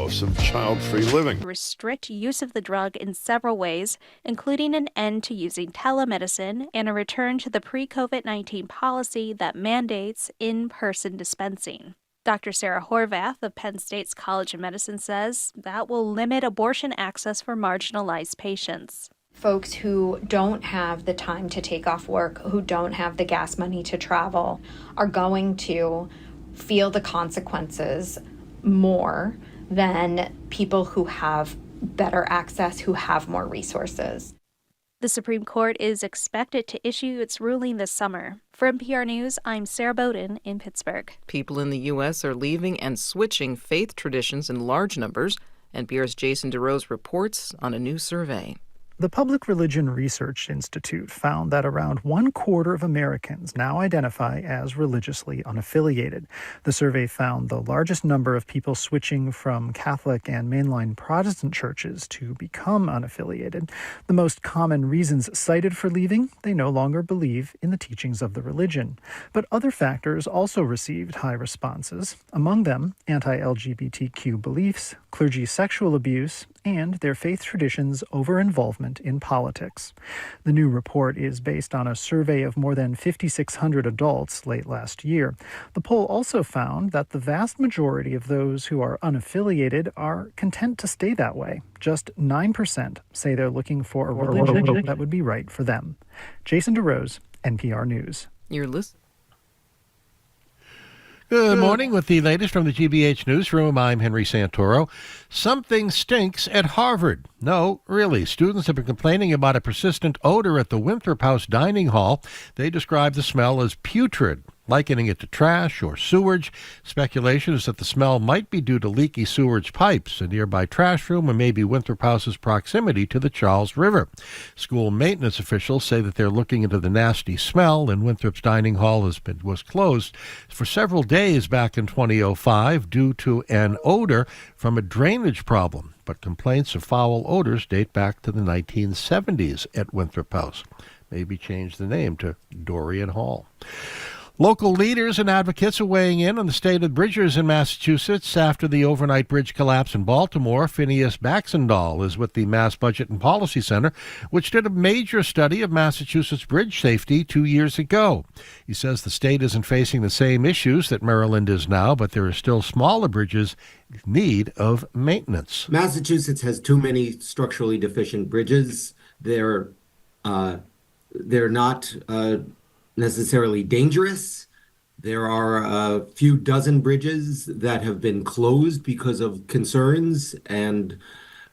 dose of child-free living. Restrict use of the drug in several ways, including an end to using telemedicine and a return to the pre-COVID-19 policy that mandates in-person dispensing. Dr. Sarah Horvath of Penn State's College of Medicine says that will limit abortion access for marginalized patients. Folks who don't have the time to take off work, who don't have the gas money to travel, are going to feel the consequences more than people who have better access, who have more resources. The Supreme Court is expected to issue its ruling this summer. For NPR News, I'm Sarah Bowden in Pittsburgh. People in the U.S. are leaving and switching faith traditions in large numbers. NPR's Jason DeRose reports on a new survey. The Public Religion Research Institute found that around 1/4 of Americans now identify as religiously unaffiliated. The survey found the largest number of people switching from Catholic and mainline Protestant churches to become unaffiliated. The most common reasons cited for leaving: they no longer believe in the teachings of the religion. But other factors also received high responses, among them anti-LGBTQ beliefs, clergy sexual abuse, and their faith traditions over involvement in politics. The new report is based on a survey of more than 5,600 adults late last year. The poll also found that the vast majority of those who are unaffiliated are content to stay that way. Just 9% say they're looking for a religion that would be right for them. Jason DeRose, NPR News. You're listening. Good morning. With the latest from the GBH Newsroom, I'm Henry Santoro. Something stinks at Harvard. No, really. Students have been complaining about a persistent odor at the Winthrop House dining hall. They describe the smell as putrid, likening it to trash or sewage. Speculation is that the smell might be due to leaky sewage pipes, a nearby trash room, or maybe Winthrop House's proximity to the Charles River. School maintenance officials say that they're looking into the nasty smell, and Winthrop's dining hall was closed for several days back in 2005 due to an odor from a drainage problem. But complaints of foul odors date back to the 1970s at Winthrop House. Maybe change the name to Dorian Hall. Local leaders and advocates are weighing in on the state of bridges in Massachusetts after the overnight bridge collapse in Baltimore. Phineas Baxendall is with the Mass Budget and Policy Center, which did a major study of Massachusetts bridge safety 2 years ago. He says the state isn't facing the same issues that Maryland is now, but there are still smaller bridges in need of maintenance. Massachusetts has too many structurally deficient bridges. They're not necessarily dangerous. There are a few dozen bridges that have been closed because of concerns, and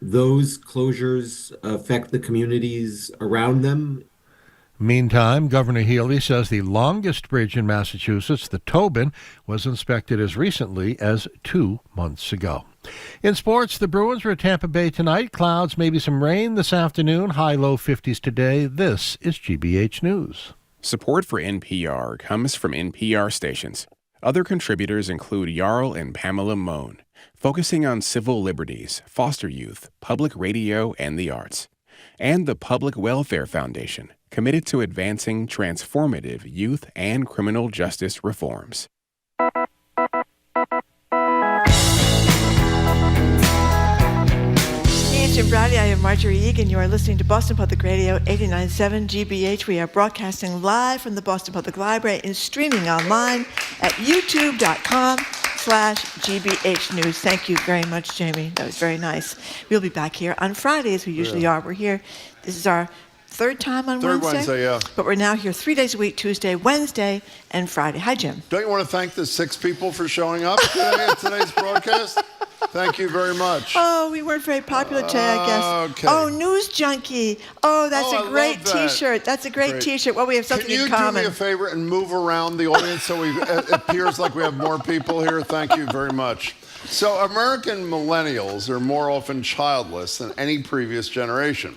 those closures affect the communities around them. Meantime, Governor Healy says the longest bridge in Massachusetts, the Tobin, was inspected as recently as 2 months ago. In sports, the Bruins are at Tampa Bay tonight. Clouds, maybe some rain this afternoon. High-low 50s today. This is GBH News. Support for NPR comes from NPR stations. Other contributors include Jarl and Pamela Mohn, focusing on civil liberties, foster youth, public radio, and the arts. And the Public Welfare Foundation, committed to advancing transformative youth and criminal justice reforms. In Braude, I am Margery Eagan. You are listening to Boston Public Radio 89.7 GBH. We are broadcasting live from the Boston Public Library and streaming online at youtube.com/GBH News. Thank you very much, Jamie. That was very nice. We'll be back here on Friday, as we usually are. We're here. This is our third time on Wednesday. Third Wednesday, yeah. But we're now here 3 days a week, Tuesday, Wednesday, and Friday. Hi, Jim. Don't you want to thank the 6 people for showing up today at today's broadcast? Thank you very much. Oh, we weren't very popular today, I guess. Okay. Oh, News Junkie. Oh, that's a great love that. T-shirt. That's a great T-shirt. Well, we have something in common. Can you do me a favor and move around the audience so it appears like we have more people here? Thank you very much. So American millennials are more often childless than any previous generation.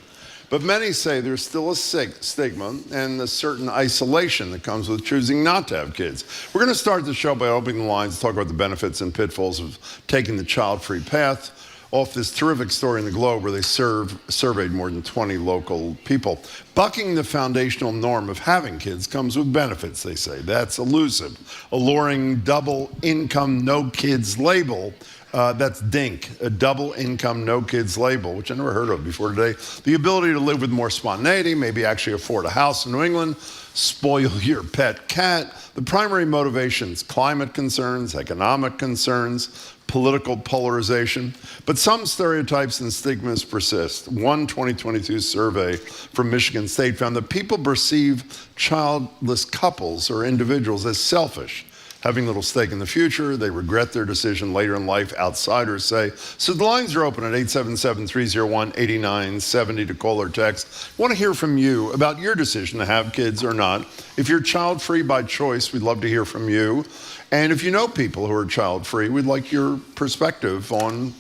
But many say there's still a stigma and a certain isolation that comes with choosing not to have kids. We're going to start the show by opening the lines to talk about the benefits and pitfalls of taking the child-free path off this terrific story in the Globe where they surveyed more than 20 local people. Bucking the foundational norm of having kids comes with benefits, they say. That's elusive. Alluring double income, no kids label That's DINK, a double income, no kids label, which I never heard of before today. The ability to live with more spontaneity, maybe actually afford a house in New England, spoil your pet cat. The primary motivations, climate concerns, economic concerns, political polarization. But some stereotypes and stigmas persist. One 2022 survey from Michigan State found that people perceive childless couples or individuals as selfish, having little stake in the future. They regret their decision later in life, outsiders say. So the lines are open at 877-301-8970 to call or text. I want to hear from you about your decision to have kids or not. If you're child-free by choice, we'd love to hear from you. And if you know people who are child-free, we'd like your perspective on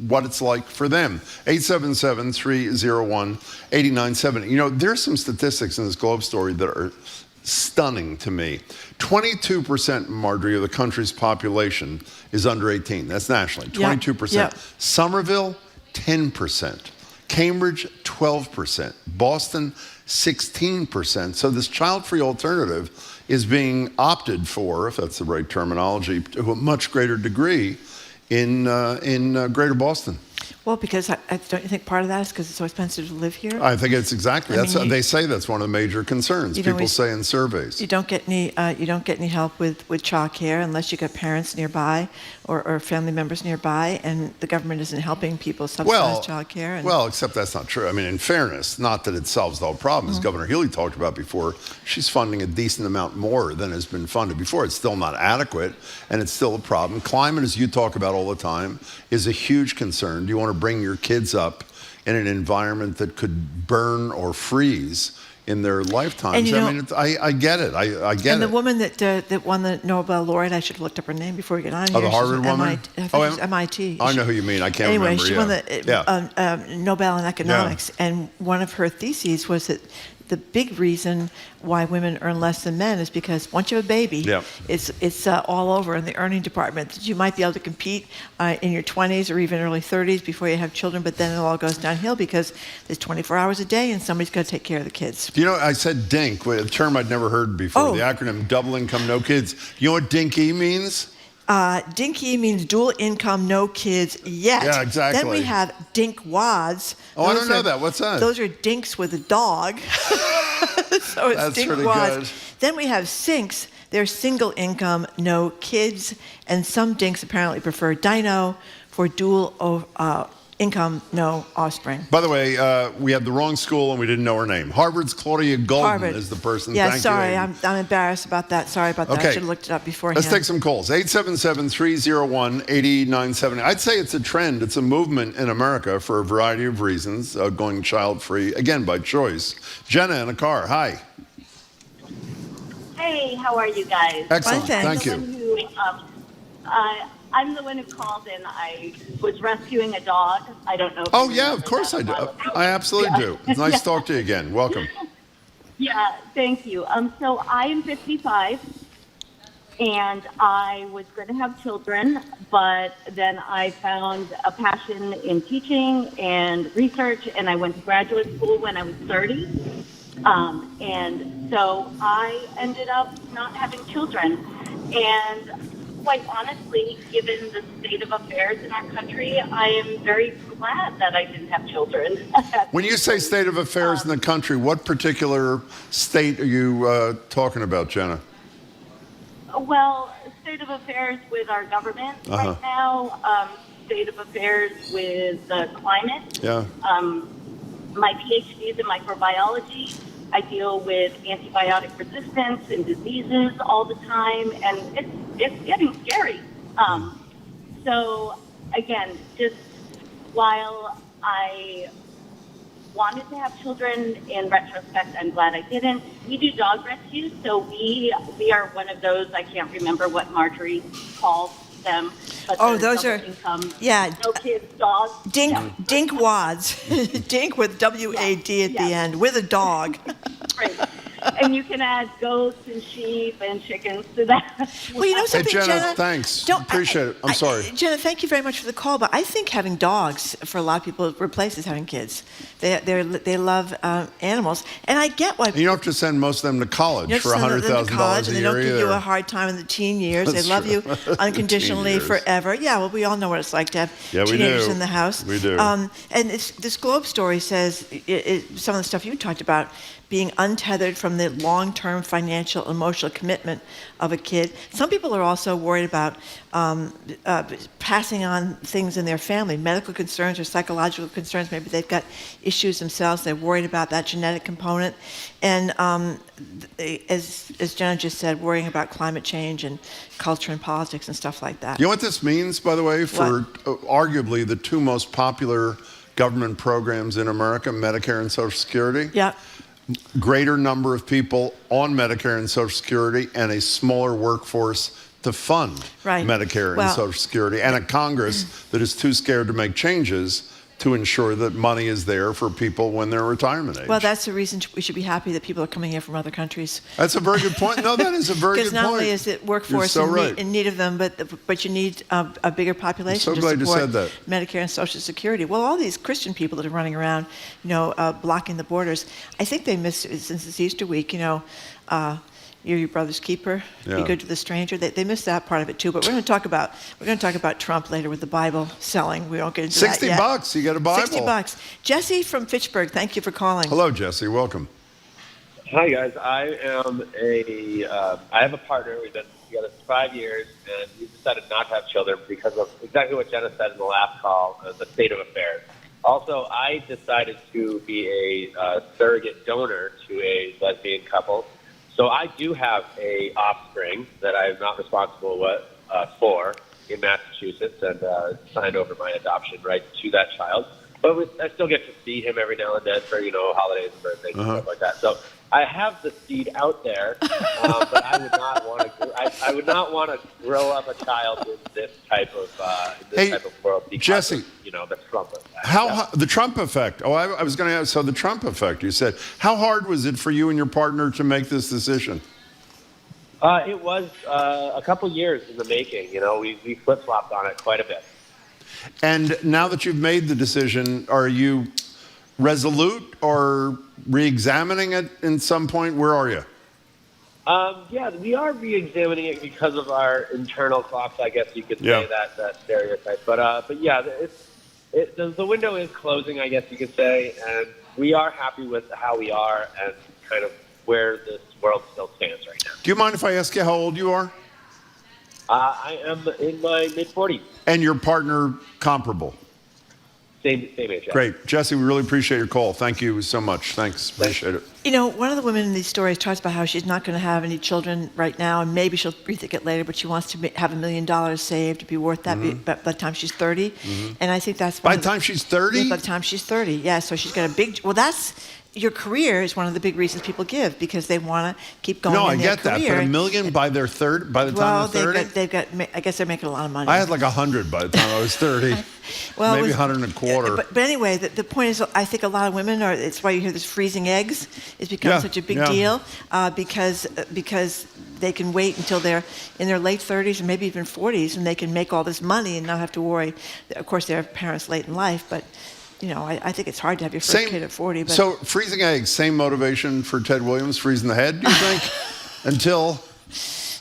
what it's like for them. 877-301-8970. You know, there's some statistics in this Globe story that are stunning to me. 22%, Margery, of the country's population is under 18. That's nationally, 22%. Yep. Somerville, 10%. Cambridge, 12%. Boston, 16%. So this child-free alternative is being opted for, if that's the right terminology, to a much greater degree in Greater Boston. Well, because don't you think part of that is because it's so expensive to live here? I think it's exactly. They say that's one of the major concerns. People say in surveys. You don't get any help with childcare unless you got parents nearby or family members nearby, and the government isn't helping people subsidize childcare. Well, except that's not true. I mean, in fairness, not that it solves the whole problem, as Governor Healy talked about before. She's funding a decent amount more than has been funded before. It's still not adequate, and it's still a problem. Climate, as you talk about all the time, is a huge concern. Do you want to bring your kids up in an environment that could burn or freeze in their lifetimes? I mean, I get it. I get it. And the woman that won the Nobel laureate, I should have looked up her name before we get on here. Oh, the Harvard woman? MIT. I know who you mean. I can't remember. Anyway, she won the Nobel in economics, and one of her theses was that the big reason why women earn less than men is because once you have a baby, it's all over in the earning department. You might be able to compete in your 20s or even early 30s before you have children, but then it all goes downhill because there's 24 hours a day and somebody's got to take care of the kids. You know, I said DINK, a term I'd never heard before, the acronym double income, no kids. You know what DINK-E means? DINK-E means dual income, no kids yet. Yeah, exactly. Then we have DINK-WADs. Oh, I don't know that. What's that? Those are dinks with a dog. So it's DINK-WADs. Then we have SINKs. They're single income, no kids. And some dinks apparently prefer DINO for dual income, no offspring. By the way, we had the wrong school and we didn't know her name. Harvard's Claudia Golden is the person. Yeah, Thank sorry, you. I'm embarrassed about that. Sorry about that. I should have looked it up beforehand. Let's take some calls. 877-301-8970. I'd say it's a trend. It's a movement in America for a variety of reasons, going child-free, again, by choice. Jenna in a car. Hi. Hey, how are you guys? Excellent. Thank you. I'm the one who called in. I was rescuing a dog. I don't know. Oh, yeah, of course I do. I absolutely do. It's nice to talk to you again. Welcome. Yeah, thank you. So I am 55, and I was going to have children, but then I found a passion in teaching and research, and I went to graduate school when I was 30. And so I ended up not having children. And quite honestly, given the state of affairs in our country, I am very glad that I didn't have children. When you say state of affairs in the country, what particular state are you talking about, Jenna? Well, state of affairs with our government right now, state of affairs with the climate. Yeah. My PhD is in microbiology. I deal with antibiotic resistance and diseases all the time, and it's getting scary. So, again, just while I wanted to have children, in retrospect, I'm glad I didn't. We do dog rescues, so we are one of those, I can't remember what Margery calls them. But those are, no kids, dogs. DINK-WADs. DINK with W-A-D at the end, with a dog. Right. And you can add goats and sheep and chickens to that. Well, you know Hey, something, Jenna, thanks. Appreciate it. I'm sorry. Jenna, thank you very much for the call, but I think having dogs for a lot of people replaces having kids. They love animals, and I get why. You don't have to send most of them to college for $100,000 a and they year don't give either. you a hard time in the teen years. That's They love true. you unconditionally years. forever. Yeah, well, we all know what it's like to have Yeah, we teenagers do. in the house. We do. And this Globe story says some of the stuff you talked about, being untethered from the long-term financial, emotional commitment of a kid. Some people are also worried about passing on things in their family, medical concerns or psychological concerns. Maybe they've got issues themselves. They're worried about that genetic component. And as Jenna just said, worrying about climate change and culture and politics and stuff like that. You know what this means, by the way, for arguably the two most popular government programs in America, Medicare and Social Security? Yeah. Greater number of people on Medicare and Social Security and a smaller workforce to fund Medicare and Social Security, and a Congress that is too scared to make changes to ensure that money is there for people when they're retirement age. Well, that's the reason we should be happy that people are coming here from other countries. That's a very good point. No, that is a very good point. Because not only is it workforce in need of them, but you need a bigger population I'm so glad to support you said that. Medicare and Social Security. Well, all these Christian people that are running around, blocking the borders, I think they miss, since it's Easter week, you're your brother's keeper. Be good to the stranger. They missed that part of it too. But we're going to talk about Trump later with the Bible selling. We won't get into that yet. $60, you get a Bible. $60. Jesse from Fitchburg, thank you for calling. Hello, Jesse. Welcome. Hi, guys. I have a partner. We've been together for 5 years, and we decided not to have children because of exactly what Jenna said in the last call, the state of affairs. Also, I decided to be a surrogate donor to a lesbian couple. So I do have a offspring that I am not responsible for in Massachusetts, and signed over my adoption right to that child. But I still get to see him every now and then for holidays and birthdays and stuff like that. So I have the seed out there, but I would not want to grow up a child in this type of type of world because Jesse, of, the Trump effect. The Trump effect? Oh, I was going to ask. So the Trump effect. You said, how hard was it for you and your partner to make this decision? It was a couple years in the making. We flip-flopped on it quite a bit. And now that you've made the decision, are you resolute or re-examining it in some point? Where are you? Yeah, we are re-examining it because of our internal clocks, I guess you could say that stereotype. But yeah, the window is closing, I guess you could say, and we are happy with how we are and kind of where this world still stands right now. Do you mind if I ask you how old you are? I am in my mid-40s. And your partner comparable? Same age. Yeah. Great. Jesse, we really appreciate your call. Thank you so much. Thanks. Appreciate it. One of the women in these stories talks about how she's not going to have any children right now, and maybe she'll rethink it later, but she wants to have $1 million saved to be worth that by the time she's 30. And I think that's... By the time she's 30? Yeah, by the time she's 30, yeah. So she's got a big... Well, that's... Your career is one of the big reasons people give, because they want to keep going in their career. No, I get that, but $1 million by the time they're 30? They've got, I guess they're making a lot of money. I had like 100 by the time I was 30. Well, maybe 125. But anyway, the point is, I think a lot of women are. It's why you hear this freezing eggs. It's become such a big deal because they can wait until they're in their late 30s and maybe even 40s, and they can make all this money and not have to worry. Of course, they're parents late in life, but. I think it's hard to have your first kid at 40. But. So freezing eggs, same motivation for Ted Williams, freezing the head, do you think? Until...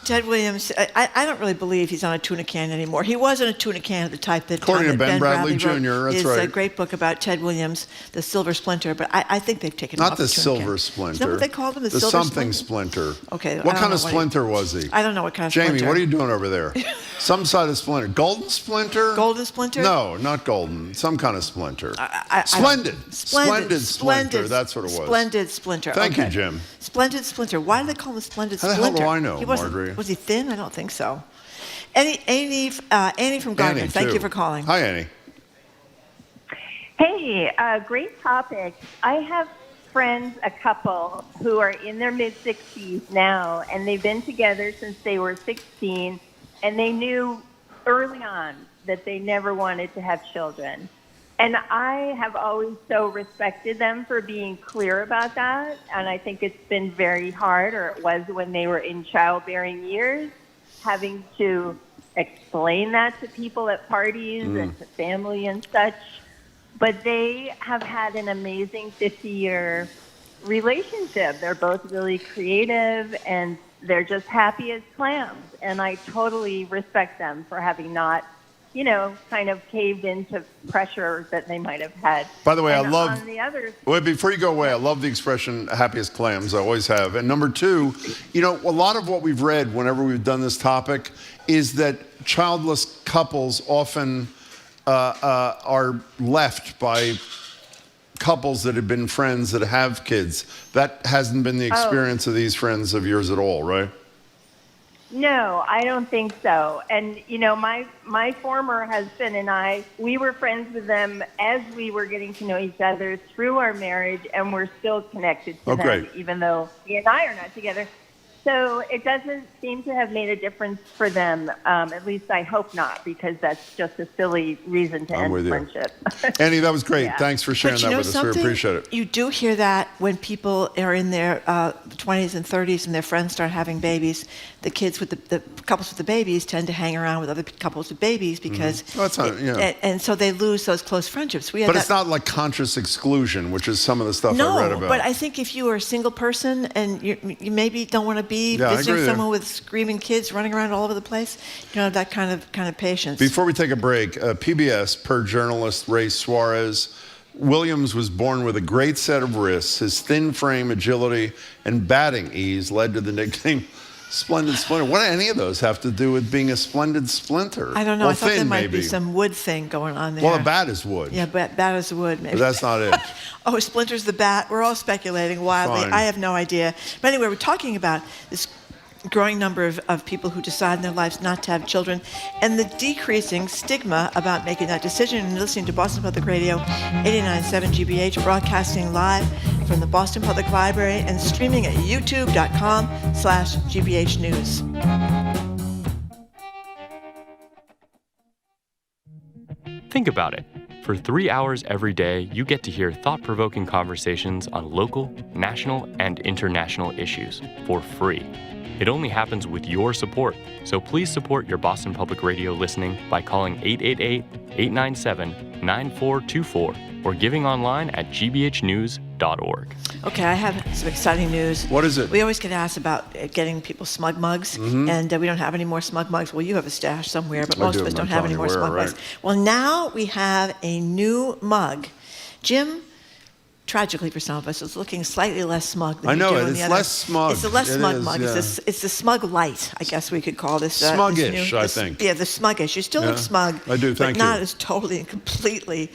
Ted Williams, I don't really believe he's on a tuna can anymore. He was on a tuna can of the type that according to Ben Bradley Jr., wrote. That's right. It's a great book about Ted Williams, The Silver Splinter, but I think they've taken him off the tuna can. Not the Silver Splinter. Is that what they called him? The Silver something Splinter. Okay. What kind of splinter was he? I don't know what kind of splinter. Jamie, what are you doing over there? Some side of splinter. Golden Splinter? Golden Splinter? No, not golden. Some kind of splinter. Splendid Splinter. That's what it was. Splendid Splinter. Thank you, Jim. Splendid Splinter. Why do they call him a Splendid Splinter? How the hell do I know, Margery? Was he thin? I don't think so. Annie from Gardner, thank you for calling. Hi, Annie. Hey, great topic. I have friends, a couple, who are in their mid-60s now, and they've been together since they were 16, and they knew early on that they never wanted to have children. And I have always so respected them for being clear about that. And I think it's been very hard, or it was when they were in childbearing years, having to explain that to people at parties and to family and such. But they have had an amazing 50-year relationship. They're both really creative, and they're just happy as clams. And I totally respect them for having not, kind of caved into pressure that they might have had. By the way, and I love... on the others, Wait, before you go away, I love the expression happy as clams. I always have. And number two, a lot of what we've read whenever we've done this topic is that childless couples often are left by couples that have been friends that have kids. That hasn't been the experience of these friends of yours at all, right? no, I don't think so. And, my former husband and I, we were friends with them as we were getting to know each other through our marriage, and we're still connected to them, great. even though he and I are not together. So it doesn't seem to have made a difference for them. At least I hope not, because that's just a silly reason to end friendship. Annie, that was great. Yeah. Thanks for sharing that with us. We appreciate it. You do hear that when people are in their 20s and 30s and their friends start having babies. The kids with the couples with the babies tend to hang around with other couples with babies because, and so they lose those close friendships. But it's not like conscious exclusion, which is some of the stuff I read about. No, but I think if you are a single person and you maybe don't want to be visiting someone with screaming kids running around all over the place, you don't have that kind of patience. Before we take a break, PBS, per journalist Ray Suarez, Williams was born with a great set of wrists. His thin frame, agility, and batting ease led to the nickname Splendid Splinter. What do any of those have to do with being a splendid splinter? I don't know. I thought there might be some wood thing going on there. Well, a bat is wood. Yeah, bat is wood, maybe. But that's not it. Oh, Splinter's the bat. We're all speculating wildly. Fine. I have no idea. But anyway, we're talking about this growing number of people who decide in their lives not to have children and the decreasing stigma about making that decision. And listening to Boston Public Radio 89.7 GBH, broadcasting live from the Boston Public Library and streaming at youtube.com/GBH News. Think about it. For 3 hours every day, you get to hear thought-provoking conversations on local, national, and international issues for free. It only happens with your support, so please support your Boston Public Radio listening by calling 888-897-9424 or giving online at gbhnews.org. Okay, I have some exciting news. What is it? We always get asked about getting people smug mugs, and we don't have any more smug mugs. Well, you have a stash somewhere, but most of us don't have any more smug mugs. Well, now we have a new mug. Jim, tragically for some of us, is looking slightly less smug than I know you do it. on It's the other. less smug. It's a less smug mug. Yeah. It's the smug light, I guess we could call this. Smuggish, I think. Yeah, the smuggish. You still look smug. I do, thank but not you. as totally and completely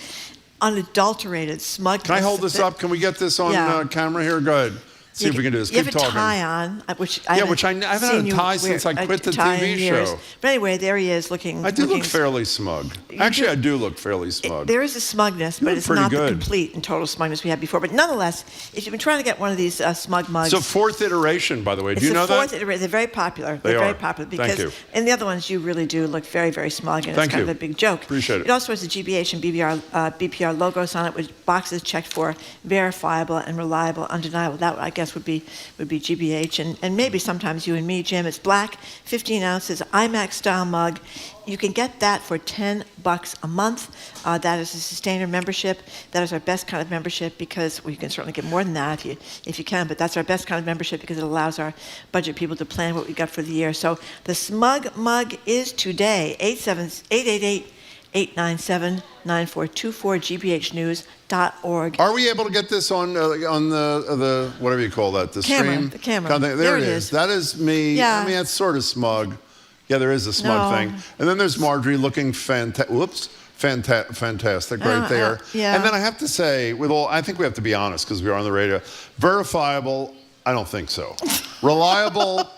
unadulterated smugness. Can I hold this up? Can we get this on camera here? Go ahead. See if we can do this. You Keep have a talking. tie on, which I haven't had a tie since I quit the TV show. But anyway, there he is looking. I do look fairly smug. Actually, I do look fairly smug. There is a smugness, but it's not the complete and total smugness we had before. But nonetheless, if you've been trying to get one of these smug mugs. So fourth iteration, by the way. Do you know that? It's the fourth iteration. They're very popular. They're very popular because, Thank you. and the other ones you really do look very, very smug, and it's kind of a big joke. Appreciate it. It also has the GBH and BPR logos on it, with boxes checked for verifiable and reliable, undeniable. That, I guess, would be GBH, and maybe sometimes you and me, Jim. It's black, 15 ounces, IMAX style mug. You can get that for $10 a month. That is a sustainer membership. That is our best kind of membership because you can certainly get more than that if you can, but that's our best kind of membership because it allows our budget people to plan what we got for the year. So the smug mug is today, 888-897-9424, gbhnews.org. Are we able to get this on the whatever you call that, the stream? The camera. There it is. That is me. Yeah. I mean, that's sort of smug. Yeah, there is a smug thing. And then there's Margery looking fantastic right there. Yeah. And then I have to say, I think we have to be honest because we are on the radio. Verifiable, I don't think so. Reliable,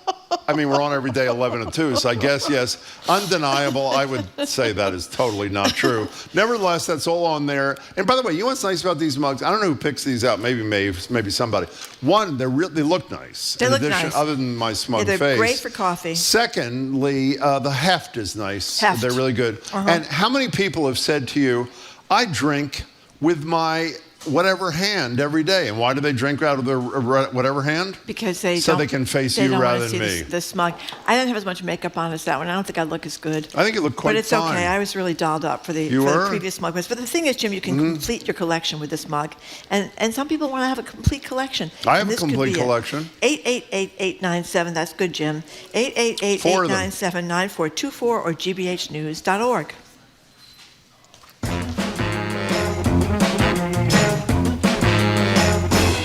I mean, we're on every day 11 to 2, so I guess, yes. Undeniable, I would say that is totally not true. Nevertheless, that's all on there. And by the way, you know what's nice about these mugs? I don't know who picks these out. Maybe somebody. One, they look nice. They look nice. Other than my smug they're face. Great for coffee. Secondly, the heft is nice. Heft. They're really good. And how many people have said to you, I drink with my whatever hand every day. And why do they drink out of their whatever hand? Because they can face you rather than me. The smug. I didn't have as much makeup on as that one. I don't think I look as good. I think you look quite fine. But it's okay. I was really dolled up for the previous mug. But the thing is, Jim, you can complete your collection with this mug. And some people want to have a complete collection. I have a complete collection. 888-897. That's good, Jim. 888-897-9424 or gbhnews.org.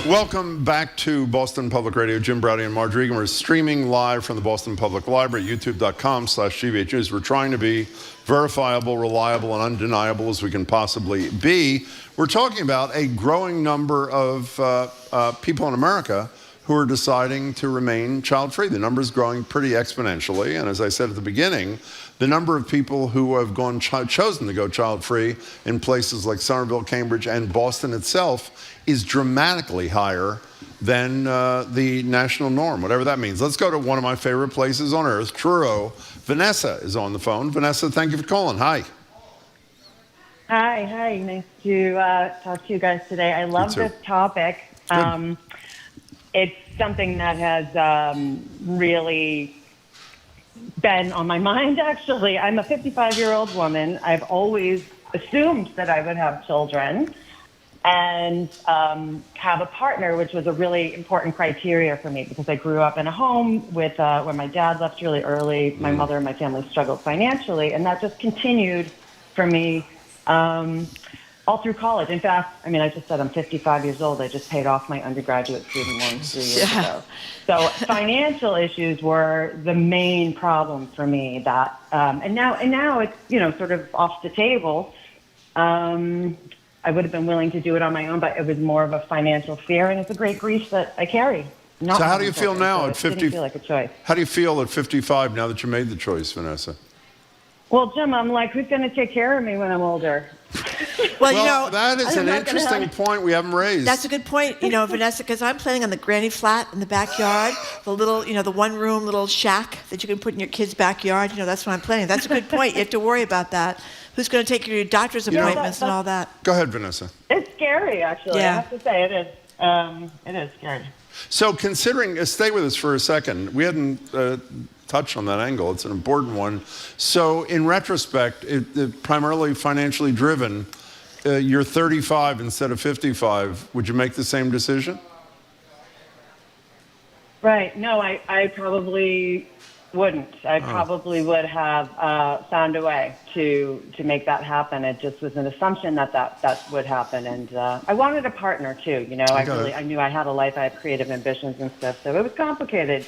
Welcome back to Boston Public Radio. Jim, Braude, and Margery Eagan. We're streaming live from the Boston Public Library, youtube.com/GBH News. We're trying to be verifiable, reliable, and undeniable as we can possibly be. We're talking about a growing number of people in America who are deciding to remain child-free. The number is growing pretty exponentially. And as I said at the beginning, the number of people who have chosen to go child-free in places like Somerville, Cambridge, and Boston itself is dramatically higher than the national norm, whatever that means. Let's go to one of my favorite places on earth, Truro. Vanessa is on the phone. Vanessa, thank you for calling. Hi. Hi. Nice to talk to you guys today. I love this topic. It's something that has really been on my mind, actually. I'm a 55-year-old woman. I've always assumed that I would have children and have a partner, which was a really important criteria for me because I grew up in a home with where my dad left really early. My mother and my family struggled financially, and that just continued for me all through college. In fact, I just said I'm 55 years old. I just paid off my undergraduate student loans 3 years ago. So financial issues were the main problem for me. That and now it's sort of off the table. I would have been willing to do it on my own, but it was more of a financial fear, and it's a great grief that I carry. So how do you feel now at 50? Didn't feel like a choice. How do you feel at 55 now that you made the choice, Vanessa? Well, Jim, I'm like, who's going to take care of me when I'm older? Well, that is an interesting point we haven't raised. That's a good point, Vanessa, because I'm planning on the granny flat in the backyard, the little, the one-room little shack that you can put in your kid's backyard. That's what I'm planning. That's a good point. You have to worry about that. Who's going to take you to your doctor's appointments and all that? Go ahead, Vanessa. It's scary, actually. Yeah. I have to say it is. It is scary. So considering, stay with us for a second. We hadn't touched on that angle. It's an important one. So in retrospect, it primarily financially driven, you're 35 instead of 55. Would you make the same decision? Right. No, I probably wouldn't. I probably would have found a way to make that happen. It just was an assumption that would happen. And I wanted a partner too. I knew I had a life. I had creative ambitions and stuff. So it was complicated.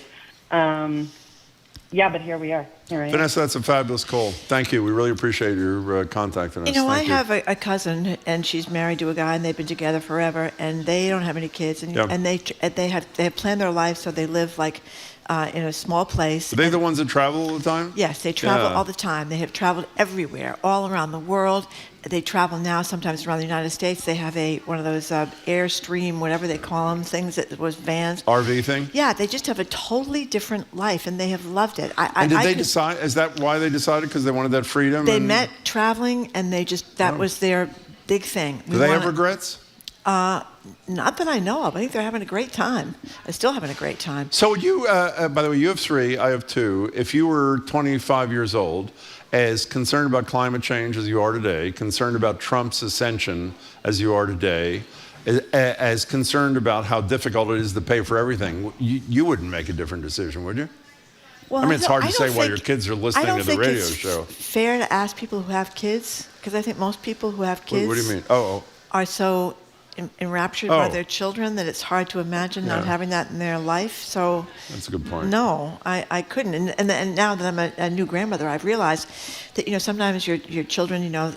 But here we are. Vanessa, that's a fabulous call. Thank you. We really appreciate your contacting us. I have a cousin, and she's married to a guy, and they've been together forever, and they don't have any kids, and they have planned their life so they live like in a small place. Are they the ones that travel all the time? Yes, they travel all the time. They have traveled everywhere, all around the world. They travel now sometimes around the United States. They have one of those Airstream, whatever they call them, things that was vans. RV thing? Yeah, they just have a totally different life, and they have loved it. Did they decide? Is that why they decided? Because they wanted that freedom? They met traveling, and that was their big thing. Do they have regrets? Not that I know of. I think they're having a great time. They're still having a great time. So would you, by the way, you have 3, I have 2. If you were 25 years old, as concerned about climate change as you are today, concerned about Trump's ascension as you are today, as concerned about how difficult it is to pay for everything, you wouldn't make a different decision, would you? Well, it's hard to say while your kids are listening to the radio show. It's fair to ask people who have kids, because I think most people who have kids what do you mean? Are so enraptured by their children that it's hard to imagine not having that in their life. So that's a good point. No, I couldn't. And now that I'm a new grandmother, I've realized that sometimes your children, your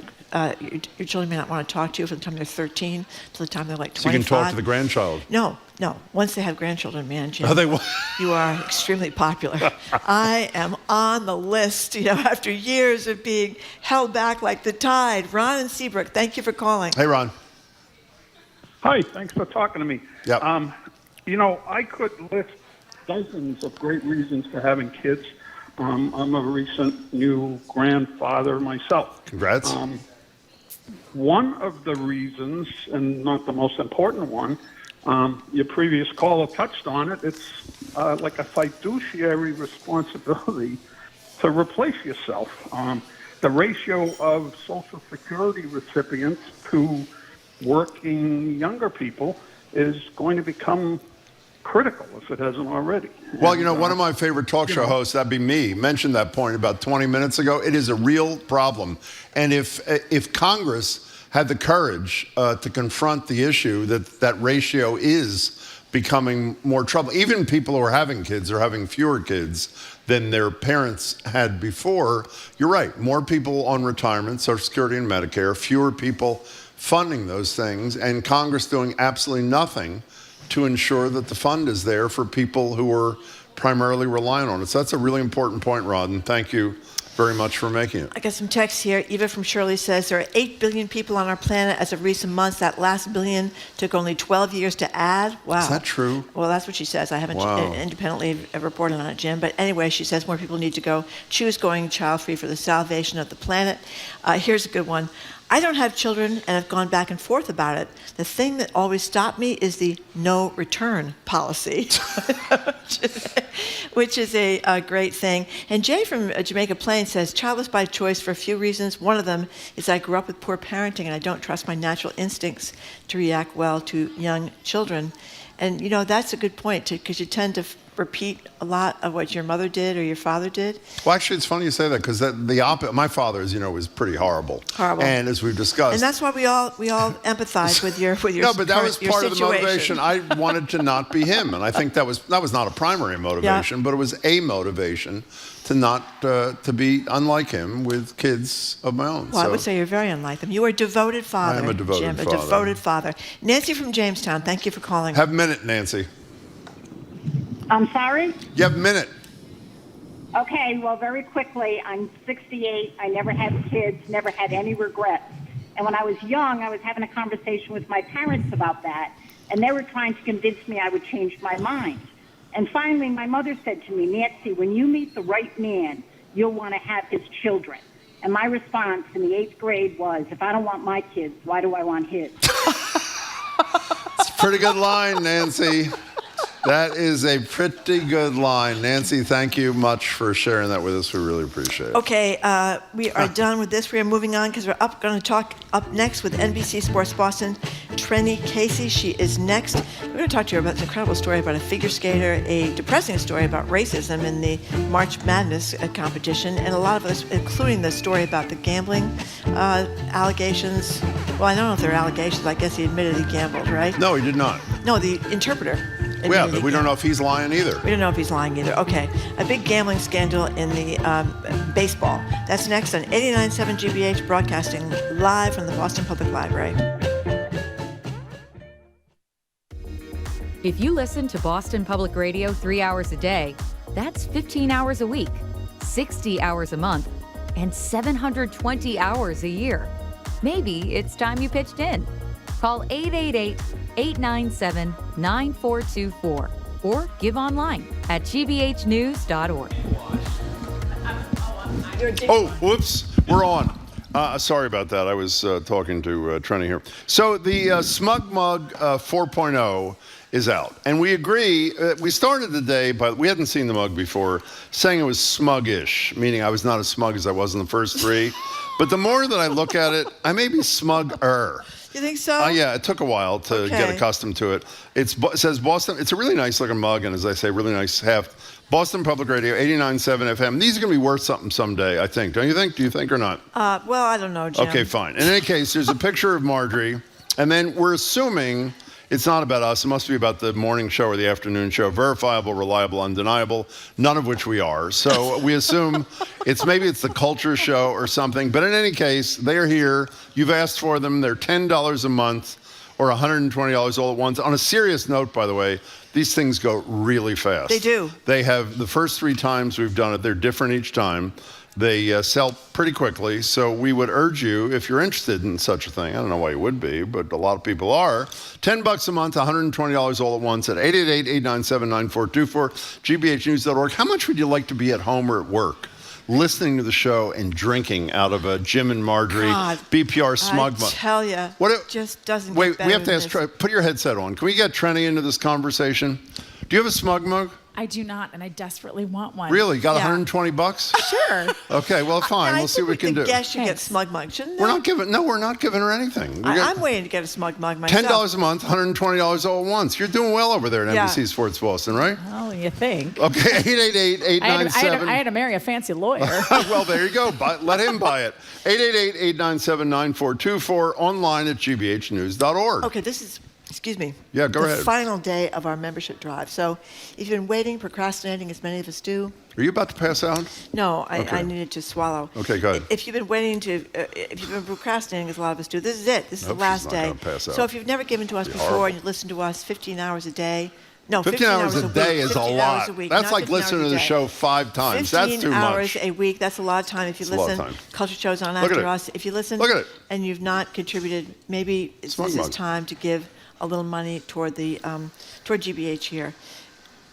children may not want to talk to you from the time they're 13 to the time they're like 25. So you can talk to the grandchild. No. Once they have grandchildren, man, Jim, they you are extremely popular. I am on the list, after years of being held back like the tide. Ron and Seabrook, thank you for calling. Hey, Ron. Hi, thanks for talking to me. Yep. I could list dozens of great reasons for having kids. I'm a recent new grandfather myself. Congrats. one of the reasons, and not the most important one, your previous caller touched on it, it's like a fiduciary responsibility to replace yourself. The ratio of Social Security recipients to working younger people is going to become critical if it hasn't already. Well, one of my favorite talk show hosts, that'd be me, mentioned that point about 20 minutes ago. It is a real problem. And if Congress had the courage to confront the issue that ratio is becoming more trouble. Even people who are having kids are having fewer kids than their parents had before. You're right. More people on retirement, Social Security and Medicare, fewer people funding those things, and Congress doing absolutely nothing to ensure that the fund is there for people who are primarily reliant on it. So that's a really important point, Rod, and thank you very much for making it. I got some text here. Eva from Shirley says there are 8 billion people on our planet as of recent months. That last billion took only 12 years to add. Wow. Is that true? Well, that's what she says. I haven't independently reported on it, Jim. But anyway, she says more people need to choose going child-free for the salvation of the planet. Here's a good one. I don't have children and have gone back and forth about it. The thing that always stopped me is the no return policy, which is a great thing. And Jay from Jamaica Plain says, childless by choice for a few reasons. One of them is I grew up with poor parenting and I don't trust my natural instincts to react well to young children. And, that's a good point, because you tend to repeat a lot of what your mother did or your father did. Well, actually, it's funny you say that, because my father, as you know, was pretty horrible. Horrible. And as we've discussed. And that's why we all empathize with your No, but that was part of the situation. motivation. I wanted to not be him. And I think that was not a primary motivation, but it was a motivation to not to be unlike him with kids of my own. Well, I would say you're very unlike them. You are a devoted father. I am a devoted Jim, father. A devoted father. Nancy from Jamestown, thank you for calling. Have a minute, Nancy. I'm sorry? You have a minute. Okay, well, very quickly, I'm 68. I never had kids, never had any regrets. And when I was young, I was having a conversation with my parents about that, and they were trying to convince me I would change my mind. And finally, my mother said to me, Nancy, when you meet the right man, you'll want to have his children. And my response in the 8th grade was, if I don't want my kids, why do I want his? It's a pretty good line, Nancy. That is a pretty good line. Nancy, thank you much for sharing that with us. We really appreciate it. Okay, we are done with this. We are moving on because we're going to talk up next with NBC Sports Boston, Trenni Casey. She is next. We're going to talk to her about this incredible story about a figure skater, a depressing story about racism in the March Madness competition, and a lot of us, including the story about the gambling allegations. Well, I don't know if they're allegations. I guess he admitted he gambled, right? No, he did not. No, the interpreter. Yeah, but we don't know if he's lying either. We don't know if he's lying either. Okay. A big gambling scandal in the baseball. That's next on 89.7 GBH, broadcasting live from the Boston Public Library. If you listen to Boston Public Radio 3 hours a day, that's 15 hours a week, 60 hours a month, and 720 hours a year. Maybe it's time you pitched in. Call 888-897-9424 or give online at gbhnews.org. Oh, whoops, we're on. Sorry about that. I was talking to Trenni here. So the Smug Mug 4.0 is out. And we agree, we started the day, but we hadn't seen the mug before, saying it was smuggish, meaning I was not as smug as I was in the first three. But the more that I look at it, I may be smug-er. You think so? Yeah, it took a while to get accustomed to it. It says Boston. It's a really nice looking mug, and as I say, really nice heft. Boston Public Radio, 89.7 FM. These are going to be worth something someday, I think. Don't you think? Do you think or not? Well, I don't know, Jim. Okay, fine. In any case, there's a picture of Margery, and then we're assuming it's not about us. It must be about the morning show or the afternoon show. Verifiable, reliable, undeniable, none of which we are. So we assume maybe it's the culture show or something. But in any case, they're here. You've asked for them. They're $10 a month or $120 all at once. On a serious note, by the way, these things go really fast. They do. They have, the first 3 times we've done it, they're different each time. They sell pretty quickly, so we would urge you, if you're interested in such a thing, I don't know why you would be, but a lot of people are, $10 a month, $120 all at once at 888-897-9424, gbhnews.org. How much would you like to be at home or at work? listening to the show and drinking out of a Jim and Margery God, BPR smug mug. I tell you, it just doesn't Wait, get better we have to than ask, this. put your headset on. Can we get Trenni into this conversation? Do you have a smug mug? I do not, and I desperately want one. Really? Got $120? Sure. Okay, well, fine. We'll see what we can do. Guess you get smug mug, shouldn't We're not giving her anything. I'm waiting to get a smug mug myself. $10 a month, $120 all at once. You're doing well over there at Yeah. NBC Sports Boston, right? Well, you think. Okay, 888-897. I had to marry a fancy lawyer. Well, there you go. Let him buy it. 888-897-9424, online at gbhnews.org. Okay, this is, excuse me. Yeah, go ahead. The final day of our membership drive. So if you've been waiting, procrastinating, as many of us do. Are you about to pass out? No, Okay. I needed to swallow. Okay, go ahead. If you've been waiting to, if you've been procrastinating, as a lot of us do, this is it. This is the Hope last she's not day. gonna pass out. So if you've never given to us Be before horrible. and you listen to us 15 hours a day, no, 15 hours a day week, is a 15 lot. hours a week, That's not like 15 hours listening a to the day. show 5 times. 15 That's too hours much. a week. That's a lot of time if you It's a lot of listen. time. Culture shows on Look at after it. us. If you listen Look at it. and you've not contributed, maybe this Smug is mug. time to give a little money toward the toward GBH here.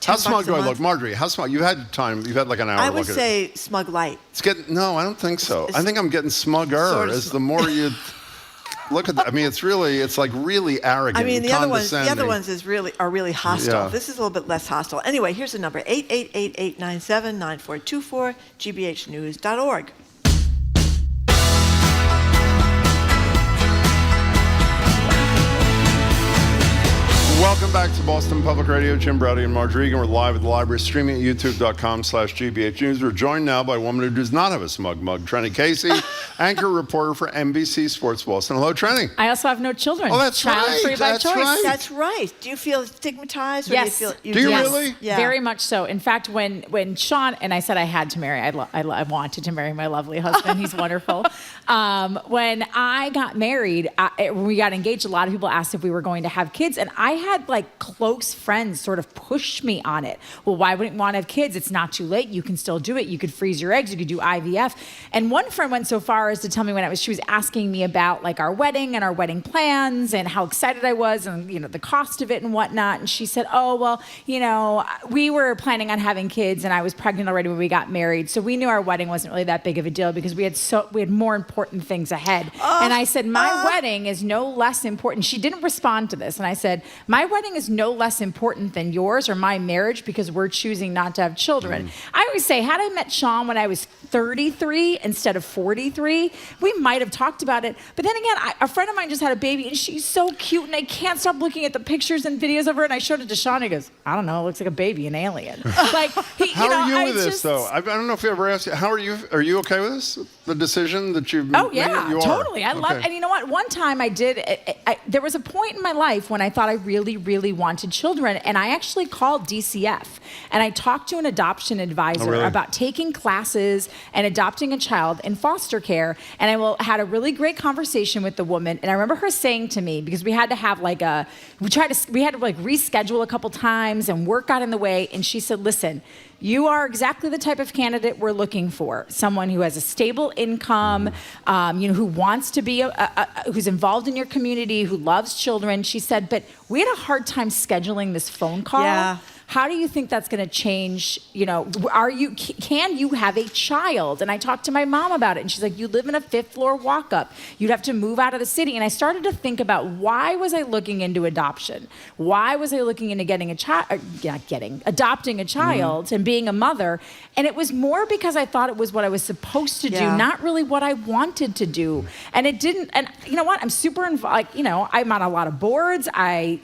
How 10 smug bucks a do I month. look? Margery, how smug? You've had time. You've had like an hour I to would look at it. say smug light. It's getting, no, I don't think so. It's- I think I'm getting smugger sort of as the more you look at that. I mean, it's like really arrogant. I mean, the other ones condescending. are really hostile. Yeah. This is a little bit less hostile. Anyway, here's the number: 888-897-9424, gbhnews.org. Welcome back to Boston Public Radio. Jim Braude and Margery Eagan. We're live at the library, streaming at youtube.com/GBH News. We're joined now by a woman who does not have a smug mug, Trenni Casey, anchor reporter for NBC Sports Boston. Hello, Trenni. I also have no children. Oh, that's right. Child-free by That's choice. right. That's right. Do you feel stigmatized? Or Yes. Do you Do you Yes, really? Yeah. Very much so. In fact, when Sean and I said I had to marry, I wanted to marry my lovely husband. He's wonderful. When I got married, when we got engaged, a lot of people asked if we were going to have kids, and I had like close friends sort of push me on it. Well, why wouldn't you want to have kids? It's not too late. You can still do it. You could freeze your eggs. You could do IVF. And one friend went so far as to tell me she was asking me about like our wedding and our wedding plans and how excited I was and, the cost of it and whatnot. And she said, oh, well, we were planning on having kids and I was pregnant already when we got married. So we knew our wedding wasn't really that big of a deal because we had more important things ahead. And I said, my wedding is no less important. She didn't respond to this. And I said, my wedding is no less important than yours or my marriage because we're choosing not to have children. I always say, had I met Sean when I was 33 instead of 43, we might have talked about it. But then again, a friend of mine just had a baby and she's so cute and I can't stop looking at the pictures and videos of her. And I showed it to Sean and he goes, I don't know, it looks like a baby, an alien. Like, How are you with this, though? I don't know if you ever asked you. How are you? Are you okay with this? The decision that you've Oh made? yeah, You are? totally. I love, Okay. and you know what? One time I did. There was a point in my life when I thought I really, really wanted children, and I actually called DCF and I talked to an adoption advisor about taking classes and adopting a child in foster care. And I had a really great conversation with the woman, and I remember her saying to me, because we had to have we had to reschedule a couple times and work got in the way, and she said, "Listen, you are exactly the type of candidate we're looking for. Someone who has a stable income, who wants to be, who's involved in your community, who loves children." She said, "But we had a hard time scheduling this phone call. Yeah. How do you think that's going to change? Can you have a child?" And I talked to my mom about it, and she's like, "You live in a 5th floor walk-up. You'd have to move out of the city." And I started to think about, why was I looking into adoption? Why was I looking into adopting a child and being a mother? And it was more because I thought it was what I was supposed to do, not really what I wanted to do. And it didn't. And you know what? I'm super involved. I'm on a lot of boards. I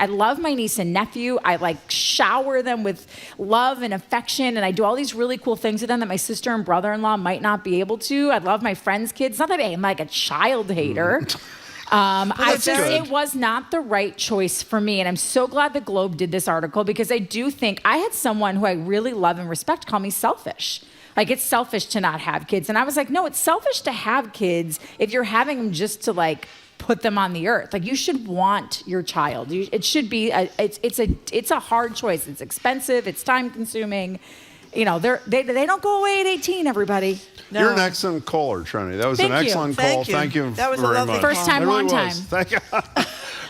love my niece and nephew. I shower them with love and affection, and I do all these really cool things with them that my sister and brother-in-law might not be able to. I love my friends' kids. Not that I'm like a child hater. It was not the right choice for me, and I'm so glad the Globe did this article, because I do think I had someone who I really love and respect call me selfish. Like, it's selfish to not have kids. And I was like, no, it's selfish to have kids if you're having them just to put them on the earth. Like, you should want your child. It should be it's a hard choice. It's expensive. It's time consuming. They don't go away at 18. Everybody. No. You're an excellent caller, Trenni. That was an excellent call. Thank you. That was very a lovely much. call. First time, long time. Thank you.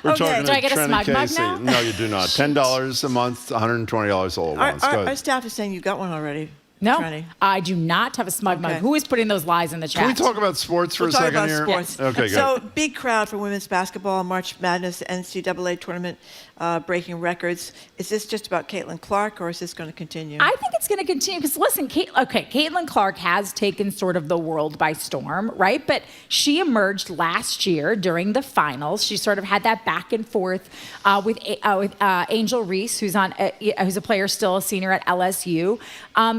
We're talking Do I to get a Trenni smug mug Casey. now? No, you do not. $10 a month, $120 all at once. Go ahead. Our staff is saying you got one already. No, Trenni? I do not have a smug mug. Who is putting those lies in the chat? Can we talk about sports for a second talk here? about sports. Okay, good. So, big crowd for women's basketball, March Madness, NCAA tournament, breaking records. Is this just about Caitlin Clark, or is this going to continue? I think it's going to continue because, listen, Caitlin Clark has taken sort of the world by storm, right? But she emerged last year during the finals. She sort of had that back and forth with Angel Reese, who's a player still, a senior at LSU.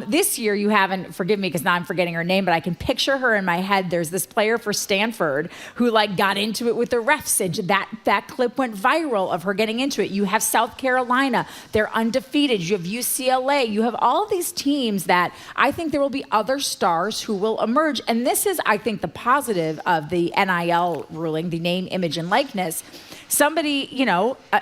This year, you haven't, forgive me because now I'm forgetting her name, but I can picture her in my head. There's this player for Stanford who got into it with the refs, and that clip went viral of her getting into it. You have South Carolina, they're undefeated. You have UCLA. You have all of these teams that I think there will be other stars who will emerge. And this is, I think, the positive of the NIL ruling, the name, image, and likeness. Somebody,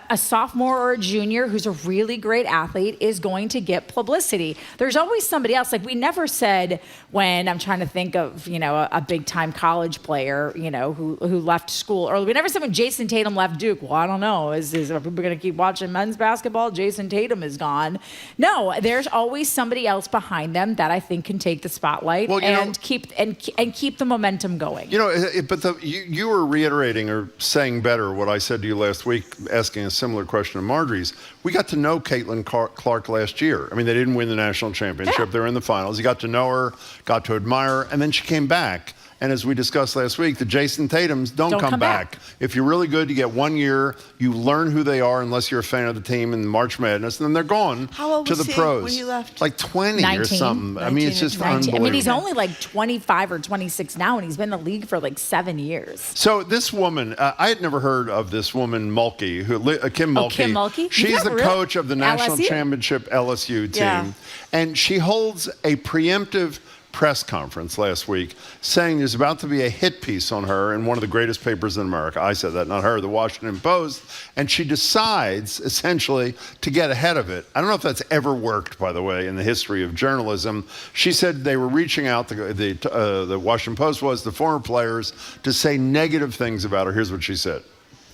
a sophomore or a junior who's a really great athlete is going to get publicity. There's always somebody else. We never said, when I'm trying to think of, a big time college player, who left school early. We never said when Jason Tatum left Duke. Well, I don't know. Are people going to keep watching men's basketball? Jason Tatum is gone. No, there's always somebody else behind them that I think can take the spotlight and keep the momentum going. But you were reiterating or saying better what I said to you last week, asking a similar question to Margery's. We got to know Caitlin Clark last year. I mean, they didn't win the national championship. Yeah. They were in the finals. You got to know her, got to admire her, and then she came back. And as we discussed last week, the Jason Tatums don't come back. If you're really good, you get 1 year. You learn who they are, unless you're a fan of the team in March Madness, and then they're gone to the pros. When you left? 20 or something. 19, I mean, it's just 19. unbelievable. I mean, he's only 25 or 26 now, and he's been in the league for 7 years. So this woman, I had never heard of this woman, Mulkey, Kim Mulkey. Oh, Kim Mulkey? She's the coach of the national championship LSU team. Yeah. And she holds a preemptive press conference last week saying there's about to be a hit piece on her in one of the greatest papers in America. I said that, not her, the Washington Post. And she decides, essentially, to get ahead of it. I don't know if that's ever worked, by the way, in the history of journalism. She said they were reaching out, the Washington Post was, the former players, to say negative things about her. Here's what she said.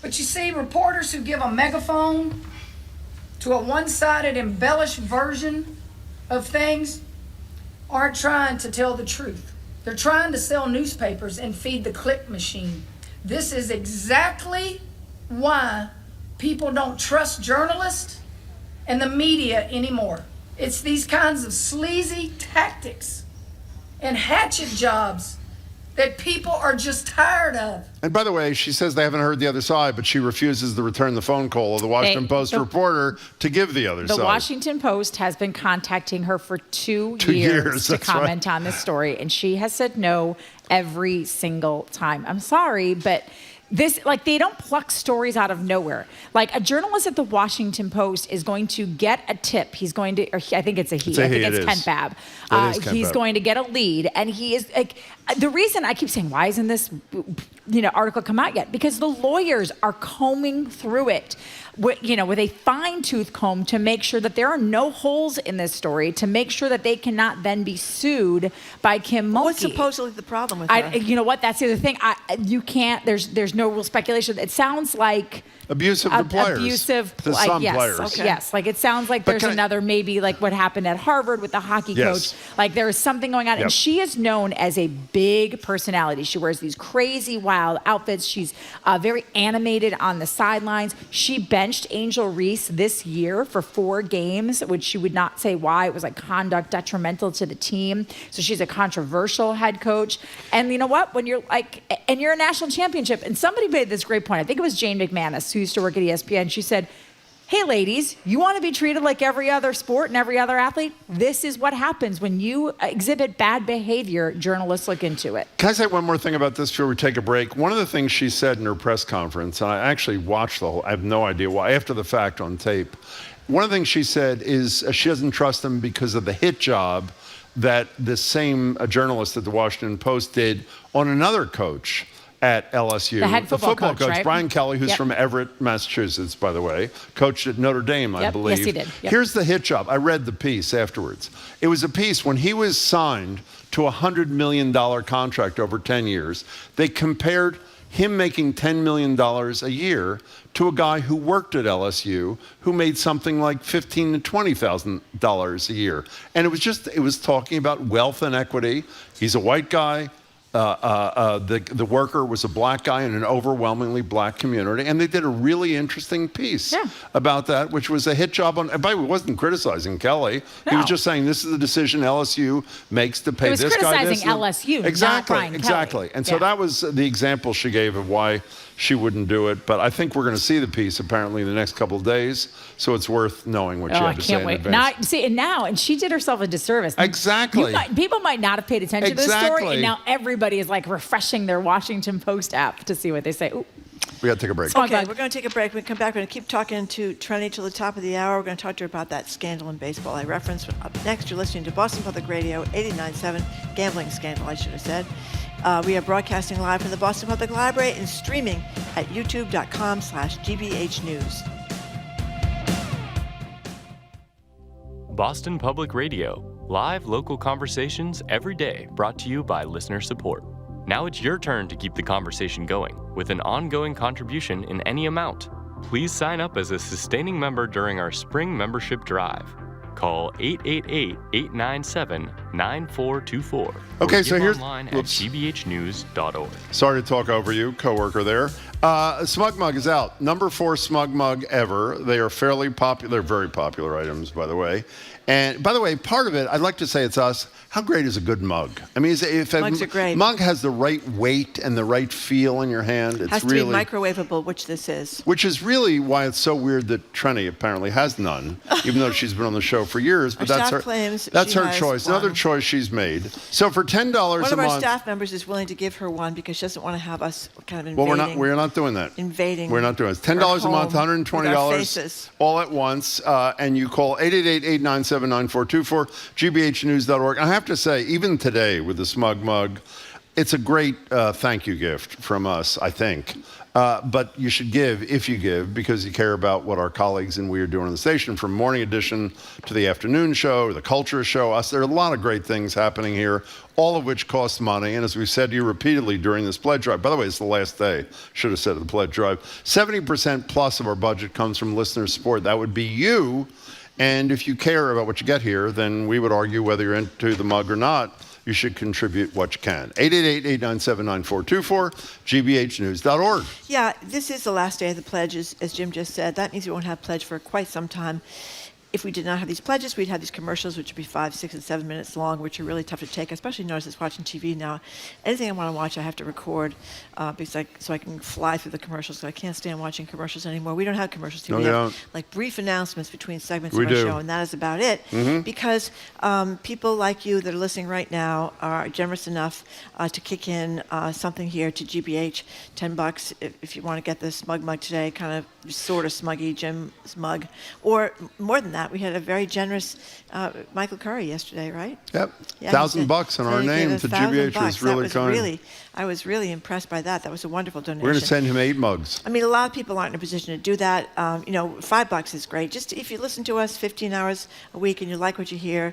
But you see, reporters who give a megaphone to a one-sided, embellished version of things aren't trying to tell the truth. They're trying to sell newspapers and feed the click machine. This is exactly why people don't trust journalists and the media anymore. It's these kinds of sleazy tactics and hatchet jobs that people are just tired of. And by the way, she says they haven't heard the other side, but she refuses to return the phone call of the Washington Post reporter to give the other side. The Washington Post has been contacting her for 2 years to comment on this story, and she has said no every single time. I'm sorry, but this, they don't pluck stories out of nowhere. A journalist at the Washington Post is going to get a tip. He's going to, I think it's a he. I think it's Ken Babb. He's going to get a lead, and he is the reason I keep saying, why isn't this article come out yet? Because the lawyers are combing through it with a fine-tooth comb to make sure that there are no holes in this story, to make sure that they cannot then be sued by Kim Mulkey. What's supposedly the problem with her? You know what? That's the other thing. You can't. There's no real speculation. It sounds like abusive to players. Abusive to some players. Okay. Yes. It sounds like there's another maybe what happened at Harvard with the hockey coach. There is something going on. Yep. And she is known as a big personality. She wears these crazy, wild outfits. She's very animated on the sidelines. She benched Angel Reese this year for 4 games, which she would not say why. It was conduct detrimental to the team. So she's a controversial head coach. And you know what? When you're and you're a national championship, and somebody made this great point. I think it was Jane McManus, who used to work at ESPN. She said, hey, ladies, you want to be treated like every other sport and every other athlete? This is what happens when you exhibit bad behavior. Journalists look into it. Can I say one more thing about this before we take a break? One of the things she said in her press conference, and I actually watched the whole, I have no idea why, after the fact on tape. One of the things she said is she doesn't trust him because of the hit job that the same journalist at the Washington Post did on another coach at LSU. The head football coach, right? Brian Kelly, who's from Everett, Massachusetts, by the way, coached at Notre Dame, I believe. Yes, he did. Yep. Here's the hit job. I read the piece afterwards. It was a piece when he was signed to a $100 million contract over 10 years. They compared him making $10 million a year to a guy who worked at LSU who made something like $15,000 to $20,000 a year. And it was talking about wealth and equity. He's a white guy. The worker was a black guy in an overwhelmingly black community, and they did a really interesting piece about that, which was a hit job on. And by the way, he wasn't criticizing Kelly. No. He was just saying this is the decision LSU makes to pay this guy. It was criticizing LSU, exactly, not Brian exactly. Kelly. And so that was the example she gave of why she wouldn't do it. But I think we're going to see the piece apparently in the next couple of days, so it's worth knowing what she had to say in advance. And she did herself a disservice. Exactly. People might not have paid attention to this story, and now everybody is like refreshing their Washington Post app to see what they say. Ooh. We got to take a break. Okay, we're going to take a break. When we come back, we're going to keep talking to Trenni till the top of the hour. We're going to talk to her about that scandal in baseball I referenced. Up next, you're listening to Boston Public Radio 89.7, gambling scandal, I should have said. We are broadcasting live from the Boston Public Library and streaming at youtube.com/GBH News. Boston Public Radio, live local conversations every day, brought to you by listener support. Now it's your turn to keep the conversation going with an ongoing contribution in any amount. Please sign up as a sustaining member during our spring membership drive. Call 888-897-9424. Okay, so here's online at gbhnews.org. Sorry to talk over you, coworker there. Smug Mug is out. Number 4 Smug Mug ever. They are fairly popular. They're very popular items, by the way. And by the way, part of it, I'd like to say it's us. How great is a good mug? I mean, if Mugs are great. Mug has the right weight and the right feel in your hand, it's has to really be microwavable, which this is. Which is really why it's so weird that Trenni apparently has none, even though she's been on the show for years. But that's her choice. One. Another choice she's made. So for $10 a month, one of our staff members is willing to give her one because she doesn't want to have us kind of invading. Well, we're not doing that. Invading. We're not doing it. It's $10 a month, $120 all at once, and you call 888-897-9424, gbhnews.org. I have to say, even today with the Smug Mug, it's a great thank you gift from us, I think. But you should give, if you give, because you care about what our colleagues and we are doing on the station, from morning edition to the afternoon show, the culture show. There are a lot of great things happening here, all of which cost money. And as we've said to you repeatedly during this pledge drive, by the way, it's the last day, should have said at the pledge drive, 70% plus of our budget comes from listener support. That would be you. And if you care about what you get here, then we would argue whether you're into the mug or not, you should contribute what you can. 888-897-9424, gbhnews.org. Yeah, this is the last day of the pledge, as Jim just said. That means we won't have pledge for quite some time. If we did not have these pledges, we'd have these commercials, which would be 5, 6, and 7 minutes long, which are really tough to take. I especially notice it's watching TV now. Anything I want to watch, I have to record so I can fly through the commercials. So I can't stand watching commercials anymore. We don't have commercials TV. No, we have like brief announcements between segments of our show, and that is about it. Mm-hmm. Because people like you that are listening right now are generous enough to kick in something here to GBH, $10 if you want to get the Smug Mug today, kind of sort of smuggy Jim's mug, or more than that. We had a very generous Michael Curry yesterday, right? Yep, yeah, $1,000 on our name to GBH was really kind. I was really impressed by that. That was a wonderful donation. We're going to send him 8 mugs. I mean, a lot of people aren't in a position to do that. $5 is great. Just if you listen to us 15 hours a week and you like what you hear,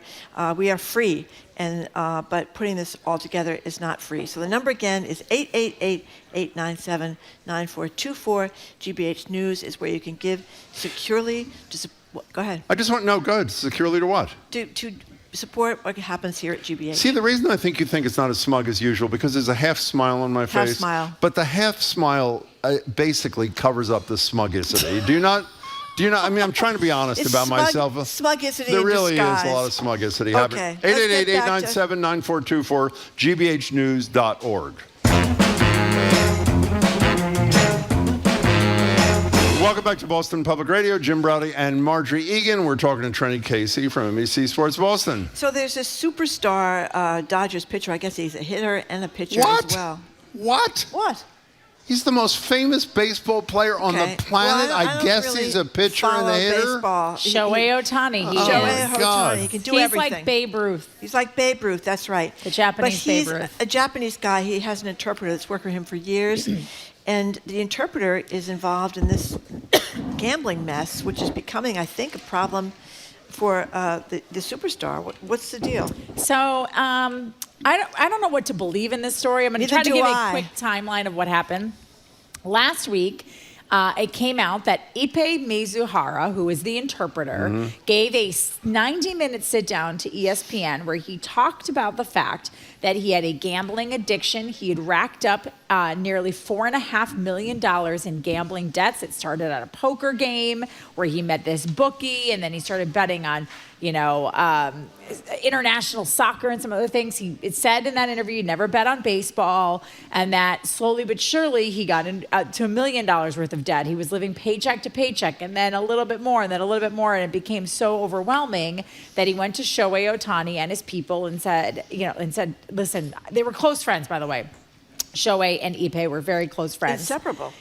we are free. But putting this all together is not free. So the number again is 888-897-9424. GBH News is where you can give securely to go ahead. I just want to know, good. Securely to what? To support what happens here at GBH. See, the reason I think you think it's not as smug as usual, because there's a half smile on my face. Half smile. But the half smile basically covers up the smugicity. Do you not? I mean, I'm trying to be honest about myself. Smugicity There really in disguise. is a lot of smugicity happening. Okay. 888-897-9424, gbhnews.org. Welcome back to Boston Public Radio. Jim Braude and Margery Eagan. We're talking to Trenni Casey from NBC Sports Boston. So there's this superstar Dodgers pitcher. I guess he's a hitter and a pitcher as well. What? What? He's the most famous baseball player on the planet. Well, I guess really he's a pitcher and a hitter. Baseball. Shohei Ohtani. Shohei Ohtani. He can do everything. He's like Babe Ruth. He's like Babe Ruth. That's right. The Japanese Babe Ruth. But he's a Japanese guy. He has an interpreter that's worked for him for years. And the interpreter is involved in this gambling mess, which is becoming, I think, a problem for the superstar. What's the deal? So I don't know what to believe in this story. I'm going to try to give a quick timeline of what happened. Last week, it came out that Ipe Mizuhara, who is the interpreter, gave a 90-minute sit-down to ESPN where he talked about the fact that he had a gambling addiction. He had racked up nearly $4.5 million in gambling debts. It started at a poker game where he met this bookie, and then he started betting on, international soccer and some other things. It said in that interview he never bet on baseball, and that slowly but surely he got to $1 million worth of debt. He was living paycheck to paycheck, and then a little bit more, and then a little bit more, and it became so overwhelming that he went to Shohei Ohtani and his people and said, listen, they were close friends, by the way. Shohei and Ipe were very close friends.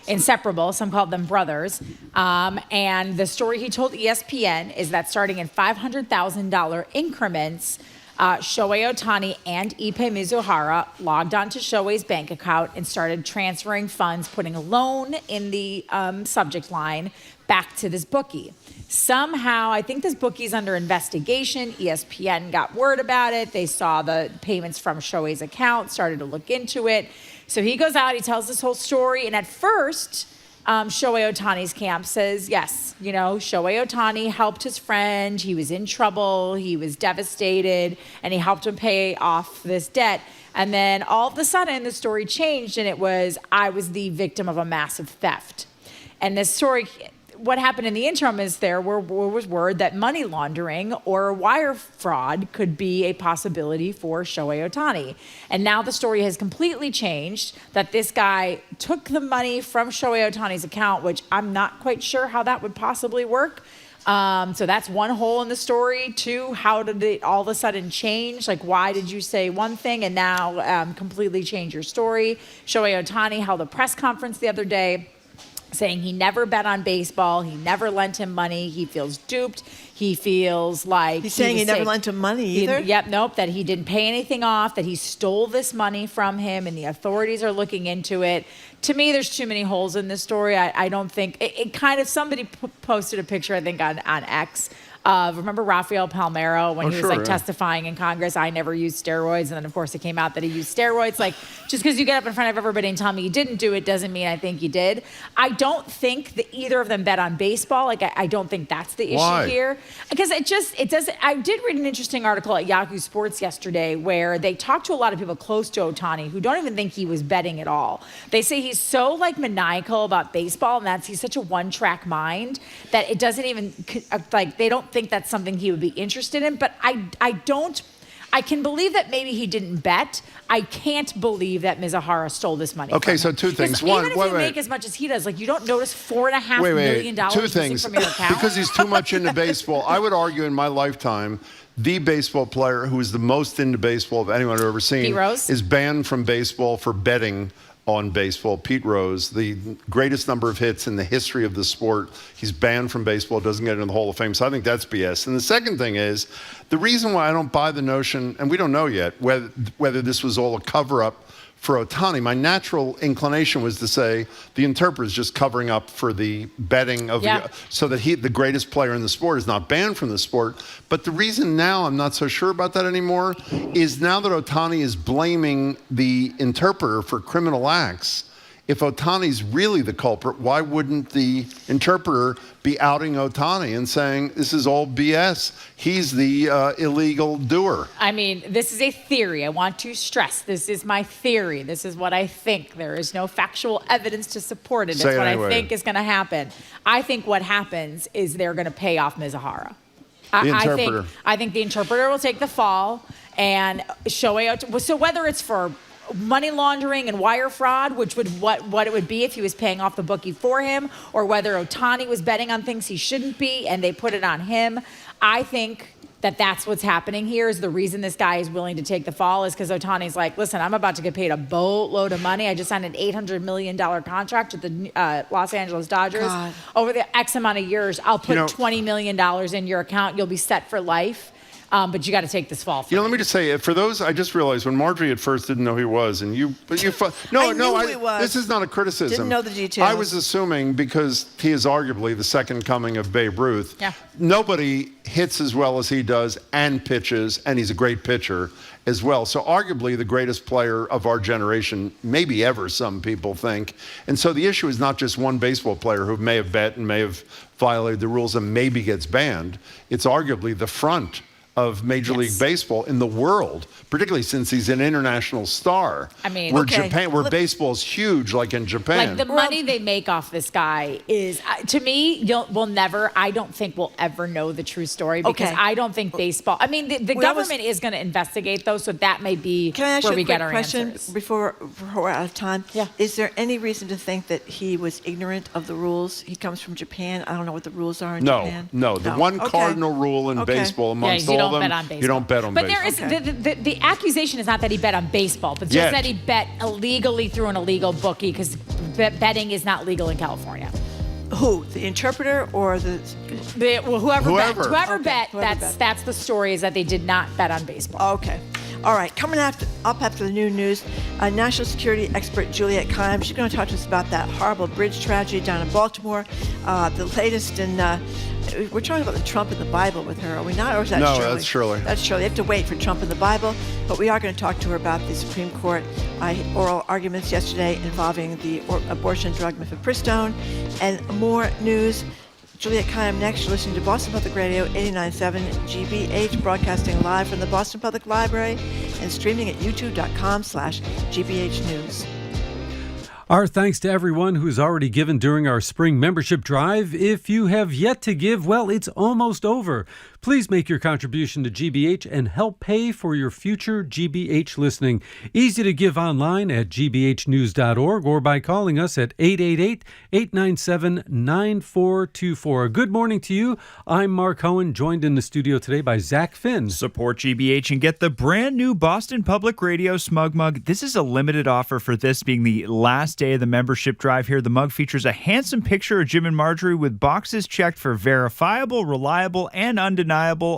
Inseparable. Some called them brothers. And the story he told ESPN is that starting in $500,000 increments, Shohei Ohtani and Ipe Mizuhara logged onto Shohei's bank account and started transferring funds, putting a loan in the subject line back to this bookie. Somehow, I think this bookie's under investigation. ESPN got word about it. They saw the payments from Shohei's account, started to look into it. So he goes out, he tells this whole story, and at first, Shohei Ohtani's camp says, yes, Shohei Ohtani helped his friend, he was in trouble, he was devastated, and he helped him pay off this debt. And then all of a sudden, the story changed, and it was, I was the victim of a massive theft. And this story, what happened in the interim is there was word that money laundering or wire fraud could be a possibility for Shohei Ohtani. And now the story has completely changed, that this guy took the money from Shohei Ohtani's account, which I'm not quite sure how that would possibly work. So that's one hole in the story. Two, how did it all of a sudden change? Like, why did you say one thing and now completely change your story? Shohei Ohtani held a press conference the other day saying he never bet on baseball, he never lent him money, he feels duped, he feels like... He's saying he never lent him money either? That he didn't pay anything off, that he stole this money from him, and the authorities are looking into it. To me, there's too many holes in this story. I don't think... It kind of... Somebody posted a picture, I think, on X, remember Rafael Palmeiro when he was testifying in Congress, I never used steroids, and then of course it came out that he used steroids. Like, just because you get up in front of everybody and tell me you didn't do it doesn't mean I think you did. I don't think that either of them bet on baseball. Like, I don't think that's the issue here. Because it doesn't. I did read an interesting article at Yahoo Sports yesterday where they talked to a lot of people close to Ohtani who don't even think he was betting at all. They say he's so maniacal about baseball, and he's such a one-track mind that it doesn't even, they don't think that's something he would be interested in. But I can believe that maybe he didn't bet. I can't believe that Mizuhara stole this money. Okay, so two things. One, even if you make as much as he does, you don't notice $4.5 million missing from your account. Because he's too much into baseball. I would argue in my lifetime, the baseball player who is the most into baseball of anyone I've ever seen is banned from baseball for betting on baseball. Pete Rose, the greatest number of hits in the history of the sport. He's banned from baseball, doesn't get into the Hall of Fame. So I think that's BS. And the second thing is, the reason why I don't buy the notion, and we don't know yet whether this was all a cover-up for Ohtani, my natural inclination was to say the interpreter is just covering up for the betting of so that the greatest player in the sport is not banned from the sport. But the reason now I'm not so sure about that anymore is now that Ohtani is blaming the interpreter for criminal acts. If Ohtani's really the culprit, why wouldn't the interpreter be outing Ohtani and saying this is all BS? He's the illegal doer. I mean, this is a theory. I want to stress this is my theory. This is what I think. There is no factual evidence to support it. It's what I think is going to happen. I think what happens is they're going to pay off Mizuhara. I think the interpreter will take the fall and Shohei. So whether it's for money laundering and wire fraud, which would what it would be if he was paying off the bookie for him, or whether Ohtani was betting on things he shouldn't be and they put it on him. I think that's what's happening here. Is the reason this guy is willing to take the fall is because Ohtani's like, listen, I'm about to get paid a boatload of money. I just signed an $800 million contract with the Los Angeles Dodgers. Over the X amount of years, I'll put $20 million in your account. You'll be set for life. But you got to take this fall. Let me just say, for those, I just realized when Margery at first didn't know who he was, and you this is not a criticism. Didn't know the details. I was assuming because he is arguably the second coming of Babe Ruth. Yeah. Nobody hits as well as he does and pitches, and he's a great pitcher as well. So arguably the greatest player of our generation, maybe ever, some people think. And so the issue is not just one baseball player who may have bet and may have violated the rules and maybe gets banned. It's arguably the front of Major League Baseball in the world, particularly since he's an international star. I mean, where baseball's huge, like in Japan. Like the money they make off this guy is, to me, I don't think we'll ever know the true story because I don't think baseball. I mean, the government is going to investigate though, so that may be where we get our answers. Before we're out of time? Yeah. Is there any reason to think that he was ignorant of the rules? He comes from Japan. I don't know what the rules are in Japan. No. The one cardinal rule in baseball amongst all of them, you don't bet on baseball. But there is the accusation is not that he bet on baseball, but just that he bet illegally through an illegal bookie because betting is not legal in California. Who? The interpreter or whoever bet? That's the story, is that they did not bet on baseball. Okay. All right, coming up after the new news, national security expert Juliette Kayyem. She's going to talk to us about that horrible bridge tragedy down in Baltimore. The latest in, we're talking about the Trump in the Bible with her, are we not? Or is that Shirley? No, that's Shirley. That's Shirley. You have to wait for Trump in the Bible, but we are going to talk to her about the Supreme Court oral arguments yesterday involving the abortion drug mifepristone, and more news. Juliette Kayyem next. You're listening to Boston Public Radio 89.7 GBH, broadcasting live from the Boston Public Library and streaming at youtube.com/GBH News. Our thanks to everyone who's already given during our spring membership drive. If you have yet to give, well, it's almost over. Please make your contribution to GBH and help pay for your future GBH listening. Easy to give online at gbhnews.org or by calling us at 888-897-9424. Good morning to you. I'm Mark Cohen, joined in the studio today by Zach Finn. Support GBH and get the brand new Boston Public Radio Smug Mug. This is a limited offer for this being the last day of the membership drive here. The mug features a handsome picture of Jim and Margery with boxes checked for verifiable, reliable, and undeniable,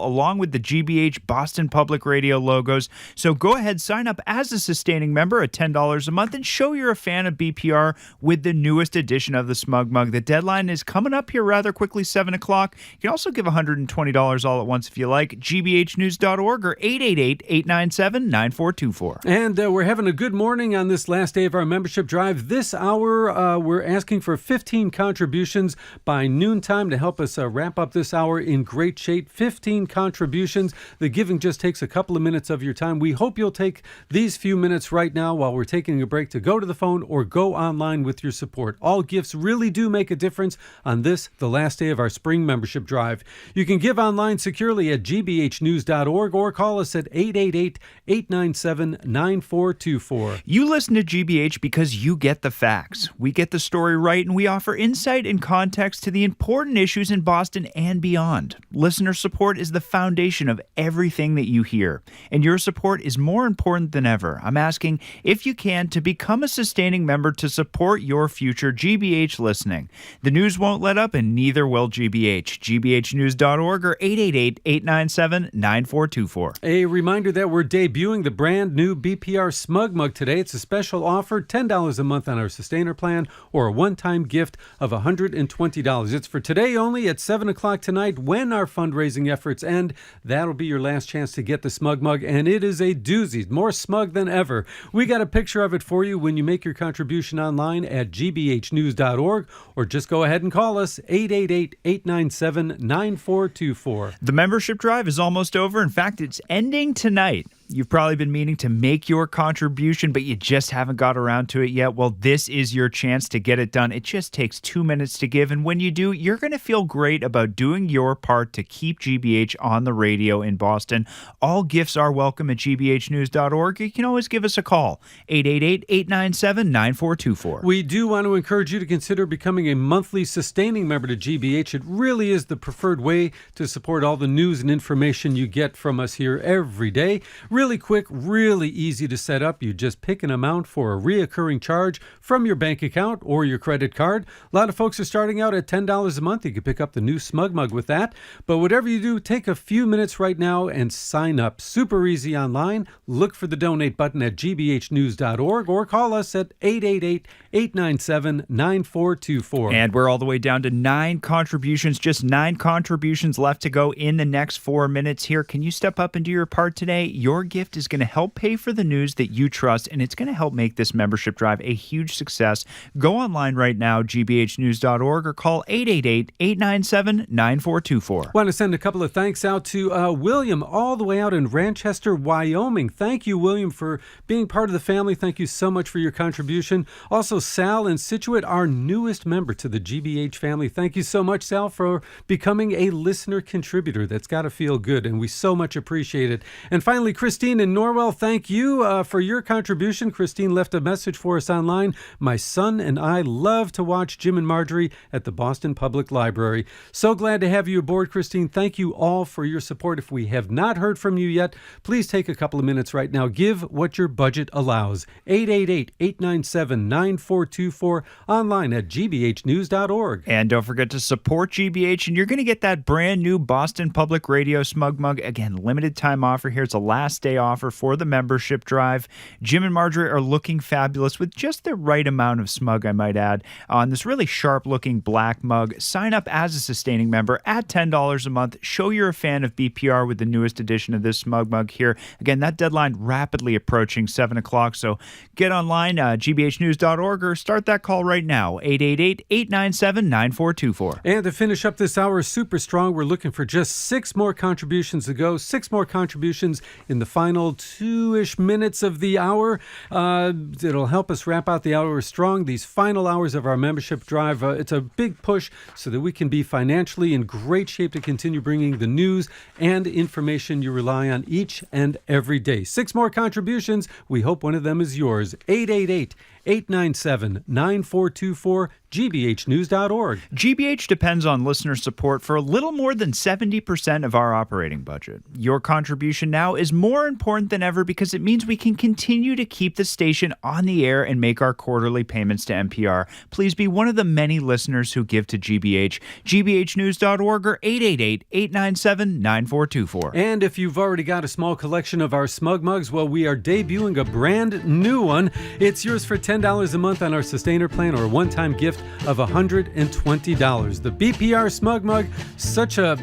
along with the GBH Boston Public Radio logos. So go ahead, sign up as a sustaining member at $10 a month and show you're a fan of BPR with the newest edition of the Smug Mug. The deadline is coming up here rather quickly, 7 o'clock. You can also give $120 all at once if you like. gbhnews.org or 888-897-9424. And we're having a good morning on this last day of our membership drive. This hour, we're asking for 15 contributions by noontime to help us wrap up this hour in great shape. 15 contributions. The giving just takes a couple of minutes of your time. We hope you'll take these few minutes right now while we're taking a break to go to the phone or go online with your support. All gifts really do make a difference on this, the last day of our spring membership drive. You can give online securely at gbhnews.org or call us at 888-897-9424. You listen to GBH because you get the facts. We get the story right, and we offer insight and context to the important issues in Boston and beyond. Listener support is the foundation of everything that you hear, and your support is more important than ever. I'm asking, if you can, to become a sustaining member to support your future GBH listening. The news won't let up, and neither will GBH. gbhnews.org or 888-897-9424. A reminder that we're debuting the brand new BPR Smug Mug today. It's a special offer, $10 a month on our Sustainer plan or a one-time gift of $120. It's for today only at 7 o'clock tonight when our fundraising efforts end. That'll be your last chance to get the Smug Mug, and it is a doozy, more smug than ever. We got a picture of it for you when you make your contribution online at gbhnews.org or just go ahead and call us 888-897-9424. The membership drive is almost over. In fact, it's ending tonight. You've probably been meaning to make your contribution, but you just haven't got around to it yet. Well, this is your chance to get it done. It just takes 2 minutes to give, and when you do, you're going to feel great about doing your part to keep GBH on the radio in Boston. All gifts are welcome at gbhnews.org. You can always give us a call, 888-897-9424. We do want to encourage you to consider becoming a monthly sustaining member to GBH. It really is the preferred way to support all the news and information you get from us here every day. Really quick, really easy to set up. You just pick an amount for a reoccurring charge from your bank account or your credit card. A lot of folks are starting out at $10 a month. You can pick up the new Smug Mug with that. But whatever you do, take a few minutes right now and sign up. Super easy online. Look for the donate button at gbhnews.org or call us at 888-897-9424. And we're all the way down to 9 contributions, just 9 contributions left to go in the next 4 minutes here. Can you step up and do your part today? Your gift is going to help pay for the news that you trust, and it's going to help make this membership drive a huge success. Go online right now, gbhnews.org, or call 888-897-9424. Want to send a couple of thanks out to William, all the way out in Ranchester, Wyoming. Thank you, William, for being part of the family. Thank you so much for your contribution. Also, Sal in Scituate, our newest member to the GBH family. Thank you so much, Sal, for becoming a listener contributor. That's got to feel good, and we so much appreciate it. And finally, Christine in Norwell, thank you for your contribution. Christine left a message for us online. My son and I love to watch Jim and Margery at the Boston Public Library. So glad to have you aboard, Christine. Thank you all for your support. If we have not heard from you yet, please take a couple of minutes right now. Give what your budget allows. 888-897-9424, online at gbhnews.org. And don't forget to support GBH, and you're going to get that brand new Boston Public Radio Smug Mug. Again, limited time offer here. It's a last day offer for the membership drive. Jim and Margery are looking fabulous with just the right amount of smug, I might add, on this really sharp looking black mug. Sign up as a sustaining member at $10 a month. Show you're a fan of BPR with the newest edition of this Smug Mug here. Again, that deadline rapidly approaching 7 o'clock, so get online, gbhnews.org, or start that call right now, 888-897-9424. And to finish up this hour super strong, we're looking for just 6 more contributions to go. 6 more contributions in the final 2-ish minutes of the hour. It'll help us wrap out the hour strong. These final hours of our membership drive, it's a big push so that we can be financially in great shape to continue bringing the news and information you rely on each and every day. 6 more contributions. We hope one of them is yours. 888-897-9424, gbhnews.org. GBH depends on listener support for a little more than 70% of our operating budget. Your contribution now is more important than ever because it means we can continue to keep the station on the air and make our quarterly payments to NPR. Please be one of the many listeners who give to GBH. gbhnews.org or 888-897-9424. And if you've already got a small collection of our Smug Mugs, well, we are debuting a brand new one. It's yours for $10 a month on our Sustainer plan, or a one-time gift of $120. The BPR Smug Mug, such a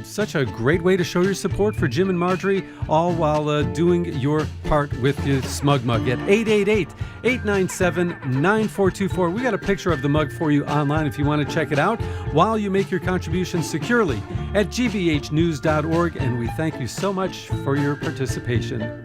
great way to show your support for Jim and Margery, all while doing your part with the Smug Mug at 888-897-9424. We got a picture of the mug for you online if you want to check it out while you make your contributions securely at gbhnews.org, and we thank you so much for your participation.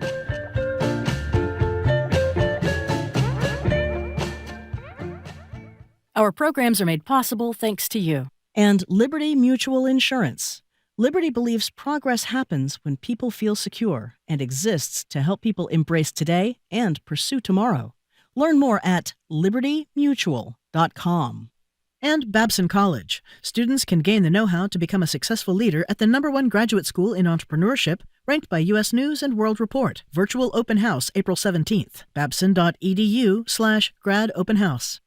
Our programs are made possible thanks to you. And Liberty Mutual Insurance. Liberty believes progress happens when people feel secure and exists to help people embrace today and pursue tomorrow. Learn more at libertymutual.com. And Babson College. Students can gain the know-how to become a successful leader at the #1 graduate school in entrepreneurship, ranked by U.S. News and World Report. Virtual open house April 17th. babson.edu/grad open house.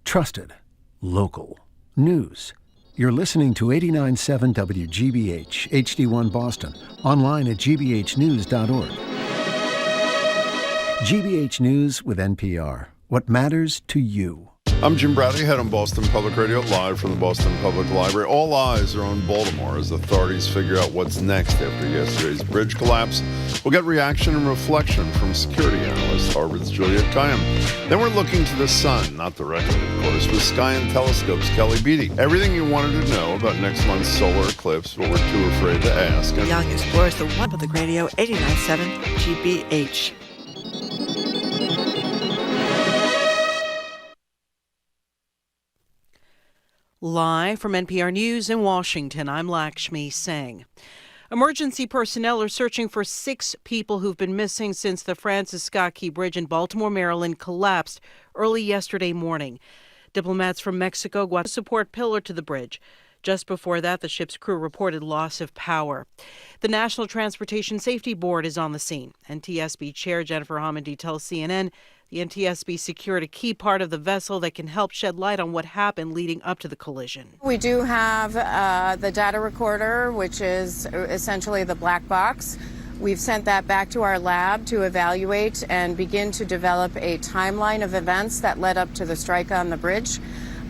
Trusted, local, news. You're listening to 89.7 WGBH, HD1 Boston, online at gbhnews.org. GBH News with NPR. What matters to you. I'm Jim Braude, head on Boston Public Radio, live from the Boston Public Library. All eyes are on Baltimore as authorities figure out what's next after yesterday's bridge collapse. We'll get reaction and reflection from security analyst Harvard's Juliette Kayyem. Then we're looking to the sun, not directly, of course, with Sky and Telescope's Kelly Beatty. Everything you wanted to know about next month's solar eclipse, but we're too afraid to ask. Young explores the One Public Radio 89.7 GBH. Live from NPR News in Washington, I'm Lakshmi Singh. Emergency personnel are searching for 6 people who've been missing since the Francis Scott Key Bridge in Baltimore, Maryland collapsed early yesterday morning. Diplomats from Mexico got a support pillar to the bridge. Just before that, the ship's crew reported loss of power. The National Transportation Safety Board is on the scene. NTSB Chair Jennifer Homendy tells CNN the NTSB secured a key part of the vessel that can help shed light on what happened leading up to the collision. We do have the data recorder, which is essentially the black box. We've sent that back to our lab to evaluate and begin to develop a timeline of events that led up to the strike on the bridge.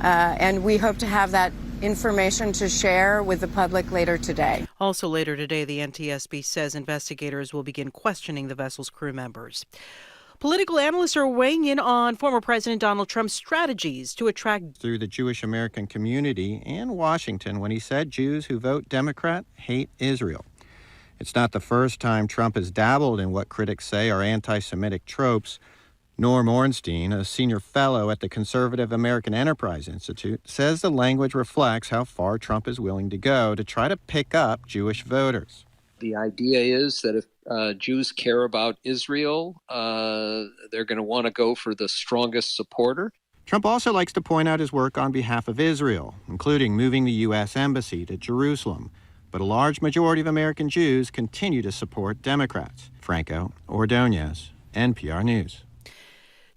And we hope to have that information to share with the public later today. Also later today, the NTSB says investigators will begin questioning the vessel's crew members. Political analysts are weighing in on former President Donald Trump's strategies to attract through the Jewish American community and Washington when he said Jews who vote Democrat hate Israel. It's not the first time Trump has dabbled in what critics say are anti-Semitic tropes. Norm Ornstein, a senior fellow at the Conservative American Enterprise Institute, says the language reflects how far Trump is willing to go to try to pick up Jewish voters. The idea is that if Jews care about Israel, they're going to want to go for the strongest supporter. Trump also likes to point out his work on behalf of Israel, including moving the U.S. Embassy to Jerusalem. But a large majority of American Jews continue to support Democrats. Franco Ordonez, NPR News.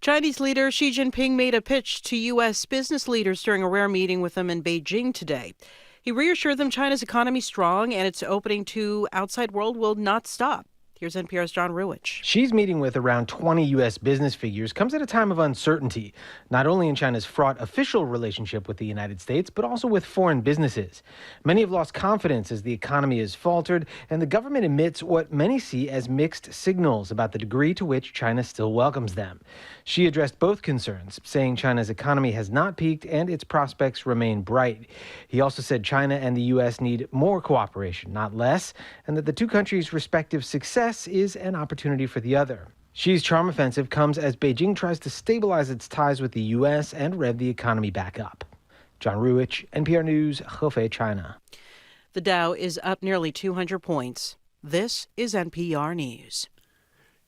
Chinese leader Xi Jinping made a pitch to U.S. business leaders during a rare meeting with them in Beijing today. He reassured them China's economy is strong and its opening to outside world will not stop. Here's NPR's John Ruwich. Xi's meeting with around 20 U.S. business figures comes at a time of uncertainty, not only in China's fraught official relationship with the United States, but also with foreign businesses. Many have lost confidence as the economy has faltered, and the government emits what many see as mixed signals about the degree to which China still welcomes them. Xi addressed both concerns, saying China's economy has not peaked and its prospects remain bright. He also said China and the U.S. need more cooperation, not less, and that the two countries' respective success is an opportunity for the other. Xi's charm offensive comes as Beijing tries to stabilize its ties with the U.S. and rev the economy back up. John Ruwich, NPR News, Hefei, China. The Dow is up nearly 200 points. This is NPR News.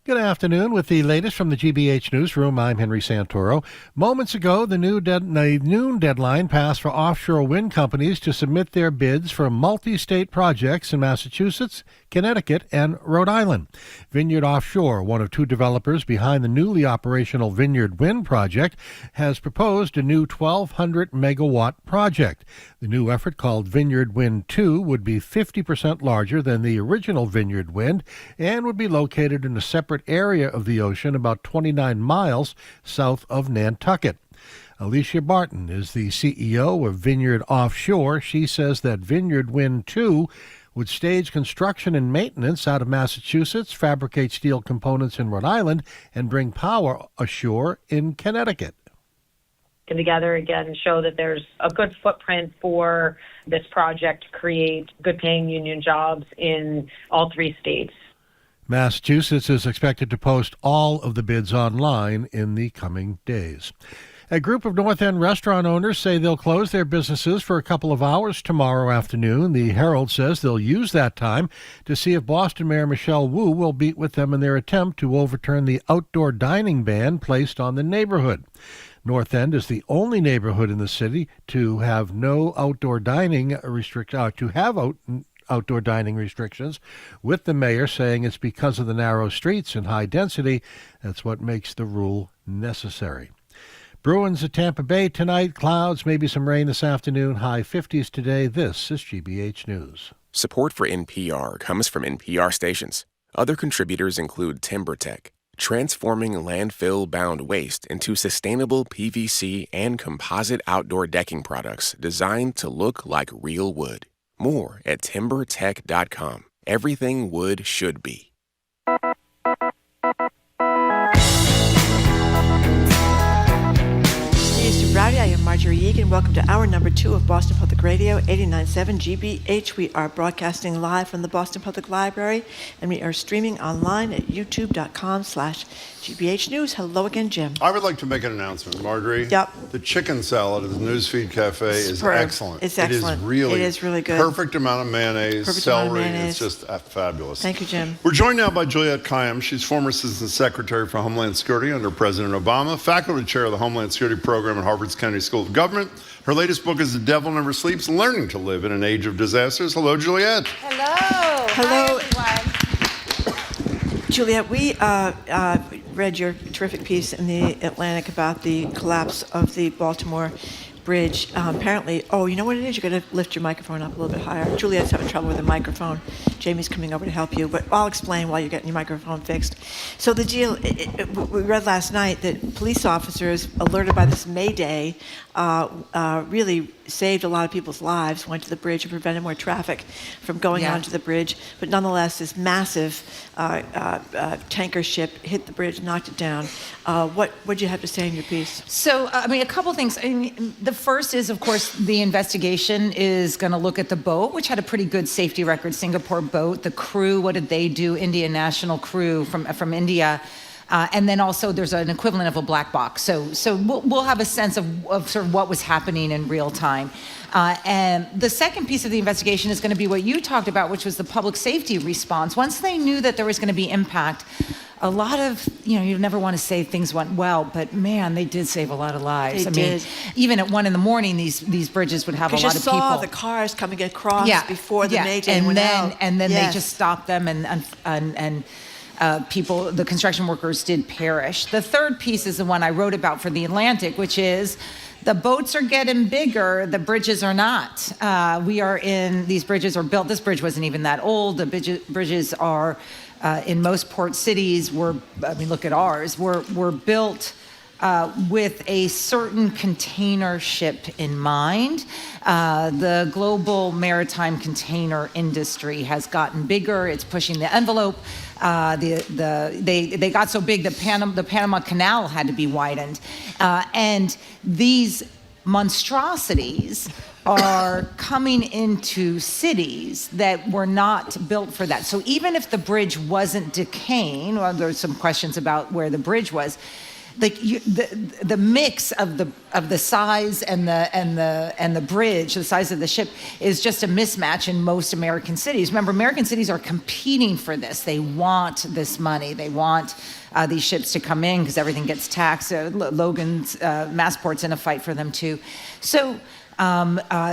Good afternoon. With the latest from the GBH Newsroom, I'm Henry Santoro. Moments ago, the noon deadline passed for offshore wind companies to submit their bids for multi-state projects in Massachusetts, Connecticut, and Rhode Island. Vineyard Offshore, one of two developers behind the newly operational Vineyard Wind project, has proposed a new 1,200-megawatt project. The new effort, called Vineyard Wind 2, would be 50% larger than the original Vineyard Wind and would be located in a separate area of the ocean about 29 miles south of Nantucket. Alicia Barton is the CEO of Vineyard Offshore. She says that Vineyard Wind 2 would stage construction and maintenance out of Massachusetts, fabricate steel components in Rhode Island, and bring power ashore in Connecticut. Together again and show that there's a good footprint for this project to create good paying union jobs in all three states. Massachusetts is expected to post all of the bids online in the coming days. A group of North End restaurant owners say they'll close their businesses for a couple of hours tomorrow afternoon. The Herald says they'll use that time to see if Boston Mayor Michelle Wu will beat with them in their attempt to overturn the outdoor dining ban placed on the neighborhood. North End is the only neighborhood in the city to have no outdoor dining outdoor dining restrictions, with the mayor saying it's because of the narrow streets and high density. That's what makes the rule necessary. Bruins at Tampa Bay tonight. Clouds, maybe some rain this afternoon. High 50s today. This is GBH News. Support for NPR comes from NPR stations. Other contributors include TimberTech, transforming landfill-bound waste into sustainable PVC and composite outdoor decking products designed to look like real wood. More at timbertech.com. Everything wood should be. Braude, I am Margery Eagan. Welcome to hour number 2 of Boston Public Radio, 89.7 GBH. We are broadcasting live from the Boston Public Library, and we are streaming online at youtube.com/GBH News. Hello again, Jim. I would like to make an announcement, Margery. Yep. The chicken salad at the Newsfeed Cafe is excellent. It's excellent. It is really good. Perfect amount of mayonnaise, celery. It's just fabulous. Thank you, Jim. We're joined now by Juliette Kayyem. She's former Assistant Secretary for Homeland Security under President Obama, faculty chair of the Homeland Security Program at Harvard's Kennedy School of Government. Her latest book is The Devil Never Sleeps, Learning to Live in an Age of Disasters. Hello, Juliette. Hello. Hello. Hi, everyone. Juliette, we read your terrific piece in the Atlantic about the collapse of the Baltimore Bridge. Apparently, you know what it is? You're going to lift your microphone up a little bit higher. Juliette's having trouble with the microphone. Jamie's coming over to help you, but I'll explain while you're getting your microphone fixed. So the deal, we read last night that police officers alerted by this Mayday really saved a lot of people's lives, went to the bridge and prevented more traffic from going onto the bridge. But nonetheless, this massive tanker ship hit the bridge, knocked it down. What did you have to say in your piece? So, a couple things. The first is, of course, the investigation is going to look at the boat, which had a pretty good safety record, Singapore boat. The crew, what did they do? Indian national crew from India. And then also there's an equivalent of a black box. So we'll have a sense of sort of what was happening in real time. And the second piece of the investigation is going to be what you talked about, which was the public safety response. Once they knew that there was going to be impact, a lot of, you never want to say things went well, but man, they did save a lot of lives. They did. Even at 1 a.m, these bridges would have a lot of people. Because you saw the cars coming across before the Mayday went out. And then they just stopped them and people, the construction workers did perish. The third piece is the one I wrote about for the Atlantic, which is the boats are getting bigger, the bridges are not. These bridges are built, this bridge wasn't even that old. The bridges are, in most port cities, look at ours, were built with a certain container ship in mind. The global maritime container industry has gotten bigger. It's pushing the envelope. They got so big the Panama Canal had to be widened. And these monstrosities are coming into cities that were not built for that. So even if the bridge wasn't decaying, well, there's some questions about where the bridge was, the mix of the size and the bridge, the size of the ship, is just a mismatch in most American cities. Remember, American cities are competing for this. They want this money. They want these ships to come in because everything gets taxed. Logan's Massport's in a fight for them too. So.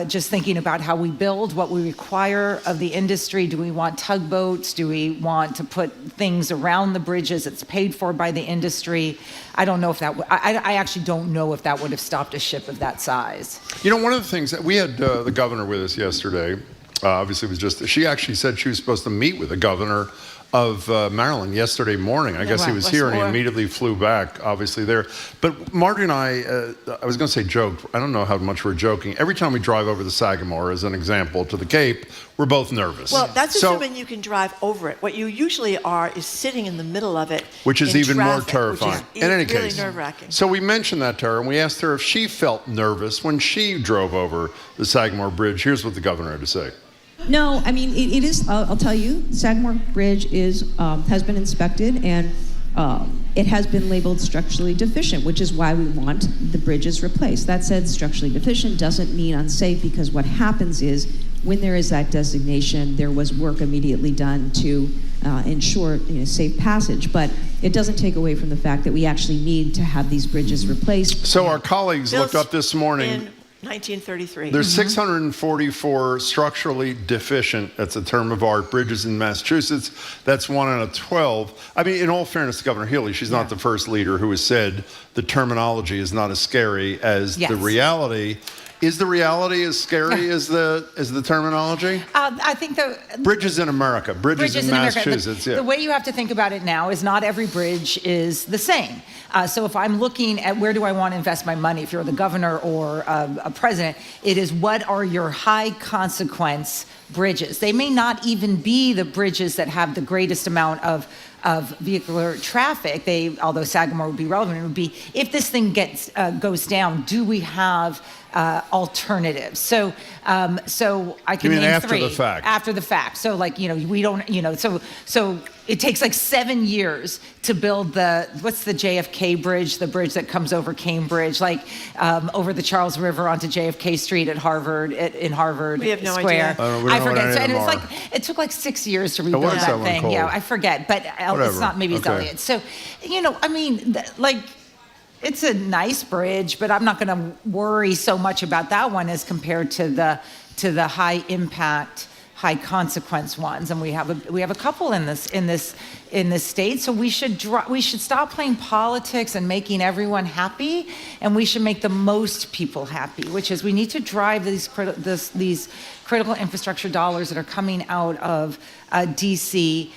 Just thinking about how we build, what we require of the industry. Do we want tugboats? Do we want to put things around the bridges? It's paid for by the industry. I don't know if that I actually don't know if that would have stopped a ship of that size. One of the things that we had the governor with us yesterday, obviously she actually said she was supposed to meet with the governor of Maryland yesterday morning. I guess he was here and he immediately flew back, obviously there. But Margery and I was going to say joke. I don't know how much we're joking. Every time we drive over the Sagamore, as an example, to the Cape, we're both nervous. Well, that's assuming you can drive over it. What you usually are is sitting in the middle of it, which is even traffic, more terrifying. Which is in any really case, nerve-wracking. So we mentioned that to her, and we asked her if she felt nervous when she drove over the Sagamore Bridge. Here's what the governor had to say. No, it is. I'll tell you, Sagamore Bridge has been inspected and it has been labeled structurally deficient, which is why we want the bridges replaced. That said, structurally deficient doesn't mean unsafe, because what happens is when there is that designation, there was work immediately done to ensure safe passage. But it doesn't take away from the fact that we actually need to have these bridges replaced. So our colleagues looked up this morning. 1933. There's 644 structurally deficient, that's a term of art, bridges in Massachusetts. That's 1 out of 12. In all fairness to Governor Healey, she's not the first leader who has said the terminology is not as scary as the reality. Is the reality as scary as the terminology? I think the bridges in America, bridges in Massachusetts. The way you have to think about it now is not every bridge is the same. So if I'm looking at where do I want to invest my money, if you're the governor or a president, it is what are your high consequence bridges. They may not even be the bridges that have the greatest amount of vehicular traffic. Although Sagamore would be relevant, it would be if this thing goes down, do we have alternatives? So I can name after 3. The fact. After the fact. So we don't, so it takes 7 years to build what's the JFK bridge, the bridge that comes over Cambridge, over the Charles River onto JFK Street at Harvard, in Harvard we have no Square. Idea. I forget. So, and it took 6 years to rebuild that thing. Yeah, I forget. But it's not, maybe it's Elliott. So, It's a nice bridge, but I'm not going to worry so much about that one as compared to the high impact, high consequence ones. And we have a couple in this state. So we should stop playing politics and making everyone happy, and we should make the most people happy, which is we need to drive these critical infrastructure dollars that are coming out of DC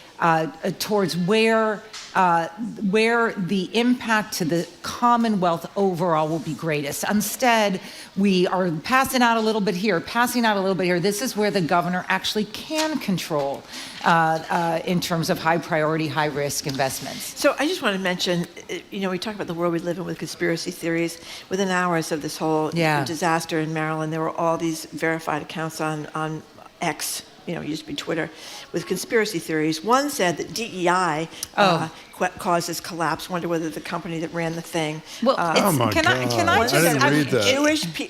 towards where the impact to the Commonwealth overall will be greatest. Instead, we are passing out a little bit here, passing out a little bit here. This is where the governor actually can control in terms of high priority, high risk investments. So I just want to mention, we talk about the world we live in with conspiracy theories. Within hours of this whole disaster in Maryland, there were all these verified accounts on X, it used to be Twitter, with conspiracy theories. One said that DEI caused this collapse. Wonder whether the company that ran the thing. Well, can I just read that.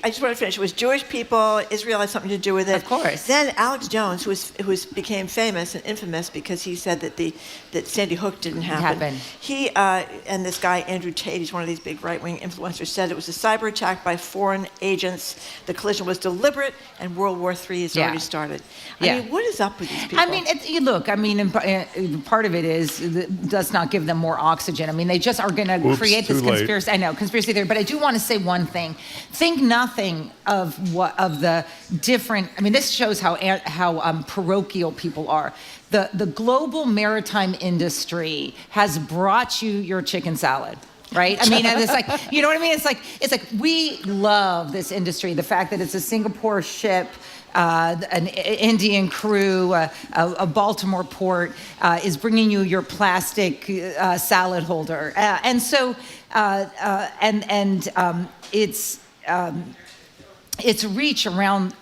I just want to finish. It was Jewish people. Israel had something to do with it. Of course. Then Alex Jones, who became famous and infamous because he said that Sandy Hook didn't happen. He and this guy Andrew Tate, he's one of these big right-wing influencers, said it was a cyber attack by foreign agents. The collision was deliberate, and World War III has already started. I mean, what is up with these people? I mean, part of it is does not give them more oxygen. I mean, they just are going to create this conspiracy. I know, conspiracy theory. But I do want to say one thing: think nothing of the different. I mean, this shows how parochial people are. The global maritime industry has brought you your chicken salad. Right? I mean, it's like, you know what I mean? It's like we love this industry. The fact that it's a Singapore ship, an Indian crew, a Baltimore port is bringing you your plastic salad holder, and so its reach around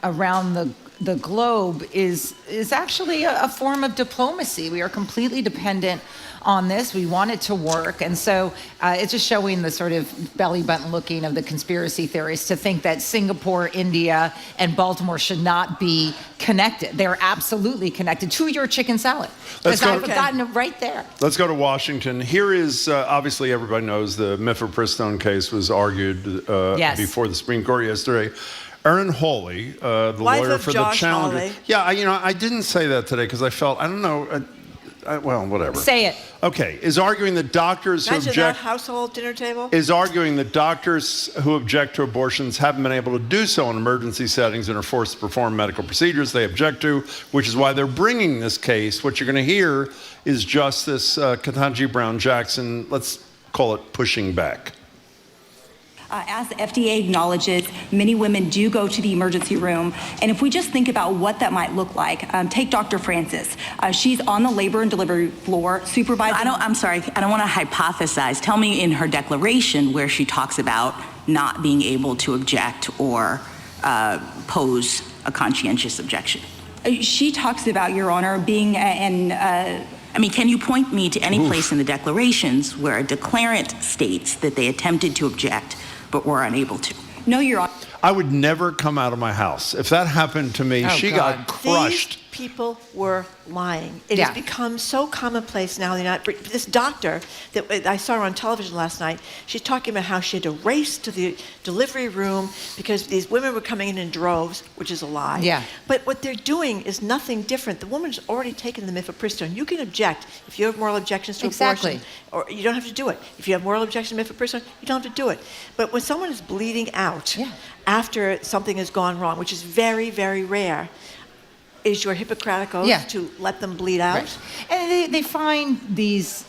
the globe is actually a form of diplomacy. We are completely dependent on this. We want it to work. And so it's just showing the sort of belly button looking of the conspiracy theorists to think that Singapore, India, and Baltimore should not be connected. They're absolutely connected to your chicken salad. Because I've gotten it right there. Let's go to Washington. Here is, obviously everybody knows the mifepristone case was argued before the Supreme Court yesterday. Erin Hawley, the lawyer for the challenger. Hawley. Yeah, I didn't say that today because I felt, I don't know, well, whatever. Say it. Okay, is arguing that doctors who Imagine object... that household dinner table? Is arguing that doctors who object to abortions haven't been able to do so in emergency settings and are forced to perform medical procedures they object to, which is why they're bringing this case. What you're going to hear is Justice Ketanji Brown Jackson, let's call it pushing back. As the FDA acknowledges, many women do go to the emergency room. And if we just think about what that might look like, take Dr. Francis. She's on the labor and delivery floor supervising. I don't want to hypothesize. Tell me in her declaration where she talks about not being able to object or pose a conscientious objection. She talks about, Your Honor, being can you point me to any place in the declarations where a declarant states that they attempted to object but were unable to? No, Your Honor. I would never come out of my house. If that happened to me, got crushed. These people were lying. It has become so commonplace now. This doctor that I saw her on television last night, she's talking about how she had to race to the delivery room because these women were coming in droves, which is a lie. Yeah. But what they're doing is nothing different. The woman's already taken the mifepristone. You can object if you have moral objections to abortion, or you don't have to do it. If you have moral objection to mifepristone, you don't have to do it. But when someone is bleeding out after something has gone wrong, which is very, very rare, is your Hippocratic oath to let them bleed out? Right. And they find these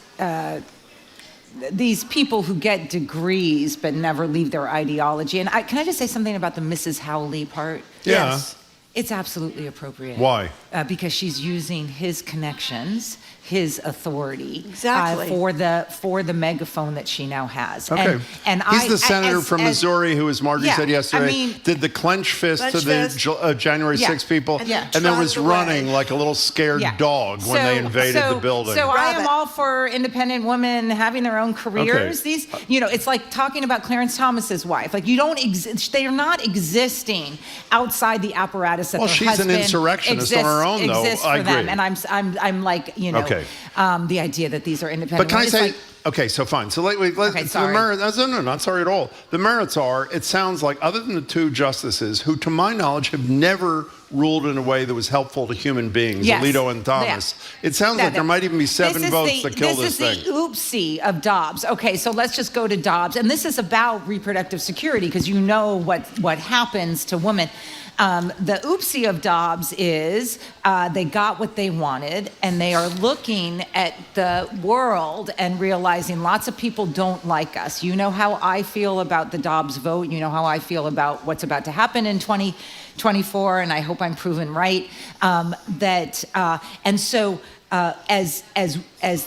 people who get degrees but never leave their ideology. And can I just say something about the Mrs. Howley part? Yeah. Yes. It's absolutely appropriate. Why? Because she's using his connections, his authority for the megaphone that she now has. Okay. And he's the senator from Missouri who, as Margery said yesterday, did the clench fist to the January 6 people and then was running like a little scared dog when they invaded the building. So I am all for independent women having their own careers. Okay. These, it's like talking about Clarence Thomas's wife. Like they are not existing outside the apparatus notice that Well, their she's an husband insurrectionist on her own, though. exists I for them. agree. And I'm like, Okay. the idea that these are independent. But can I It's say, like, okay, so fine. So let's, sorry. the merits, no, not sorry at all. The merits are, it sounds like, other than the two justices, who to my knowledge have never ruled in a way that was helpful to human beings, Yes. Alito and Thomas, it sounds like there might even be 7 votes that kill this thing. This is the oopsie of Dobbs. Okay, so let's just go to Dobbs. And this is about reproductive security, because you know what happens to women. The oopsie of Dobbs is they got what they wanted, and they are looking at the world and realizing lots of people don't like us. You know how I feel about the Dobbs vote. You know how I feel about what's about to happen in 2024, and I hope I'm proven right. And so as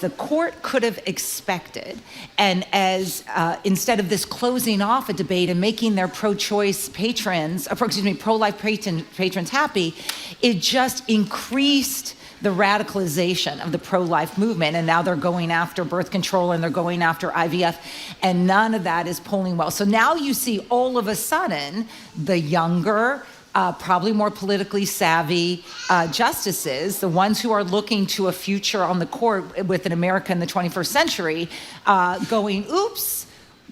the court could have expected, and as instead of this closing off a debate and making their pro-choice patrons, pro-life patrons happy, it just increased the radicalization of the pro-life movement, and now they're going after birth control and they're going after IVF, and none of that is polling well. So now you see all of a sudden the younger, probably more politically savvy justices, the ones who are looking to a future on the court with an America in the 21st century, going, oops,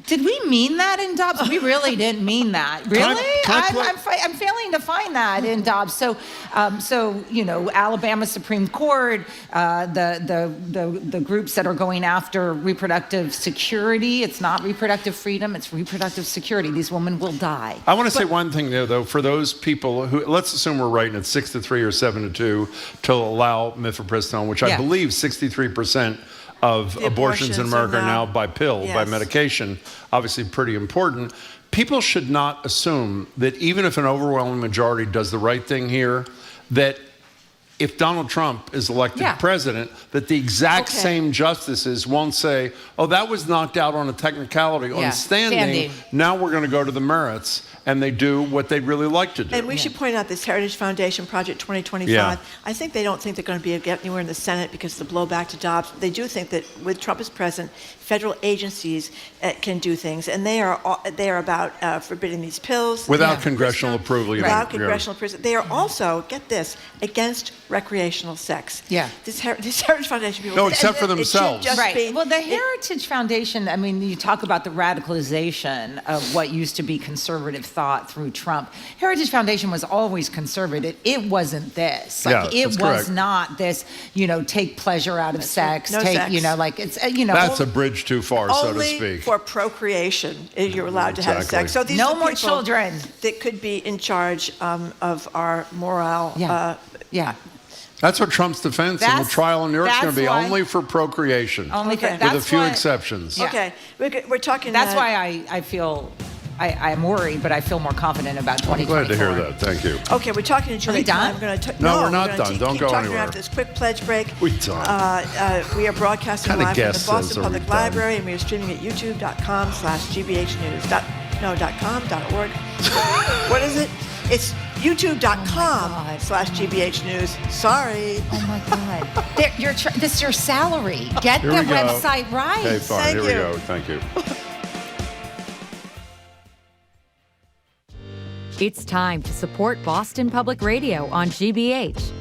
did we mean that in Dobbs? We really didn't mean that. Really? I'm failing to find that in Dobbs. So Alabama Supreme Court, the groups that are going after reproductive security, it's not reproductive freedom, it's reproductive security. These women will die. I want to say one thing there, though, for those people who, let's assume we're right and it's 6-3 or 7-2 to allow mifepristone, which I believe 63% of abortions in America are now by pill, by medication, obviously pretty important. People should not assume that even if an overwhelming majority does the right thing here, that if Donald Trump is elected president, that the exact same justices won't say, oh, that was knocked out on a technicality, on standing. Now we're going to go to the merits. And they do what they'd really like to do. And we should point out this Heritage Foundation Project 2025. I think they don't think they're going to be anywhere in the Senate because of the blowback to Dobbs. They do think that with Trump as president, federal agencies can do things, and they are about forbidding these pills without congressional approval. Without congressional approval, they are also, get this, against recreational sex. Yeah, this Heritage Foundation people. No, except for themselves. Right. Well, the Heritage Foundation. I mean, you talk about the radicalization of what used to be conservative thought through Trump. Heritage Foundation was always conservative. It wasn't this. It was not this. Take pleasure out of sex. No sex. That's a bridge too far, so to speak. Only for procreation you're allowed to have sex. So these no are more people children that could be in charge of our morale. That's what Trump's defense in the trial in New York is going to be, only for procreation. Only for, with a few exceptions. Okay, we're talking. That's why I feel. I'm worried, but I feel more confident about 2024. I'm glad to hear that. Thank you. Okay, we're talking to Julie. Done? No, we're not done. Don't go anywhere. After this quick pledge break. We're done. We are broadcasting live from the Boston Public done? Library, and we are streaming at youtube.com/gbhnews. .com.org. What is it? It's youtube.com/gbhnews. Sorry. Oh my God. This is your salary. Get the website right. Okay, fine. Here we go. Thank you. It's time to support Boston Public Radio on GBH.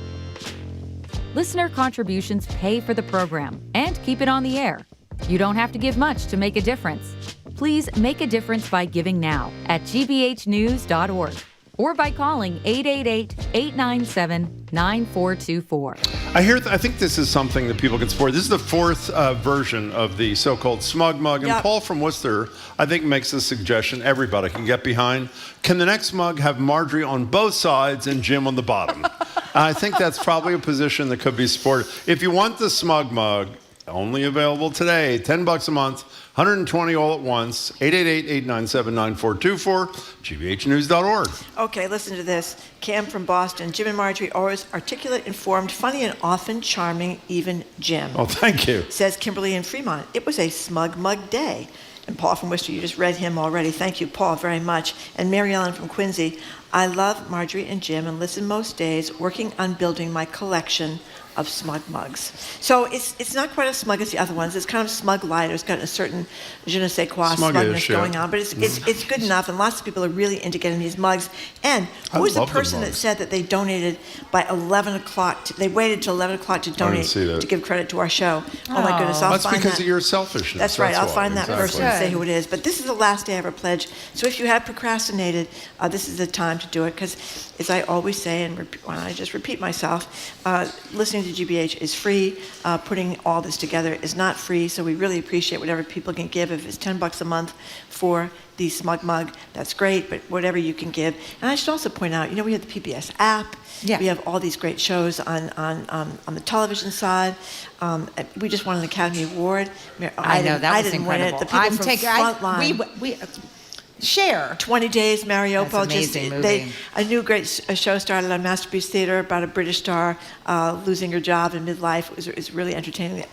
Listener contributions pay for the program and keep it on the air. You don't have to give much to make a difference. Please make a difference by giving now at gbhnews.org or by calling 888-897-9424. I think this is something that people can support. This is the fourth version of the so-called smug mug. And Paul from Worcester, I think, makes a suggestion everybody can get behind. Can the next mug have Margery on both sides and Jim on the bottom? I think that's probably a position that could be supported. If you want the smug mug, only available today, $10 a month, 120 all at once, 888-897-9424, gbhnews.org. Okay, listen to this. Cam from Boston. Jim and Margery, always articulate, informed, funny, and often charming, even Jim. Oh, thank you. Says Kimberly in Fremont. It was a smug mug day. And Paul from Worcester, you just read him already. Thank you, Paul, very much. And Mary Ellen from Quincy. I love Margery and Jim and listen most days, working on building my collection of smug mugs. So it's not quite as smug as the other ones. It's kind of smug light. It's got a certain je ne sais quoi smugness going on, but it's good enough, and lots of people are really into getting these mugs. And who was the person that said that they donated by 11 o'clock? They waited till 11 o'clock to donate to give credit to our show. Oh my goodness, I'll That's find because that. of your selfishness. That's right. I'll find that exactly. person and say who it is. But this is the last day of our pledge. So if you have procrastinated, this is the time to do it. Because as I always say, and when I just repeat myself, listening to GBH is free. Putting all this together is not free. So we really appreciate whatever people can give. If it's $10 a month for the Smug Mug, that's great. But whatever you can give. And I should also point out, we have the PBS app. Yeah. We have all these great shows on the television side. We just won an Academy Award. I know, that was didn't incredible. win it. The people from Frontline. We share 20 Days. Mariupol. Amazing movie. A new great show started on Masterpiece Theater about a British star losing her job in midlife. It was really entertaining.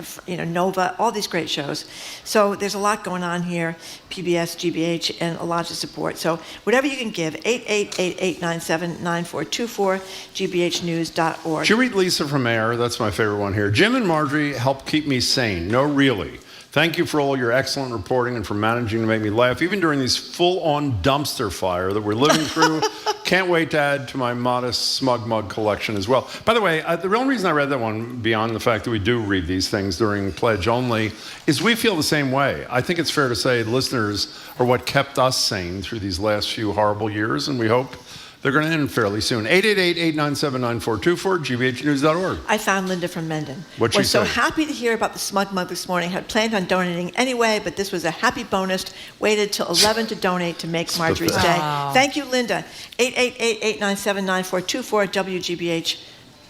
Nova. All these great shows. So there's a lot going on here. PBS, GBH, and a lot to support. So whatever you can give. 888-897-9424. GBHnews.org. Did you read Lisa from Air? That's my favorite one here. Jim and Margery help keep me sane. No, really. Thank you for all your excellent reporting and for managing to make me laugh, even during these full-on dumpster fire that we're living through. Can't wait to add to my modest Smug Mug collection as well. By the way, the real reason I read that one, beyond the fact that we do read these things during Pledge only, is we feel the same way. I think it's fair to say listeners are what kept us sane through these last few horrible years, and we hope they're going to end fairly soon. 888-897-9424, gbhnews.org. I found Linda from Mendon. What'd she say? Was so happy to hear about the Smug Mug this morning. Had planned on donating anyway, but this was a happy bonus. Waited till 11 to donate to make Marjorie's day. Oh. Thank you, Linda. 888-897-9424,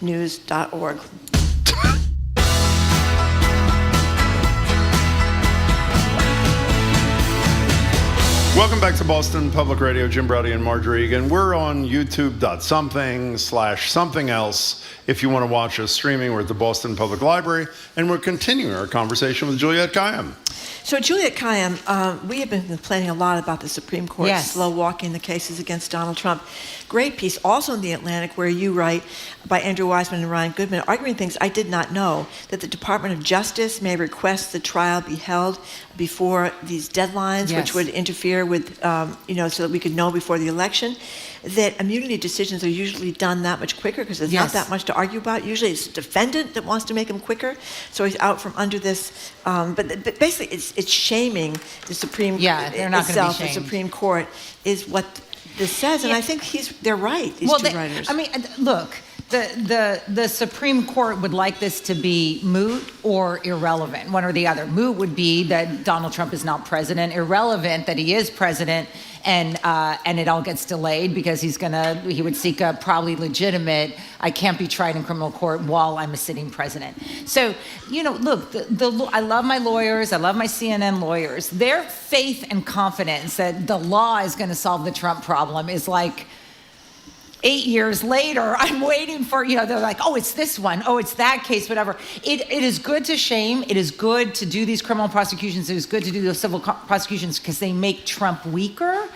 wgbhnews.org. Welcome back to Boston Public Radio. Jim Braude and Margery Eagan. We're on youtube.something/something else. If you want to watch us streaming, we're at the Boston Public Library, and we're continuing our conversation with Juliette Kayyem. So Juliette Kayyem, we have been complaining a lot about the Supreme Court slow walking the cases against Donald Trump. Great piece, also in The Atlantic, where you write, by Andrew Wiseman and Ryan Goodman, arguing things I did not know, that the Department of Justice may request the trial be held before these deadlines, which would interfere with, so that we could know before the election, that immunity decisions are usually done that much quicker because there's not that much to argue about. Usually it's the defendant that wants to make them quicker, so he's out from under this. But basically, it's shaming the Supreme Court they're not itself. Gonna be the Supreme Court is what this says, and I think they're right. These two writers. I mean, look. The Supreme Court would like this to be moot or irrelevant, one or the other. Moot would be that Donald Trump is not president. Irrelevant that he is president, and it all gets delayed because he would seek a probably legitimate. I can't be tried in criminal court while I'm a sitting president. So look, I love my lawyers. I love my CNN lawyers. Their faith and confidence that the law is going to solve the Trump problem is like. 8 years later, I'm waiting for, they're like, oh, it's this one. Oh, it's that case, whatever. It is good to shame. It is good to do these criminal prosecutions. It is good to do those civil prosecutions because they make Trump weaker.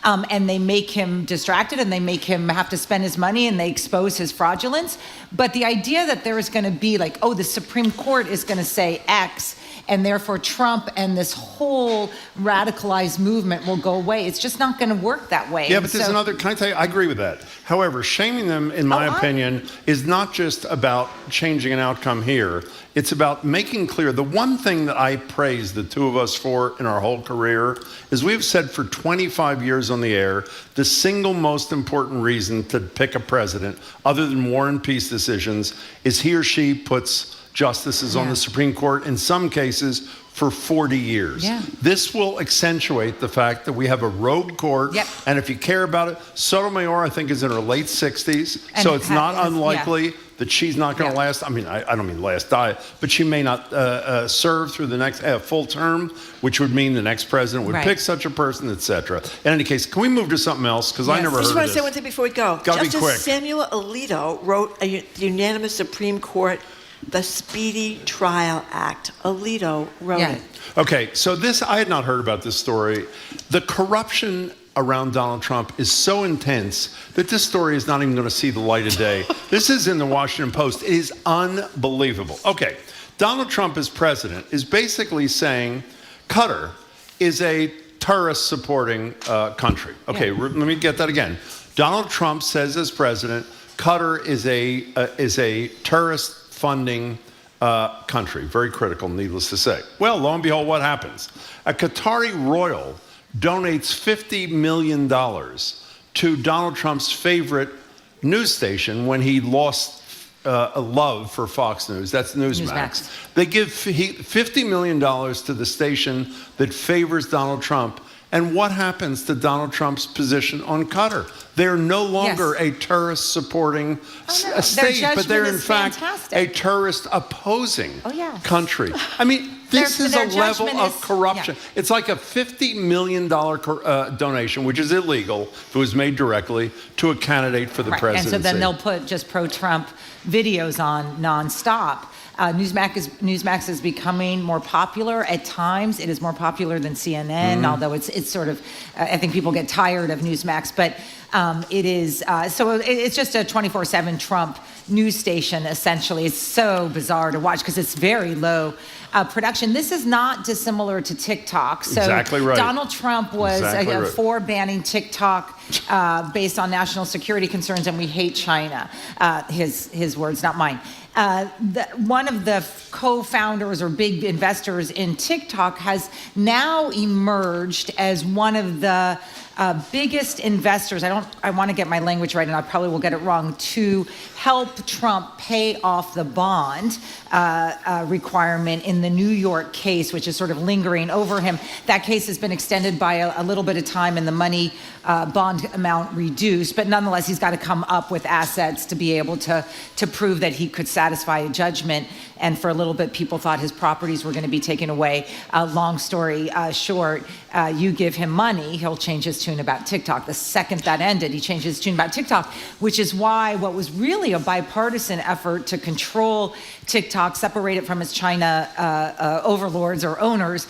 And they make him distracted and they make him have to spend his money and they expose his fraudulence. But the idea that there is going to be like, oh, the Supreme Court is going to say X and therefore Trump and this whole radicalized movement will go away. It's just not going to work that way. Yeah, but there's another, can I tell you, I agree with that. However, shaming them, in my opinion, is not just about changing an outcome here. It's about making clear, the one thing that I praise the two of us for in our whole career is we've said for 25 years on the air, the single most important reason to pick a president, other than war and peace decisions, is he or she puts justices on the Supreme Court, in some cases, for 40 years. Yeah. This will accentuate the fact that we have a rogue court, and if you care about it, Sotomayor, I think, is in her late 60s, and so it's not unlikely that she's not going to last. I mean, I don't mean last die, but she may not serve through the next full term, which would mean the next president would pick such a person, etc. In any case, can we move to something else? Because I never heard of this. I just want to say one thing before we go. Gotta be quick. Justice Samuel Alito wrote the unanimous Supreme Court, the Speedy Trial Act. Alito wrote it. Okay, so this, I had not heard about this story. The corruption around Donald Trump is so intense that this story is not even going to see the light of day. This is in the Washington Post. It is unbelievable. Okay, Donald Trump as president is basically saying Qatar is a terrorist-supporting country. Okay, let me get that again. Donald Trump says as president, Qatar is a terrorist-funding country. Very critical, needless to say. Well, lo and behold, what happens? A Qatari royal donates $50 million to Donald Trump's favorite news station when he lost a love for Fox News. That's Newsmax. They give $50 million to the station that favors Donald Trump. And what happens to Donald Trump's position on Qatar? They're no longer a terrorist-supporting state, but they're in fact a terrorist-opposing country. I mean, this is a level of corruption. It's like a $50 million donation, which is illegal if it was made directly to a candidate for the presidency. And so then they'll put just pro-Trump videos on nonstop. Newsmax is becoming more popular at times. It is more popular than CNN, although it's sort of, I think people get tired of Newsmax, but it is, so it's just a 24/7 Trump news station, essentially. It's so bizarre to watch because it's very low production. This is not dissimilar to TikTok. So exactly right. Donald Trump was for banning TikTok based on national security concerns, and we hate China. His words, not mine. One of the co-founders or big investors in TikTok has now emerged as one of the biggest investors. I want to get my language right, and I probably will get it wrong, to help Trump pay off the bond requirement in the New York case, which is sort of lingering over him. That case has been extended by a little bit of time and the money bond amount reduced, but nonetheless, he's got to come up with assets to be able to prove that he could satisfy a judgment. And for a little bit, people thought his properties were going to be taken away. Long story short, you give him money, he'll change his tune about TikTok. The second that ended, he changed his tune about TikTok, which is why what was really a bipartisan effort to control TikTok, separate it from its China overlords or owners,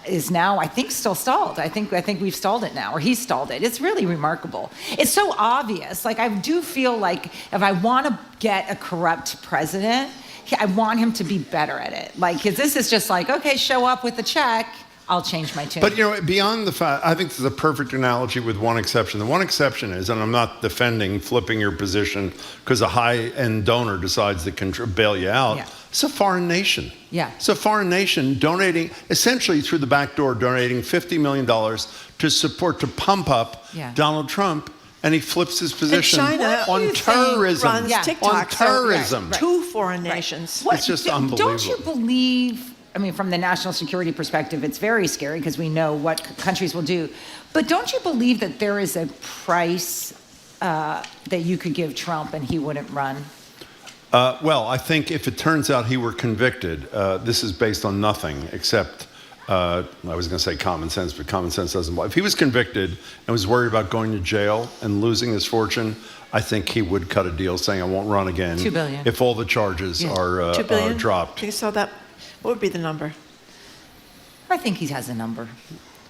is now, I think, still stalled. I think we've stalled it now, or he's stalled it. It's really remarkable. It's so obvious. Like, I do feel like if I want to get a corrupt president, I want him to be better at it. Like, 'cause this is just like, okay, show up with a check, I'll change my tune. But, you know, beyond the fact, I think this is a perfect analogy with one exception. The one exception is, and I'm not defending flipping your position because a high-end donor decides to bail you out. Yeah. It's a foreign nation. Yeah. It's a foreign nation donating, essentially through the back door, donating $50 million to pump up Donald Trump. And he flips his position on terrorism. Runs TikTok, on terrorism. Two foreign nations. It's just unbelievable. Don't you believe, I mean, from the national security perspective, it's very scary because we know what countries will do. But don't you believe that there is a price that you could give Trump and he wouldn't run? Well, I think if it turns out he were convicted, this is based on nothing except, I was going to say common sense, but common sense doesn't apply. If he was convicted and was worried about going to jail and losing his fortune, I think he would cut a deal saying, I won't run again. $2 billion. If all the charges are $2 billion? Dropped. You saw that? What would be the number? I think he has a number.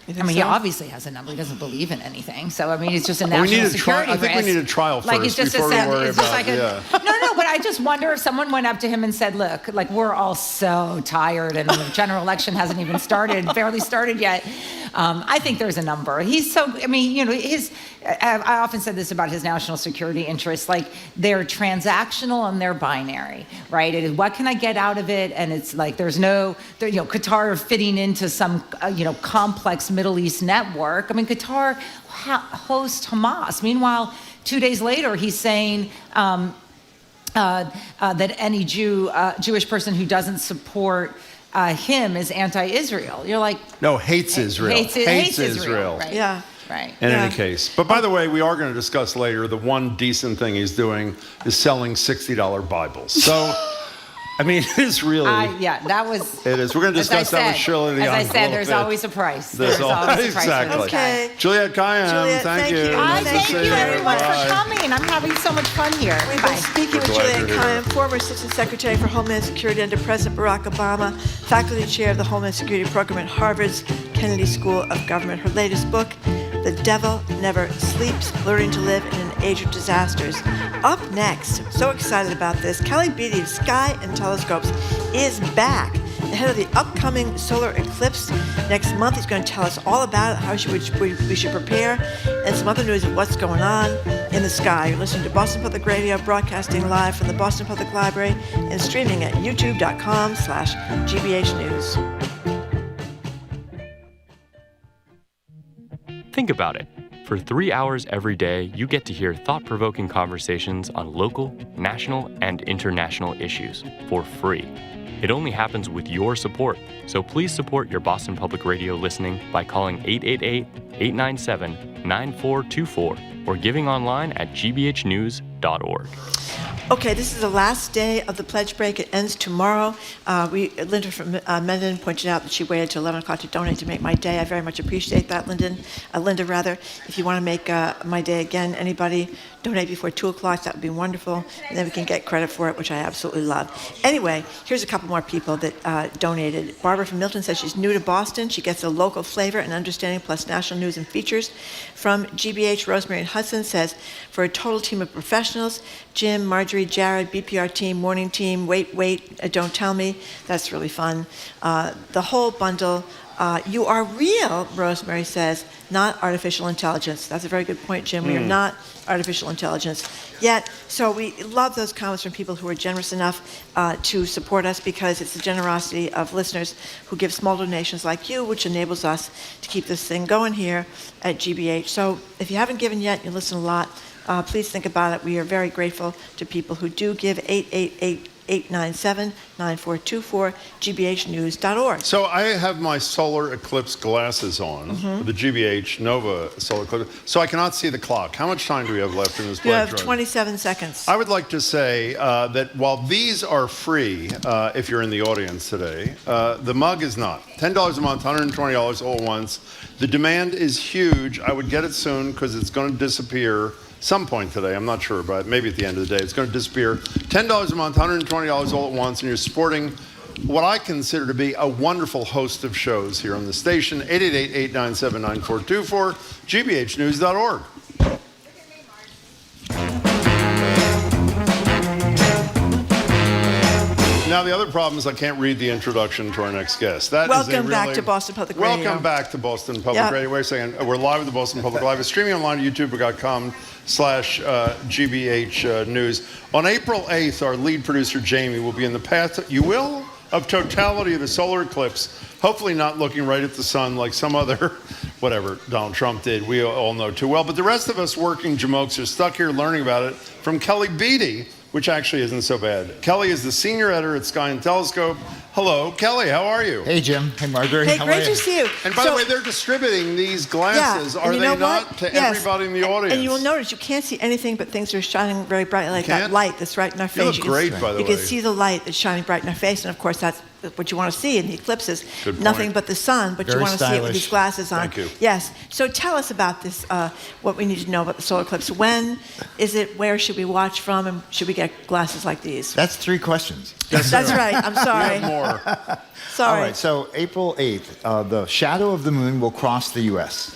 I mean, so? he obviously has a number. He doesn't believe in anything. So, I mean, it's just a national security risk. I think we need a trial first before we worry about it. No, but I just wonder if someone went up to him and said, look, like, we're all so tired and the general election hasn't even started, barely started yet. I think there's a number. He's so, I mean, you know, I often said this about his national security interests, like they're transactional and they're binary, right? It is, what can I get out of it? And it's like, there's no, you know, Qatar fitting into some, you know, complex Middle East network. I mean, Qatar hosts Hamas. Meanwhile, 2 days later, he's saying that any Jewish person who doesn't support him is anti-Israel. You're like, no, hates Israel. Hates Israel. Right? Yeah. Right. In any case. But by the way, we are going to discuss later the one decent thing he's doing is selling $60 Bibles. So, I mean, it is really. That was. It is. We're going to discuss that with Shirley Leung. As I said, there's always a price. There's always a price. Exactly. Okay. Juliette Kayyem, thank you. Thank you, everyone, for coming. I'm having so much fun here. We've been speaking with Juliette Kayyem, former Assistant Secretary for Homeland Security under President Barack Obama, faculty chair of the Homeland Security Program at Harvard's Kennedy School of Government. Her latest book, The Devil Never Sleeps, Learning to Live in an Age of Disasters. Up next, so excited about this, Kelly Beatty of Sky and Telescopes is back. Ahead of the upcoming solar eclipse next month, he's going to tell us all about it, how we should prepare, and some other news of what's going on in the sky. You're listening to Boston Public Radio, broadcasting live from the Boston Public Library and streaming at youtube.com/GBH News. Think about it. For 3 hours every day, you get to hear thought-provoking conversations on local, national, and international issues for free. It only happens with your support, so please support your Boston Public Radio listening by calling 888-897-9424 or giving online at gbhnews.org. Okay, this is the last day of the pledge break. It ends tomorrow. Linda from Mendon pointed out that she waited till 11 o'clock to donate to make my day. I very much appreciate that, Linda. If you want to make my day again, anybody donate before 2 o'clock, that would be wonderful. And then we can get credit for it, which I absolutely love. Anyway, here's a couple more people that donated. Barbara from Milton says she's new to Boston. She gets a local flavor and understanding plus national news and features from GBH. Rosemary and Hudson says, for a total team of professionals, Jim, Margery, Jared, BPR team, morning team, wait, don't tell me. That's really fun. The whole bundle. You are real, Rosemary says, not artificial intelligence. That's a very good point, Jim. We are not artificial intelligence yet. So we love those comments from people who are generous enough to support us, because it's the generosity of listeners who give small donations like you, which enables us to keep this thing going here at GBH. So if you haven't given yet, you listen a lot. Please think about it. We are very grateful to people who do give. 888-897-9424, gbhnews.org. So I have my solar eclipse glasses on, the GBH Nova solar eclipse, so I cannot see the clock. How much time do we have left in this pledge? You have 27 seconds. I would like to say that while these are free, if you're in the audience today, the mug is not. $10 a month, $120 all at once. The demand is huge. I would get it soon because it's going to disappear some point today. I'm not sure, but maybe at the end of the day. It's going to disappear. $10 a month, $120 all at once, and you're supporting what I consider to be a wonderful host of shows here on the station. 888-897-9424, gbhnews.org. Now, the other problem is I can't read the introduction to our next guest. Welcome back to Boston Public Radio. Welcome back to Boston Public Radio. Wait a second. We're live with the Boston Public Live. It's streaming online at youtube.com/GBH News. On April 8th, our lead producer, Jamie, will be in the path, of totality of the solar eclipse, hopefully not looking right at the sun like some other, whatever Donald Trump did. We all know too well. But the rest of us working jamokes are stuck here learning about it from Kelly Beatty, which actually isn't so bad. Kelly is the senior editor at Sky and Telescope. Hello, Kelly, how are you? Hey, Jim. Hey, Margery. Hey, great to see you. And by the way, they're distributing these glasses, are they not, to everybody in the audience? And you will notice you can't see anything but things that are shining very brightly, like that light that's right in our face. You look great, by the way. You can see the light that's shining bright in our face, and of course, that's what you want to see in the eclipses. Good point. Nothing but the sun, but Very you want to see it with these glasses on. Thank you. Yes. So tell us about this, what we need to know about the solar eclipse. When is it? Where should we watch from? And should we get glasses like these? That's 3 questions. That's right. I'm sorry. We have more. Sorry. All right, so April 8th, the shadow of the moon will cross the U.S.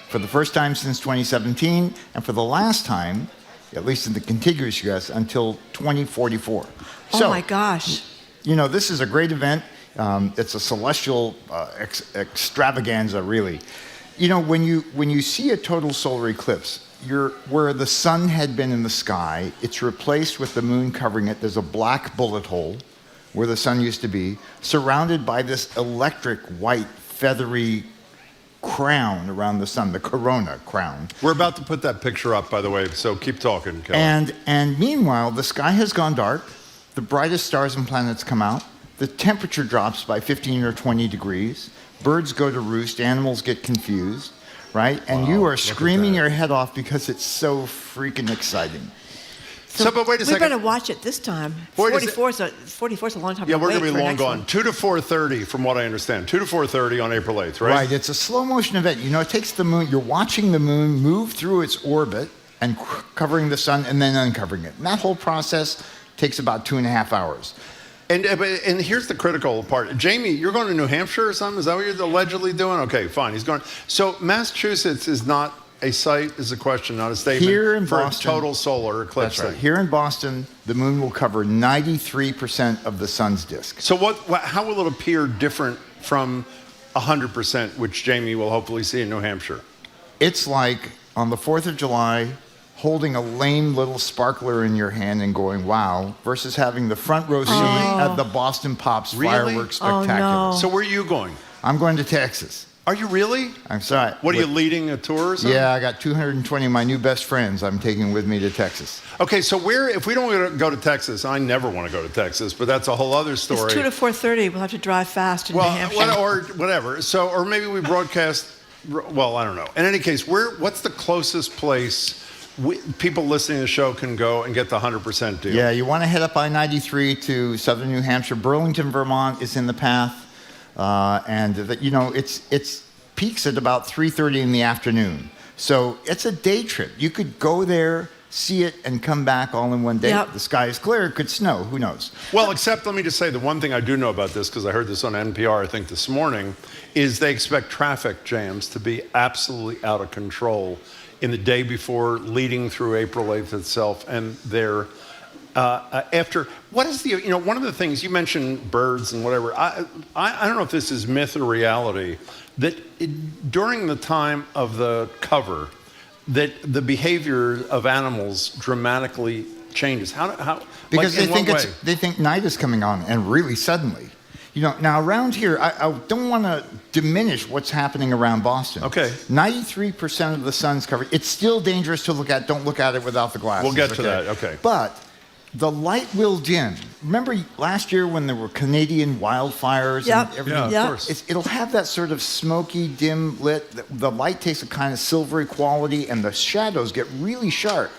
for the first time since 2017, and for the last time, at least in the contiguous U.S., until 2044. Oh, my gosh. You know, this is a great event. It's a celestial extravaganza, really. You know, when you see a total solar eclipse, where the sun had been in the sky, it's replaced with the moon covering it. There's a black bullet hole where the sun used to be, surrounded by this electric white feathery crown around the sun, the corona crown. We're about to put that picture up, by the way, so keep talking, Kelly. And meanwhile, the sky has gone dark, the brightest stars and planets come out, the temperature drops by 15 or 20 degrees, birds go to roost, animals get confused, right? And you are screaming your head off because it's so freaking exciting. So, but wait a second. We better watch it this time. 44 is a long time. Yeah, we're going to be long gone. 2 to 4:30, from what I understand. 2 to 4:30 on April 8th, right? Right. It's a slow motion event. You know, it takes the moon. You're watching the moon move through its orbit and covering the sun and then uncovering it. And that whole process takes about 2.5 hours. And here's the critical part. Jamie, you're going to New Hampshire or something? Is that what you're allegedly doing? Okay, fine. He's going. So Massachusetts is not a site, is a question, not a statement. Here in for Boston, a total solar eclipse. That's right. Here in Boston, the moon will cover 93% of the sun's disk. So how will it appear different from 100%, which Jamie will hopefully see in New Hampshire? It's like on the 4th of July, holding a lame little sparkler in your hand and going, wow, versus having the front row seat at the Boston Pops fireworks spectacular. No. So where are you going? I'm going to Texas. Are you really? I'm sorry. What, are you leading a tour or something? Yeah, I got 220 of my new best friends I'm taking with me to Texas. Okay, so if we don't go to Texas, I never want to go to Texas, but that's a whole other story. It's 2 to 4:30. We'll have to drive fast in New Hampshire. Or whatever. So, or maybe we broadcast, well, I don't know. In any case, what's the closest place people listening to the show can go and get the 100% deal? Yeah, you want to head up I-93 to southern New Hampshire. Burlington, Vermont is in the path. It's peaks at about 3:30 in the afternoon. So it's a day trip. You could go there, see it, and come back all in one day. Yep. The sky is clear. It could snow. Who knows? Well, except let me just say the one thing I do know about this, because I heard this on NPR, I think, this morning, is they expect traffic jams to be absolutely out of control in the day before, leading through April 8th itself, and they're after. What is one of the things you mentioned, birds and whatever. I don't know if this is myth or reality, that during the time of the cover, that the behavior of animals dramatically changes. How? Because like, they think night is coming on, and really suddenly. Now around here, I don't want to diminish what's happening around Boston. Okay. 93% of the sun's covered. It's still dangerous to look at. Don't look at it without the glasses. We'll get to that. Okay. But the light will dim. Remember last year when there were Canadian wildfires and everything? Yeah, of course. It'll have that sort of smoky, dim lit. The light takes a kind of silvery quality, and the shadows get really sharp.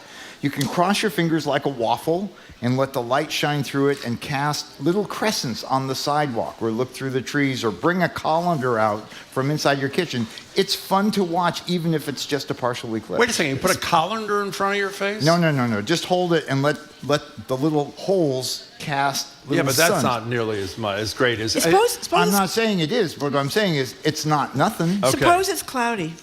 You can cross your fingers like a waffle and let the light shine through it and cast little crescents on the sidewalk or look through the trees or bring a colander out from inside your kitchen. It's fun to watch even if it's just a partial eclipse. Wait a second, you put a colander in front of your face? No. Just hold it and let the little holes cast little Yeah, but that's suns. not nearly as great as... I'm not saying it is, but what I'm saying is it's not nothing. Okay. Suppose it's cloudy.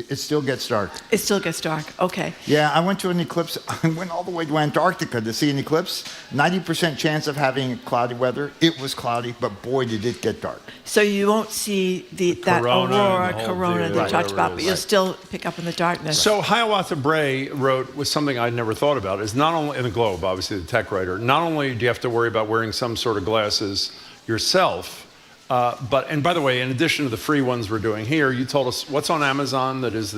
It still gets dark. It still gets dark. Okay. Yeah, I went to an eclipse. I went all the way to Antarctica to see an eclipse. 90% chance of having cloudy weather. It was cloudy, but boy, did it get dark. So you won't see that aurora corona they talked about, but you'll still pick up in the darkness. So Hiawatha Bray wrote with something I'd never thought about, is not only in the Globe, obviously the tech writer, not only do you have to worry about wearing some sort of glasses yourself, and by the way, in addition to the free ones we're doing here, you told us what's on Amazon that is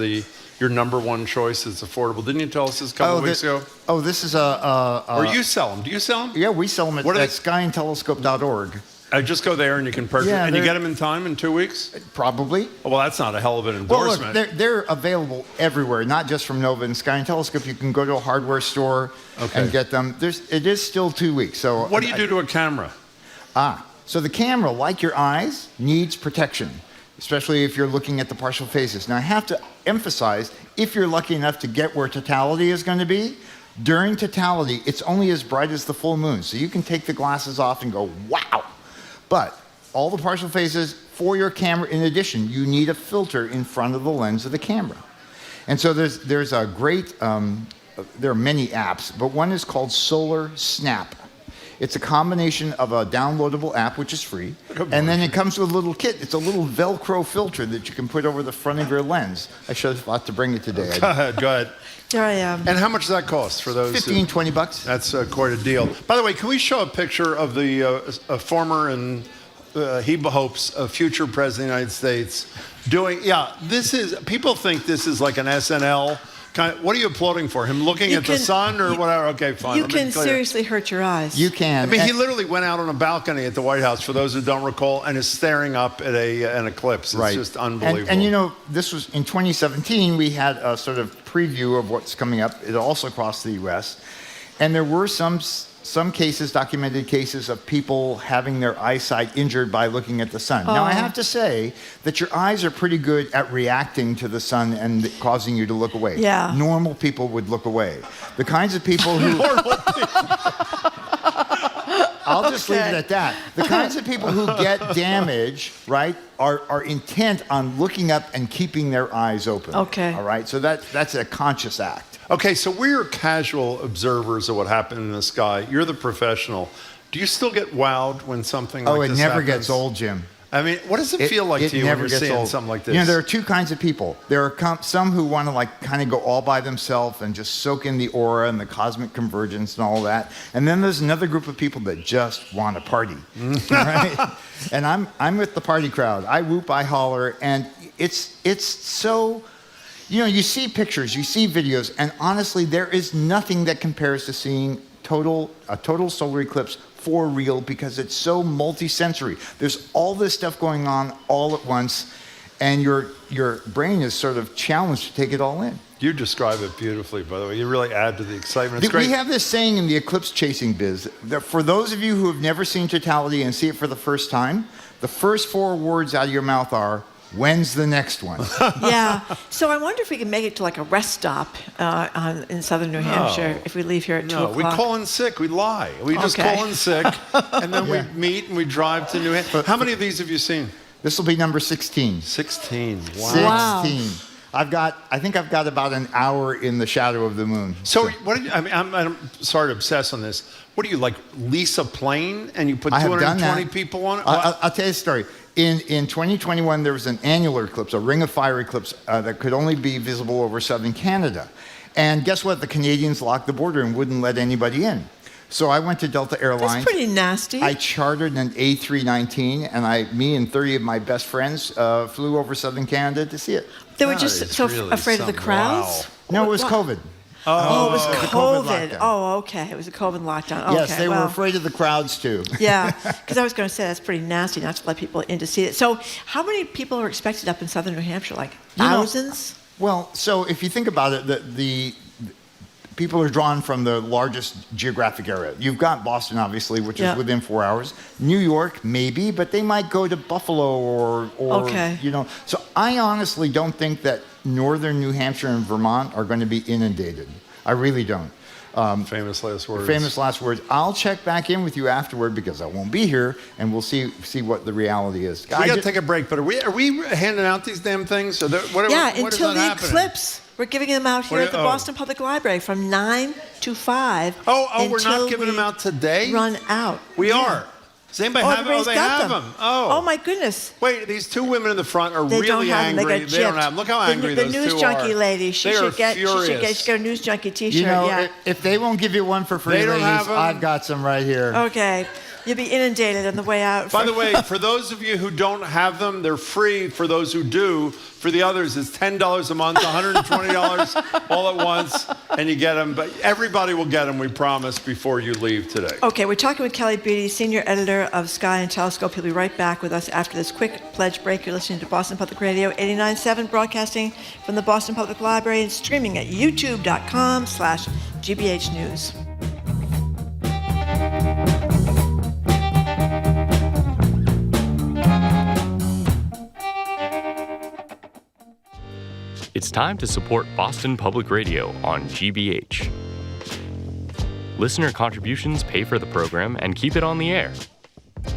your number one choice that's affordable. Didn't you tell us this a couple of weeks ago? Oh, this is or you sell them. Do you sell them? Yeah, we sell them at skyandtelescope.org. I just go there and you can purchase. Yeah, and you get them in time, in 2 weeks? Probably. Oh, well, that's not a hell of an endorsement. Well, look, they're available everywhere, not just from Nova and Sky and Telescope. You can go to a hardware store and get them. It is still 2 weeks. So what do you do to a camera? So the camera, like your eyes, needs protection, especially if you're looking at the partial phases. Now, I have to emphasize, if you're lucky enough to get where totality is going to be, during totality, it's only as bright as the full moon. So you can take the glasses off and go, wow. But all the partial phases, for your camera, in addition, you need a filter in front of the lens of the camera. And so there's a great, there are many apps, but one is called Solar Snap. It's a combination of a downloadable app, which is free, and then it comes with a little kit. It's a little Velcro filter that you can put over the front of your lens. I should have thought to bring it today. Go ahead. There I am. And how much does that cost for those? $15-20. That's quite a deal. By the way, can we show a picture of the former and he hopes a future president of the United States doing? Yeah, this is. People think this is like an SNL. What are you applauding for? Him looking at the sun or whatever? Okay, fine. You can seriously hurt your eyes. You can. I mean, he literally went out on a balcony at the White House, for those who don't recall, and is staring up at an eclipse. It's just unbelievable. And this was in 2017. We had a sort of preview of what's coming up. It also across the U.S. And there were some cases, documented cases, of people having their eyesight injured by looking at the sun. Now, I have to say that your eyes are pretty good at reacting to the sun and causing you to look away. Yeah. Normal people would look away. The kinds of people who... I'll just leave it at that. The kinds of people who get damage, right, are intent on looking up and keeping their eyes open. Okay. All right, so that's a conscious act. Okay, so we're casual observers of what happened in the sky. You're the professional. Do you still get wowed when something like this happens? Oh, it never gets old, Jim. I mean, what does it feel like to you when you're seeing something like this? You know, there are two kinds of people. There are some who want to like kind of go all by themselves and just soak in the aura and the cosmic convergence and all that. And then there's another group of people that just want to party, right? And I'm with the party crowd. I whoop, I holler, and it's so. You know, you see pictures, you see videos, and honestly, there is nothing that compares to seeing a total solar eclipse for real, because it's so multi-sensory. There's all this stuff going on all at once, and your brain is sort of challenged to take it all in. You describe it beautifully, by the way. You really add to the excitement. It's great. We have this saying in the eclipse chasing biz, that for those of you who have never seen totality and see it for the first time, the first 4 words out of your mouth are, "When's the next one?" Yeah. So I wonder if we can make it to like a rest stop in southern New Hampshire if we leave here at 2 o'clock. We call in sick. We lie. We just call in sick, and then we meet and we drive to New Hampshire. How many of these have you seen? This will be number 16. 16. Wow. 16. I think I've got about an hour in the shadow of the moon. So what do you, I mean, I'm sorry to obsess on this. What do you, like, lease a plane and you put 220 people on it? I'll tell you a story. In 2021, there was an annular eclipse, a ring of fire eclipse that could only be visible over southern Canada. And guess what? The Canadians locked the border and wouldn't let anybody in. So I went to Delta Airlines. That's pretty nasty. I chartered an A319, and me and 30 of my best friends flew over southern Canada to see it. They were just so afraid of the crowds? No, it was COVID. Oh, it was COVID. Oh, okay. It was a COVID lockdown. Okay, yes, they were afraid of the crowds, too. Yeah, because I was going to say that's pretty nasty not to let people in to see it. So how many people are expected up in southern New Hampshire? Like thousands? Well, so if you think about it, the people are drawn from the largest geographic area. You've got Boston, obviously, which is within 4 hours. New York, maybe, but they might go to Buffalo or you know. So I honestly don't think that northern New Hampshire and Vermont are going to be inundated. I really don't. Famous last words. Famous last words. I'll check back in with you afterward because I won't be here, and we'll see what the reality is. We got to take a break, but are we handing out these damn things? Until the eclipse. We're giving them out here at the Boston Public Library from 9 to 5. We're not giving them out today? Run out. We are. Does anybody have them? Oh, they have them. Oh, my goodness. Wait, these 2 women in the front are really angry. They don't have them. Look how angry those 2 are. The news junkie lady. She should get a news junkie T-shirt. You know, if they won't give you one for free, ladies, I've got some right here. Okay. You'll be inundated on the way out. By the way, for those of you who don't have them, they're free. For those who do, for the others, it's $10 a month, $120 all at once, and you get them. But everybody will get them, we promise, before you leave today. Okay, we're talking with Kelly Beatty, senior editor of Sky and Telescope. He'll be right back with us after this quick pledge break. You're listening to Boston Public Radio 89.7, broadcasting from the Boston Public Library and streaming at youtube.com/GBH News. It's time to support Boston Public Radio on GBH. Listener contributions pay for the program and keep it on the air.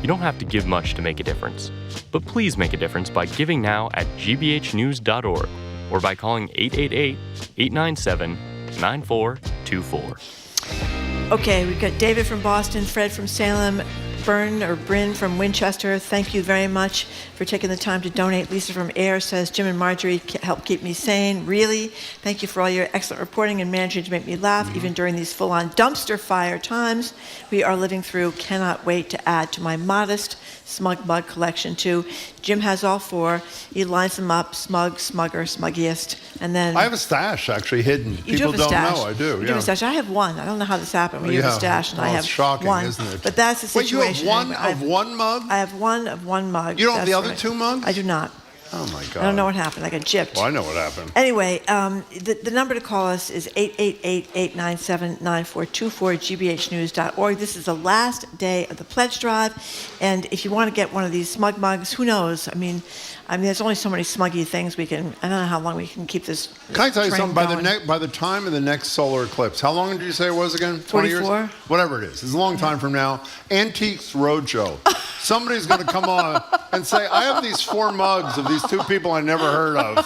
You don't have to give much to make a difference, but please make a difference by giving now at gbhnews.org or by calling 888-897-9424. Okay, we've got David from Boston, Fred from Salem, Bryn from Winchester. Thank you very much for taking the time to donate. Lisa from Ayr says, Jim and Margery help keep me sane. Really? Thank you for all your excellent reporting and managing to make me laugh, even during these full-on dumpster fire times we are living through. Cannot wait to add to my modest Smug Mug collection, too. Jim has all 4. He lines them up, smug, smugger, smuggiest, and then... I have a stash, actually, hidden. People don't know I do. You have a stash. I have one. I don't know how this happened. You have a stash, and I have shocking, one. Isn't it? But that's the situation. Wait, you have one of one mug? I have one of one mug. You don't have the other 2 mugs? I do not. Oh, my God. I don't know what happened. I got gypped. Well, I know what happened. Anyway, the number to call us is 888-897-9424 at gbhnews.org. This is the last day of the pledge drive. And if you want to get one of these smug mugs, who knows? I mean, there's only so many smuggy things we can. I don't know how long we can keep this. Can I tell you something? going. By the time of the next solar eclipse, how long did you say it was again? 20 years? 44. Whatever it is. It's a long time from now. Antiques Roadshow. Somebody's going to come on and say, I have these 4 mugs of these 2 people I never heard of.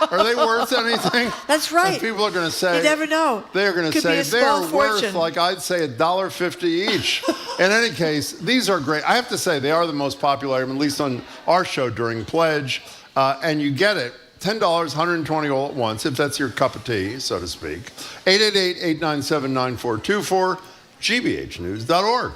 Are they worth anything? That's right. And people are going to say. You never know. They're going to say they're worth, like I'd say, $1.50 each. In any case, these are great. I have to say, they are the most popular item, at least on our show during Pledge. And you get it, $10, $120 all at once, if that's your cup of tea, so to speak. 888-897-9424, gbhnews.org.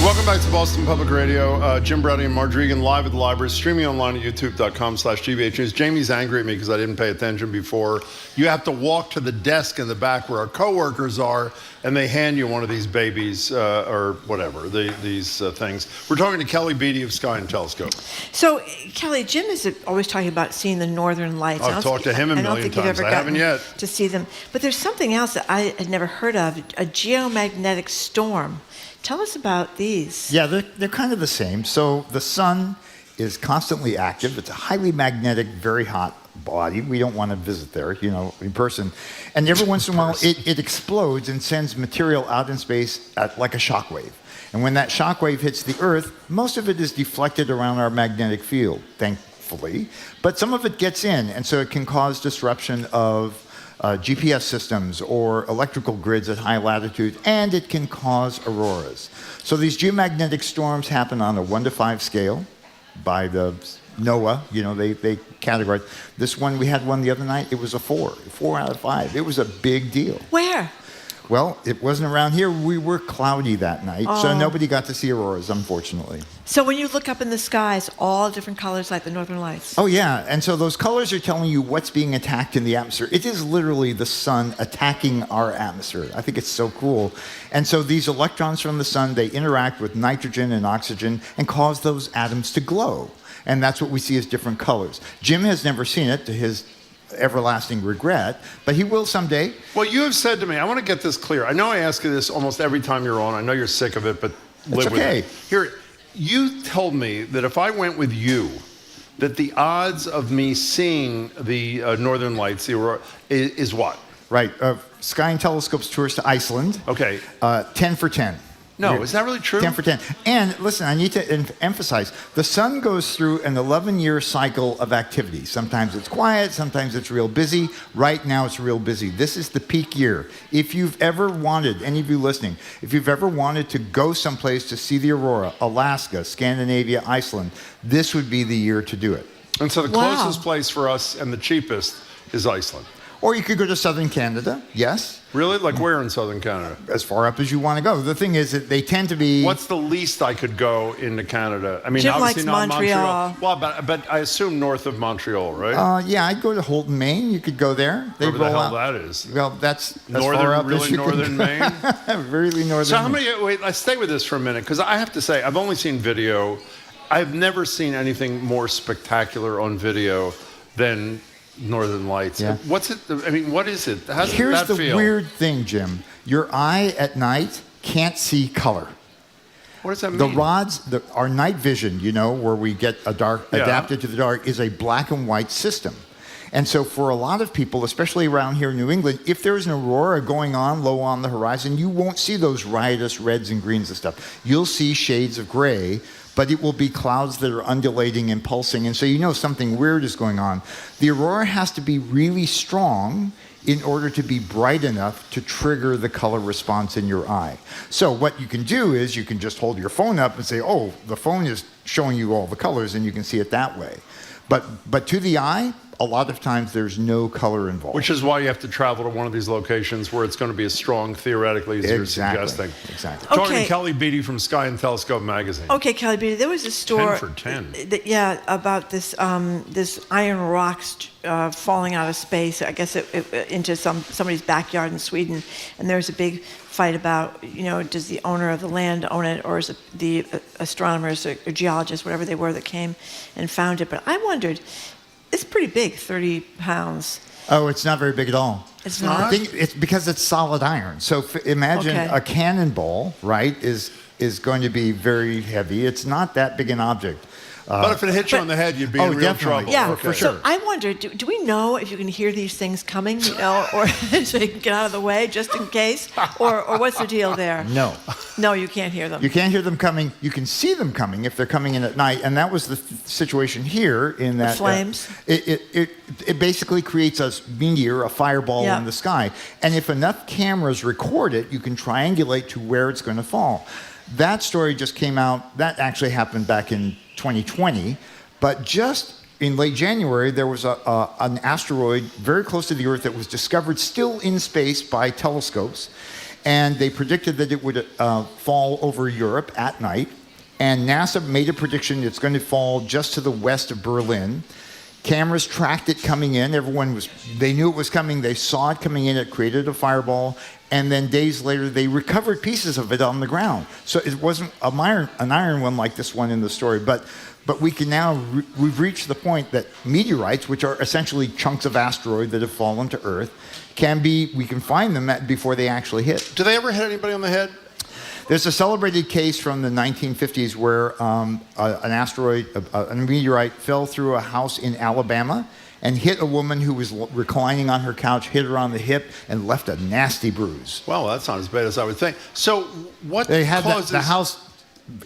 Welcome back to Boston Public Radio. Jim Braude and Margery Eagan live at the library, streaming online at youtube.com/GBH News. Jamie's angry at me because I didn't pay attention before. You have to walk to the desk in the back where our coworkers are, and they hand you one of these babies or whatever, these things. We're talking to Kelly Beatty of Sky and Telescope. So, Kelly, Jim is always talking about seeing the northern lights. I've talked to him a million times. I haven't yet. To see them. But there's something else that I had never heard of, a geomagnetic storm. Tell us about these. Yeah, they're kind of the same. So the sun is constantly active. It's a highly magnetic, very hot body. We don't want to visit there, in person. And every once in a while, it explodes and sends material out in space like a shock wave. And when that shock wave hits the Earth, most of it is deflected around our magnetic field, thankfully. But some of it gets in, and so it can cause disruption of GPS systems or electrical grids at high latitude, and it can cause auroras. So these geomagnetic storms happen on a 1 to 5 scale by the NOAA. They categorize. This one, we had one the other night, it was a 4 out of 5. It was a big deal. Where? Well, it wasn't around here. We were cloudy that night, so nobody got to see auroras, unfortunately. So when you look up in the skies, all different colors like the northern lights. Oh, yeah. And so those colors are telling you what's being attacked in the atmosphere. It is literally the sun attacking our atmosphere. I think it's so cool. And so these electrons from the sun, they interact with nitrogen and oxygen and cause those atoms to glow. And that's what we see as different colors. Jim has never seen it, to his everlasting regret, but he will someday. Well, you have said to me, I want to get this clear. I know I ask you this almost every time you're on. I know you're sick of it, but live with it. Here, you told me that if I went with you, that the odds of me seeing the northern lights, the aurora, is what? Right. Sky and Telescope's tours to Iceland. Okay. 10 for 10. No, is that really true? 10 for 10. And listen, I need to emphasize, the sun goes through an 11-year cycle of activity. Sometimes it's quiet, sometimes it's real busy. Right now it's real busy. This is the peak year. If you've ever wanted, any of you listening, if you've ever wanted to go someplace to see the aurora, Alaska, Scandinavia, Iceland, this would be the year to do it. And so the closest place for us and the cheapest is Iceland. Or you could go to southern Canada, yes. Really? Like where in southern Canada? As far up as you want to go. The thing is that they tend to be... What's the least I could go into Canada? I mean, Jim obviously likes not Montreal. Well, but I assume north of Montreal, right? Yeah, I'd go to Holton, Maine. You could go there. Wherever the hell that is. Well, that's northern, as far up really as you northern can... Maine? Really northern. So how many... Wait, let's stay with this for a minute, because I have to say, I've only seen video. I've never seen anything more spectacular on video than Northern Lights. Yeah. What's it? I mean, what is it? How does Here's that the feel? weird thing, Jim. Your eye at night can't see color. What does that mean? The rods, our night vision, where we get adapted to the dark, is a black and white system. And so for a lot of people, especially around here in New England, if there's an aurora going on low on the horizon, you won't see those riotous reds and greens and stuff. You'll see shades of gray, but it will be clouds that are undulating and pulsing, and so something weird is going on. The aurora has to be really strong in order to be bright enough to trigger the color response in your eye. So what you can do is you can just hold your phone up and say, oh, the phone is showing you all the colors, and you can see it that way. But to the eye, a lot of times there's no color involved. Which is why you have to travel to one of these locations where it's going to be as strong theoretically as you're suggesting. Exactly. Talking to Kelly Beatty from Sky and Telescope magazine. Okay, Kelly Beatty, there was a story 10 for 10. About this this iron rocks falling out of space. I guess into somebody's backyard in Sweden, and there was a big fight about, does the owner of the land own it, or is it the astronomers or geologists, whatever they were, that came and found it. But I wondered, it's pretty big, 30 pounds. Oh, it's not very big at all. It's not? I think it's because it's solid iron. So imagine a cannonball, right, is going to be very heavy. It's not that big an object. But if it hit you on the head, you'd be in real trouble. Yeah, for sure. So I wonder, do we know if you can hear these things coming, or so you can get out of the way just in case, or what's the deal there? No. No, you can't hear them. You can't hear them coming. You can see them coming if they're coming in at night, and that was the situation here. In that the flames. It basically creates a meteor, a fireball in the sky, and if enough cameras record it, you can triangulate to where it's going to fall. That story just came out. That actually happened back in 2020, but just in late January, there was an asteroid very close to the Earth that was discovered still in space by telescopes, and they predicted that it would fall over Europe at night, and NASA made a prediction it's going to fall just to the west of Berlin. Cameras tracked it coming in. They knew it was coming. They saw it coming in. It created a fireball. And then days later, they recovered pieces of it on the ground. So it wasn't an iron one like this one in the story. But we can now, we've reached the point that meteorites, which are essentially chunks of asteroid that have fallen to Earth, we can find them before they actually hit. Do they ever hit anybody on the head? There's a celebrated case from the 1950s where an asteroid, a meteorite, fell through a house in Alabama and hit a woman who was reclining on her couch, hit her on the hip, and left a nasty bruise. Well, that's not as bad as I would think. So what they had causes... the house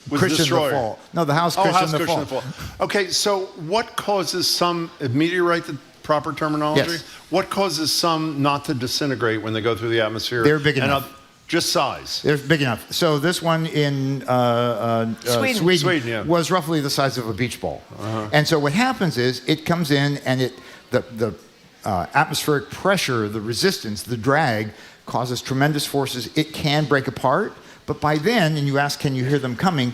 was cushioned destroyed. the fall. No, the house cushioned the fall. Okay, so what causes some meteorite, the proper terminology? Yes. What causes some not to disintegrate when they go through the atmosphere? They're big enough. Just size. They're big enough. So this one in Sweden was roughly the size of a beach ball. And so what happens is it comes in and the atmospheric pressure, the resistance, the drag causes tremendous forces. It can break apart, but by then, and you ask, can you hear them coming?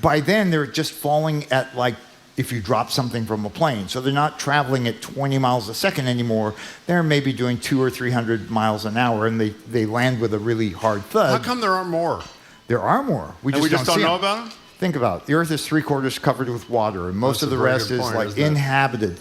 By then, they're just falling at like if you drop something from a plane. So they're not traveling at 20 miles a second anymore. They're maybe doing 200 or 300 miles an hour, and they land with a really hard thud. How come there aren't more? There are more. We just don't know about them? Think about it. The Earth is 3/4 covered with water, and most of the rest is like inhabited.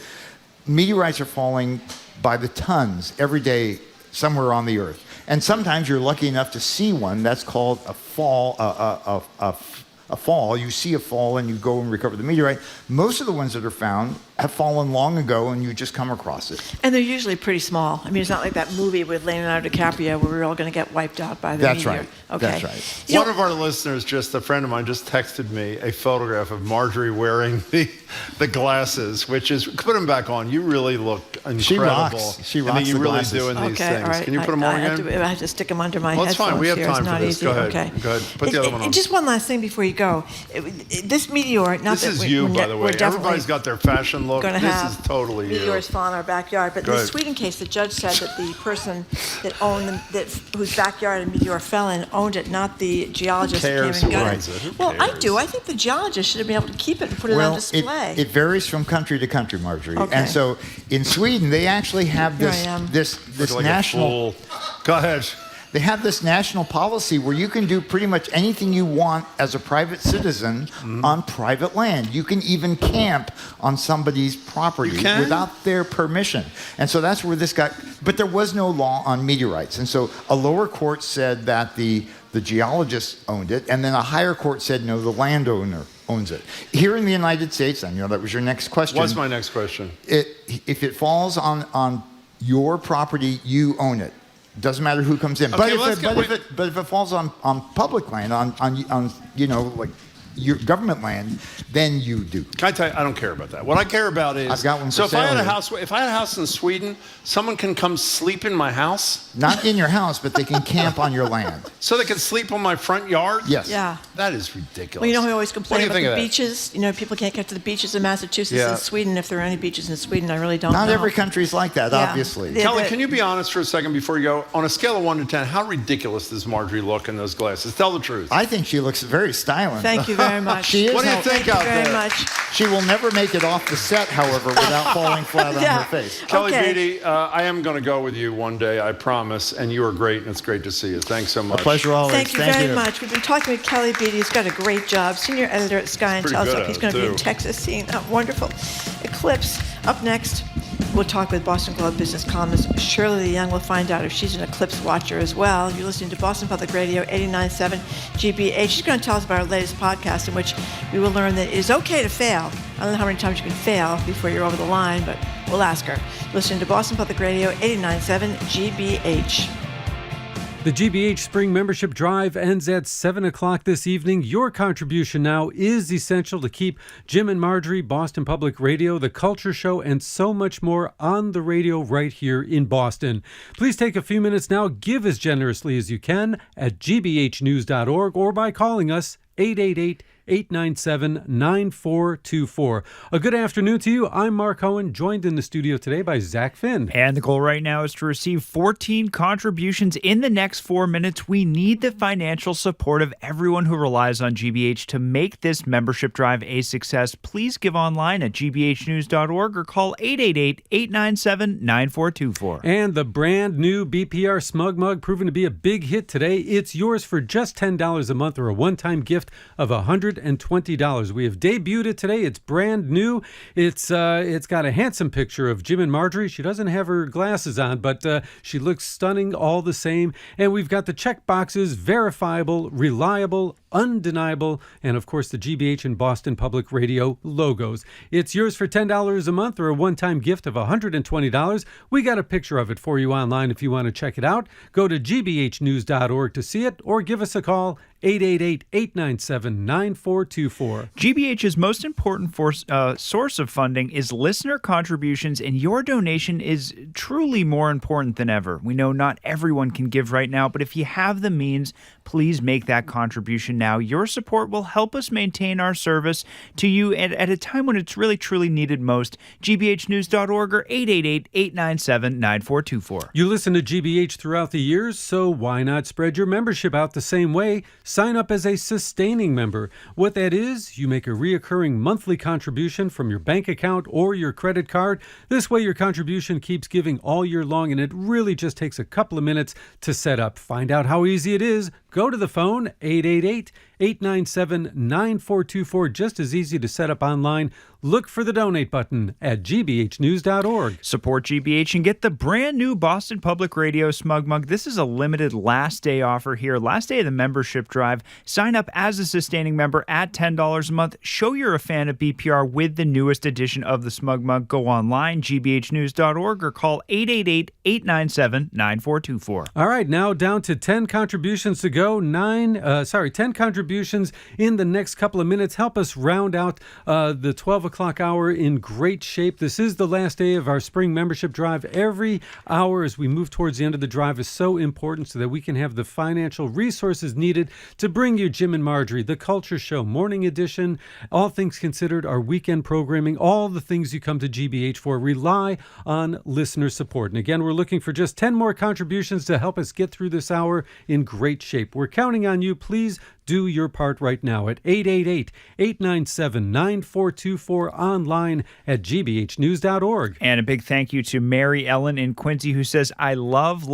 Meteorites are falling by the tons every day somewhere on the Earth. And sometimes you're lucky enough to see one. That's called a fall, a fall. You see a fall and you go and recover the meteorite. Most of the ones that are found have fallen long ago, and you just come across it. And they're usually pretty small. I mean, it's not like that movie with Leonardo DiCaprio where we're all going to get wiped out by the meteor. That's right. Okay. That's right. One of our listeners, a friend of mine, just texted me a photograph of Margery wearing the glasses, which is, put them back on. You really look incredible. She rocks. She rocks. I think you the really glasses. do in these things. All right. Can you put them on again? I have to stick them under my headphones. That's fine. We have time for this. Easy. Go ahead. Okay. Go ahead. Put the other one on. Just one last thing before you go. This meteor. This is you, by the way. Everybody's got their fashion look. This is totally you. Meteors fall in our backyard, but in the Sweden case, the judge said that the person that owned whose backyard a meteor fell in owned it, not the geologist who came and got it. Well, I do. I think the geologist should have been able to keep it and put it on display. It varies from country to country, Margery. Okay. And so in Sweden, they actually have this national. Go ahead. They have this national policy where you can do pretty much anything you want as a private citizen on private land. You can even camp on somebody's property without their permission. And so that's where this got... But there was no law on meteorites. And so a lower court said that the geologist owned it, and then a higher court said, no, the landowner owns it. Here in the United States, I know that was your next question. What's my next question? If it falls on your property, you own it. Doesn't matter who comes in. Okay, but if it falls on public land, on your government land than you do. Can I tell you, I don't care about that. What I care about is, I've got one so for if I had sale a here. house, if I had a house in Sweden, someone can come sleep in my house. Not in your house, but they can camp on your land. So they can sleep on my front yard. Yes. Yeah. That is ridiculous. Well, you know, we always What do complain you about think the of that? beaches. You know, people can't get to the beaches in Massachusetts Yeah. and Sweden. If there are any beaches in Sweden, I really don't know. Not every country's like that, Yeah. obviously. Yeah, Kelly, but- can you be honest for a second before you go? On a scale of 1 to 10, how ridiculous does Margery look in those glasses? Tell the truth. I think she looks very styling. Thank you very much. She is What do you how- think Thank out you very there? much. She will never make it off the set, however, without falling flat on Yeah. her face. Kelly Okay. Beatty, I am going to go with you one day, I promise. And you are great, and it's great to see you. Thanks so much. A pleasure always. Thank you very much. We've been talking with Kelly Beatty. He's got a great job. Senior editor at Sky and Pretty Telescope. good at He's it, going to be in too. Texas seeing wonderful Eclipse. Up next, we'll talk with Boston Globe business columnist Shirley Leung. We'll find out if she's an Eclipse watcher as well. You're listening to Boston Public Radio 89.7 GBH. She's going to tell us about our latest podcast in which we will learn that it is okay to fail. I don't know how many times you can fail before you're over the line, but we'll ask her. Listening to Boston Public Radio 89.7 GBH. The GBH Spring Membership Drive ends at 7 o'clock this evening. Your contribution now is essential to keep Jim and Margery, Boston Public Radio, The Culture Show, and so much more on the radio right here in Boston. Please take a few minutes now. Give as generously as you can at gbhnews.org or by calling us 888-897-9424. A good afternoon to you. I'm Mark Owen, joined in the studio today by Zach Finn. And the goal right now is to receive 14 contributions in the next 4 minutes. We need the financial support of everyone who relies on GBH to make this membership drive a success. Please give online at gbhnews.org or call 888-897-9424. And the brand new BPR Smug Mug proving to be a big hit today. It's yours for just $10 a month or a one-time gift of $120. We have debuted it today. It's brand new. It's got a handsome picture of Jim and Margery. She doesn't have her glasses on, but she looks stunning all the same. And we've got the check boxes: verifiable, reliable, undeniable, and of course the GBH and Boston Public Radio logos. It's yours for $10 a month or a one-time gift of $120. We got a picture of it for you online if you want to check it out. Go to gbhnews.org to see it or give us a call, 888-897-9424. GBH's most important source of funding is listener contributions, and your donation is truly more important than ever. We know not everyone can give right now, but if you have the means, please make that contribution now. Your support will help us maintain our service to you at a time when it's really, truly needed most. gbhnews.org or 888-897-9424. You listen to GBH throughout the years, so why not spread your membership out the same way? Sign up as a sustaining member. What that is, you make a reoccurring monthly contribution from your bank account or your credit card. This way your contribution keeps giving all year long, and it really just takes a couple of minutes to set up. Find out how easy it is. Go to the phone, 888-897-9424. Just as easy to set up online. Look for the donate button at gbhnews.org. Support GBH and get the brand new Boston Public Radio Smug Mug. This is a limited last day offer here. Last day of the membership drive. Sign up as a sustaining member at $10 a month. Show you're a fan of BPR with the newest edition of the Smug Mug. Go online, gbhnews.org, or call 888-897-9424. All right, now down to 10 contributions to go. 10 contributions in the next couple of minutes. Help us round out the 12 o'clock hour in great shape. This is the last day of our spring membership drive. Every hour as we move towards the end of the drive is so important so that we can have the financial resources needed to bring you Jim and Margery, The Culture Show, Morning Edition, All Things Considered, our weekend programming, all the things you come to GBH for. Rely on listener support. And again, we're looking for just 10 more contributions to help us get through this hour in great shape. We're counting on you. Please do your part right now at 888-897-9424, online at gbhnews.org. And a big thank you to Mary Ellen in Quincy, who says, I love,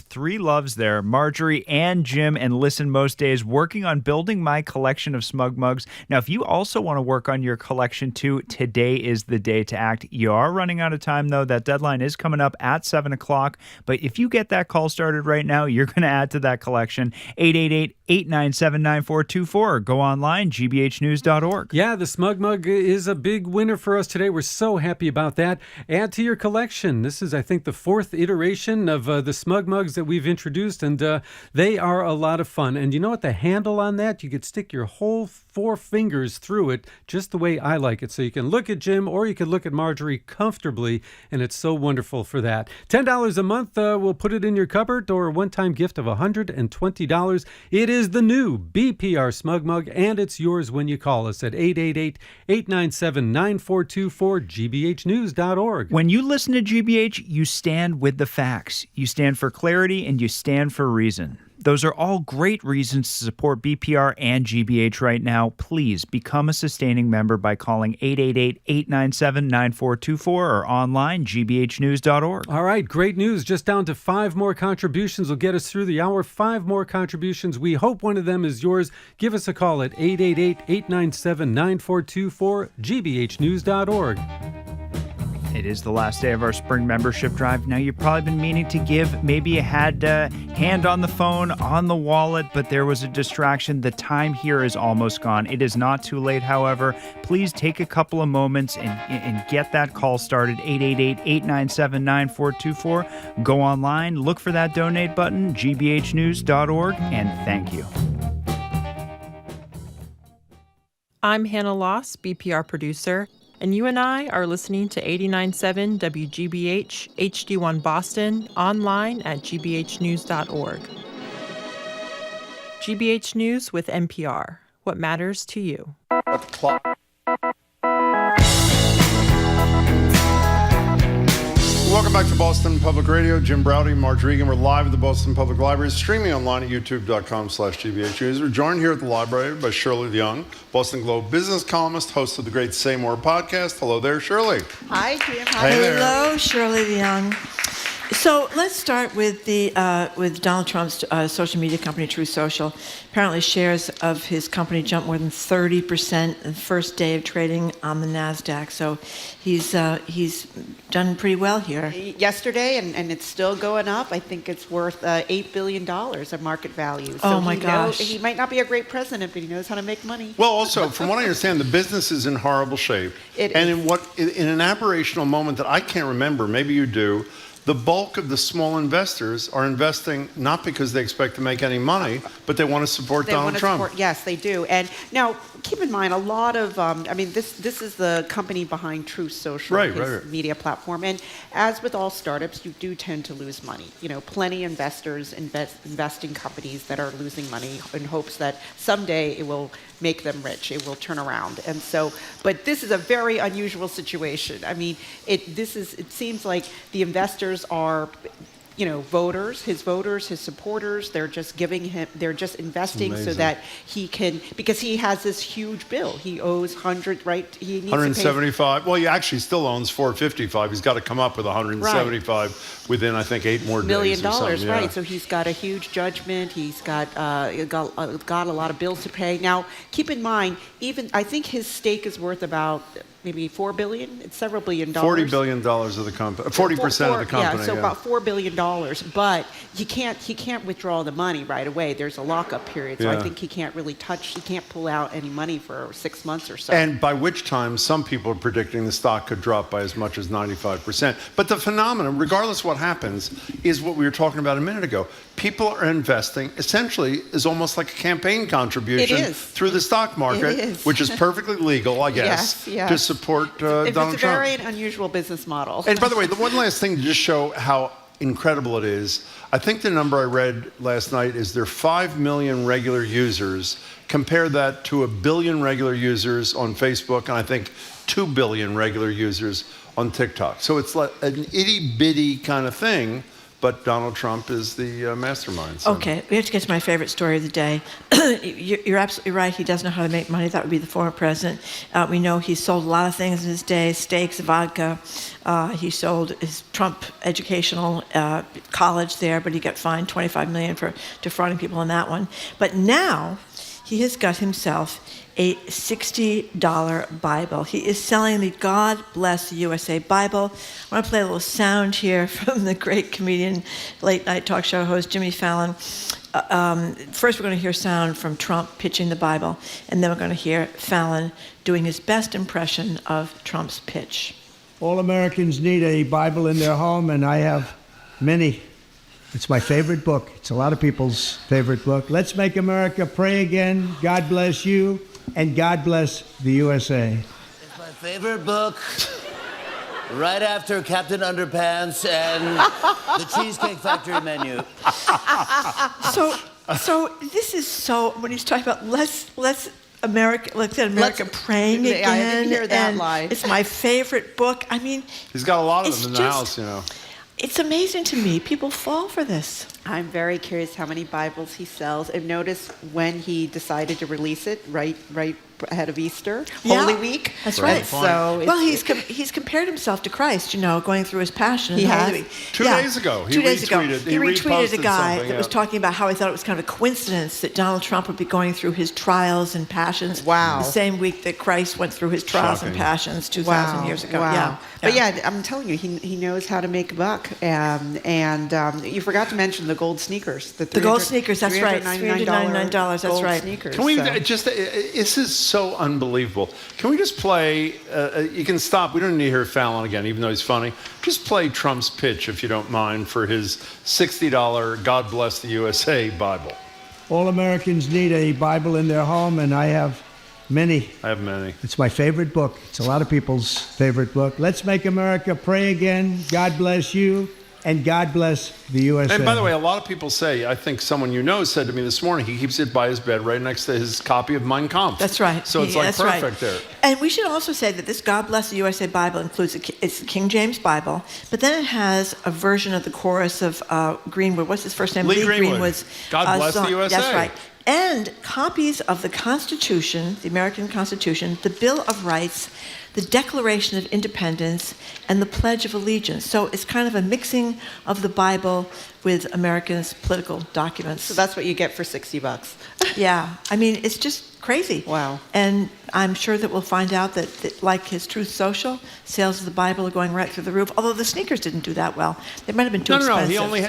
3 loves there, Margery and Jim, and listen most days, working on building my collection of Smug Mugs. Now, if you also want to work on your collection too, today is the day to act. You are running out of time, though. That deadline is coming up at 7 o'clock. But if you get that call started right now, you're going to add to that collection. 888-897 897-9424 or go online, gbhnews.org. Yeah, the Smug Mug is a big winner for us today. We're so happy about that. Add to your collection. This is, I think, the fourth iteration of the Smug Mugs that we've introduced, and they are a lot of fun. And you know what? The handle on that, you could stick your whole 4 fingers through it just the way I like it. So you can look at Jim or you can look at Margery comfortably, and it's so wonderful for that. $10 a month, we'll put it in your cupboard, or a one-time gift of $120. It is the new BPR Smug Mug, and it's yours when you call us at 888-897-9424, gbhnews.org. When you listen to GBH, you stand with the facts. You stand for clarity, and you stand for reason. Those are all great reasons to support BPR and GBH right now. Please become a sustaining member by calling 888-897-9424 or online, gbhnews.org. All right, great news. Just down to 5 more contributions will get us through the hour. 5 more contributions. We hope one of them is yours. Give us a call at 888-897-9424, gbhnews.org. It is the last day of our spring membership drive. Now, you've probably been meaning to give. Maybe you had a hand on the phone, on the wallet, but there was a distraction. The time here is almost gone. It is not too late, however. Please take a couple of moments and get that call started, 888-897-9424. Go online, look for that donate button, gbhnews.org, and thank you. I'm Hannah Loss, BPR producer. And you and I are listening to 89.7 WGBH HD1 Boston online at gbhnews.org. GBH News with NPR. What matters to you? Welcome back to Boston Public Radio. Jim Braude, Margery Eagan. We're live at the Boston Public Library, streaming online at youtube.com/GBH News. We're joined here at the library by Shirley Leung, Boston Globe business columnist, host of the Great Say More podcast. Hello there, Shirley. Hi, Jim. Hey there. Hello, Shirley Leung. So let's start with with Donald Trump's social media company, Truth Social. Apparently, shares of his company jumped more than 30% the first day of trading on the NASDAQ. So he's done pretty well here. Yesterday, and it's still going up. I think it's worth $8 billion of market value. So oh my gosh! He might not be a great president, but he knows how to make money. Well, also, from what I understand, the business is in horrible shape. In an aberrational moment that I can't remember, maybe you do. The bulk of the small investors are investing not because they expect to make any money, but they want to support Donald Trump. Yes, they do. And now, keep in mind, a lot of, this is the company behind Truth Social, his media platform. And as with all startups, you do tend to lose money. You know, plenty of investors invest in companies that are losing money in hopes that someday it will make them rich. It will turn around. And so, but this is a very unusual situation. I mean, it seems like the investors are, voters, his supporters, they're just investing so that he can, because he has this huge bill. He owes He needs 175. Well, he actually still owns 455. He's got to come up with 175 within, I think, 8 more days. $1 million, right? So he's got a huge judgment. He's got a lot of bills to pay. Now, keep in mind, I think his stake is worth about maybe $4 billion. It's several $billion. $40 billion of the company, 40% of the company. Yeah, so about $4 billion. But he can't withdraw the money right away. There's a lockup period, so I think he can't pull out any money for 6 months or so. And by which time, some people are predicting the stock could drop by as much as 95%. But the phenomenon, regardless of what happens, is what we were talking about a minute ago. People are investing, essentially, is almost like a campaign contribution through the stock market, which is perfectly legal, I guess, to support Donald Trump. It's a very unusual business model. And by the way, the one last thing to just show how incredible it is, I think the number I read last night is there are 5 million regular users. Compare that to 1 billion regular users on Facebook, and I think 2 billion regular users on TikTok. So it's like an itty-bitty kind of thing, but Donald Trump is the mastermind. So. Okay, we have to get to my favorite story of the day. You're absolutely right. He doesn't know how to make money. That would be the former president. We know he sold a lot of things in his day, steaks, vodka. He sold his Trump educational college there, but he got fined $25 million for defrauding people on that one. But now he has got himself a $60 Bible. He is selling the God Bless the USA Bible. I want to play a little sound here from the great comedian, late night talk show host Jimmy Fallon. First, we're going to hear sound from Trump pitching the Bible, and then we're going to hear Fallon doing his best impression of Trump's pitch. All Americans need a Bible in their home, and I have many. It's my favorite book. It's a lot of people's favorite book. Let's Make America Pray Again. God bless you, and God bless the USA. It's my favorite book. Right after Captain Underpants and the Cheesecake Factory menu. So this is so, when he's talking about let's America praying again. I didn't hear that and line. It's my favorite book. I mean, he's got a lot of them in the house, you know. It's amazing to me. People fall for this. I'm very curious how many Bibles he sells. And notice when he decided to release it, right ahead of Easter, Holy Week. That's right. So he's compared himself to Christ, going through his passion. He has. Week. 2 days ago, he retweeted a guy that was yeah. talking about how he thought it was kind of a coincidence that Donald Trump would be going through his trials and passions the same week that Christ went through his trials and passions 2,000 years ago. Wow. Yeah. But I'm telling you, he knows how to make a buck. And you forgot to mention the gold sneakers. The gold sneakers, that's right. $399, that's right. Sneakers, Can we this is so unbelievable. Can we just play, you can stop, we don't need to hear Fallon again, even though he's funny. Just play Trump's pitch, if you don't mind, for his $60 God Bless the USA Bible. All Americans need a Bible in their home, and I have many. It's my favorite book. It's a lot of people's favorite book. Let's Make America Pray Again. God bless you, and God bless the USA. And by the way, a lot of people say, I think someone said to me this morning, he keeps it by his bed right next to his copy of Mein Kampf. That's right. So it's perfect there. And we should also say that this God Bless the USA Bible includes, it's the King James Bible, but then it has a version of the chorus of Greenwood. What's his first name? Lee Greenwood's God Bless the USA. That's right. And copies of the Constitution, the American Constitution, the Bill of Rights, the Declaration of Independence, and the Pledge of Allegiance. So it's kind of a mixing of the Bible with Americans' political documents. So that's what you get for $60. Yeah. I mean, it's just crazy. Wow. And I'm sure that we'll find out that like his Truth Social, sales of the Bible are going right through the roof, although the sneakers didn't do that well. They might have been too expensive. He only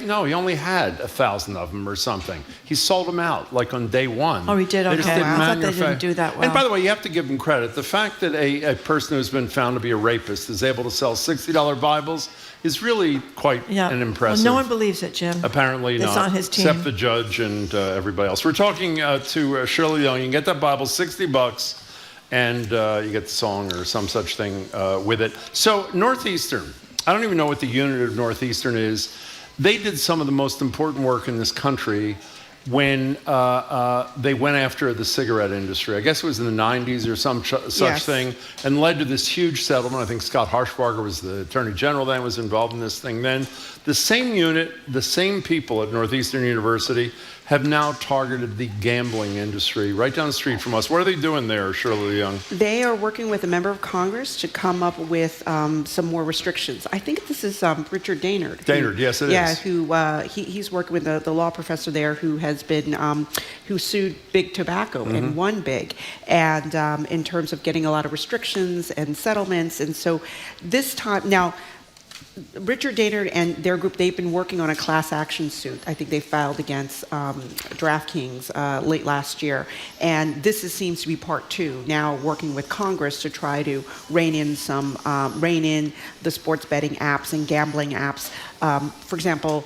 had 1,000 of them or something. He sold them out like on day one. Oh, he did? Okay. They just didn't I thought they didn't do that well. And by the way, you have to give him credit. The fact that a person who's been found to be a rapist is able to sell $60 Bibles is really quite an impressive. Well, no one believes it, Jim. Apparently it's not. On his team. Except the judge and everybody else. We're talking to Shirley Leung. You can get that Bible, $60, and you get the song or some such thing with it. So Northeastern, I don't even know what the unit of Northeastern is. They did some of the most important work in this country when they went after the cigarette industry. I guess it was in the 90s or some such thing, and led to this huge settlement. I think Scott Harshbarger was the Attorney General then, was involved in this thing then. The same unit, the same people at Northeastern University have now targeted the gambling industry right down the street from us. What are they doing there, Shirley Leung? They are working with a member of Congress to come up with some more restrictions. I think this is Richard Daynard. Yes, it is. Yeah, who he's working with the law professor there who has been who sued Big Tobacco and won big, and in terms of getting a lot of restrictions and settlements. And so this time now, Richard Daynard and their group, they've been working on a class action suit. I think they filed against DraftKings late last year. And this seems to be part two, now working with Congress to try to rein in the sports betting apps and gambling apps. For example,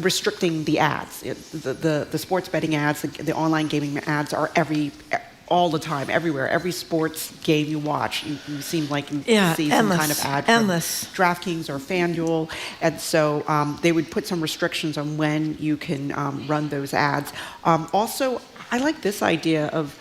restricting the ads. The sports betting ads, the online gaming ads are all the time, everywhere. Every sports game you watch, you seem like you see some kind of ad. Endless. DraftKings or FanDuel. And so they would put some restrictions on when you can run those ads. Also, I like this idea of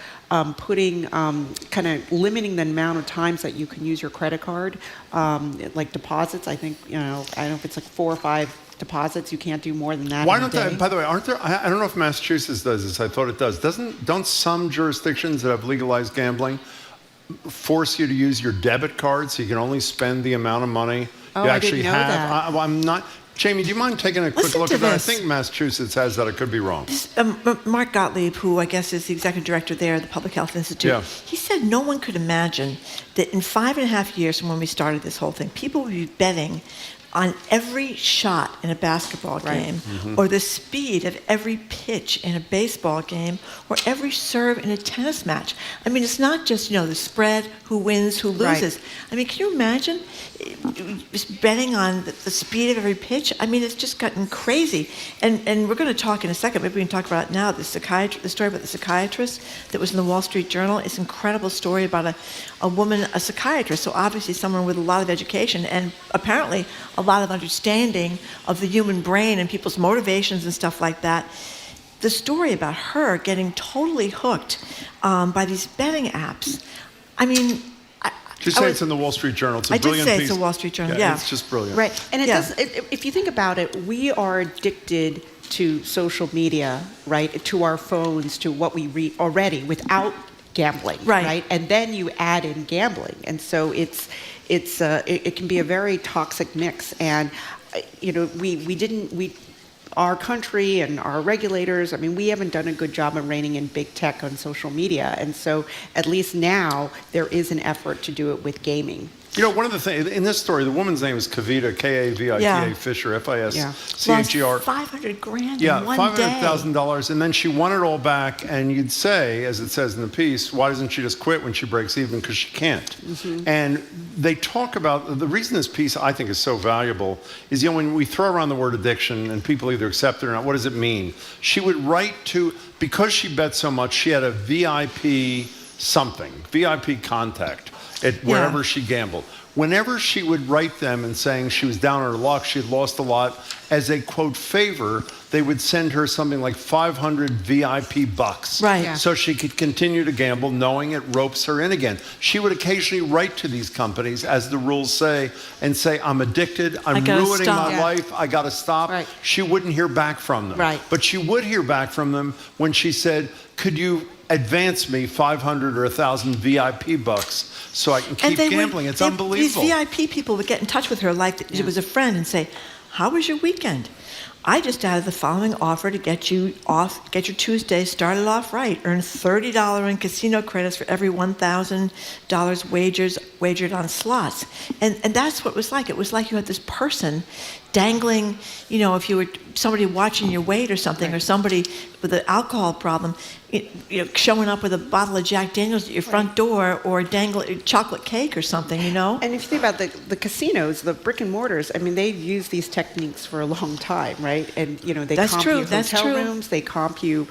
putting kind of limiting the amount of times that you can use your credit card, like deposits. I think, I don't know if it's like 4 or 5 deposits. You can't do more than that. Why don't they? By the way, aren't there? I don't know if Massachusetts does this. I thought it does. Don't some jurisdictions that have legalized gambling force you to use your debit card so you can only spend the amount of money you actually have? I'm not. Jamie, do you mind taking a quick look at that? I think Massachusetts has that. I could be wrong. Mark Gottlieb, who I guess is the executive director there at the Public Health Institute, he said no one could imagine that in 5.5 years from when we started this whole thing, people would be betting on every shot in a basketball game, or the speed of every pitch in a baseball game, or every serve in a tennis match. I mean, it's not just, the spread, who wins, who loses. I mean, can you imagine just betting on the speed of every pitch? I mean, it's just gotten crazy. And we're going to talk in a second, maybe we can talk about it now, the story about the psychiatrist that was in the Wall Street Journal. It's an incredible story about a woman, a psychiatrist, so obviously someone with a lot of education and apparently a lot of understanding of the human brain and people's motivations and stuff like that. The story about her getting totally hooked by these betting apps. I mean, Did you say it's in the Wall Street Journal? It's a brilliant piece. I did say it's the Wall Street Journal, yeah. It's just brilliant. Right, and it does. If you think about it, we are addicted to social media, right? To our phones, to what we read already without gambling, right? And then you add in gambling, and so it can be a very toxic mix. And our country and our regulators, I mean, we haven't done a good job of reining in big tech on social media, and so at least now there is an effort to do it with gaming. One of the things in this story, the woman's name is Kavita, Kavita Fisher, Fischer, Lost $500,000 in one day. $500,000, and then she won it all back. And you'd say, as it says in the piece, why doesn't she just quit when she breaks even? Because she can't. And they talk about the reason this piece I think is so valuable is when we throw around the word addiction and people either accept it or not, what does it mean? She would write because she bet so much, she had a VIP contact at wherever she gambled. Whenever she would write them and saying she was down on her luck, she had lost a lot, as a quote favor, they would send her something like 500 VIP bucks. So she could continue to gamble, knowing it ropes her in again. She would occasionally write to these companies, as the rules say, and say, I'm addicted, I'm ruining my life, I gotta stop. She wouldn't hear back from them. But she would hear back from them when she said, could you advance me 500 or 1,000 VIP bucks so I can keep gambling? It's unbelievable. These VIP people would get in touch with her like it was a friend and say, how was your weekend? I just added the following offer to get your Tuesday started off right. Earn $30 in casino credits for every $1,000 wagered on slots. And that's what it was like. It was like you had this person dangling, if you were somebody watching your weight or something, or somebody with an alcohol problem, showing up with a bottle of Jack Daniels at your front door, or chocolate cake or something, And if you think about the casinos, the brick and mortars, I mean, they've used these techniques for a long time, right? And, they comp you hotel rooms, they comp you,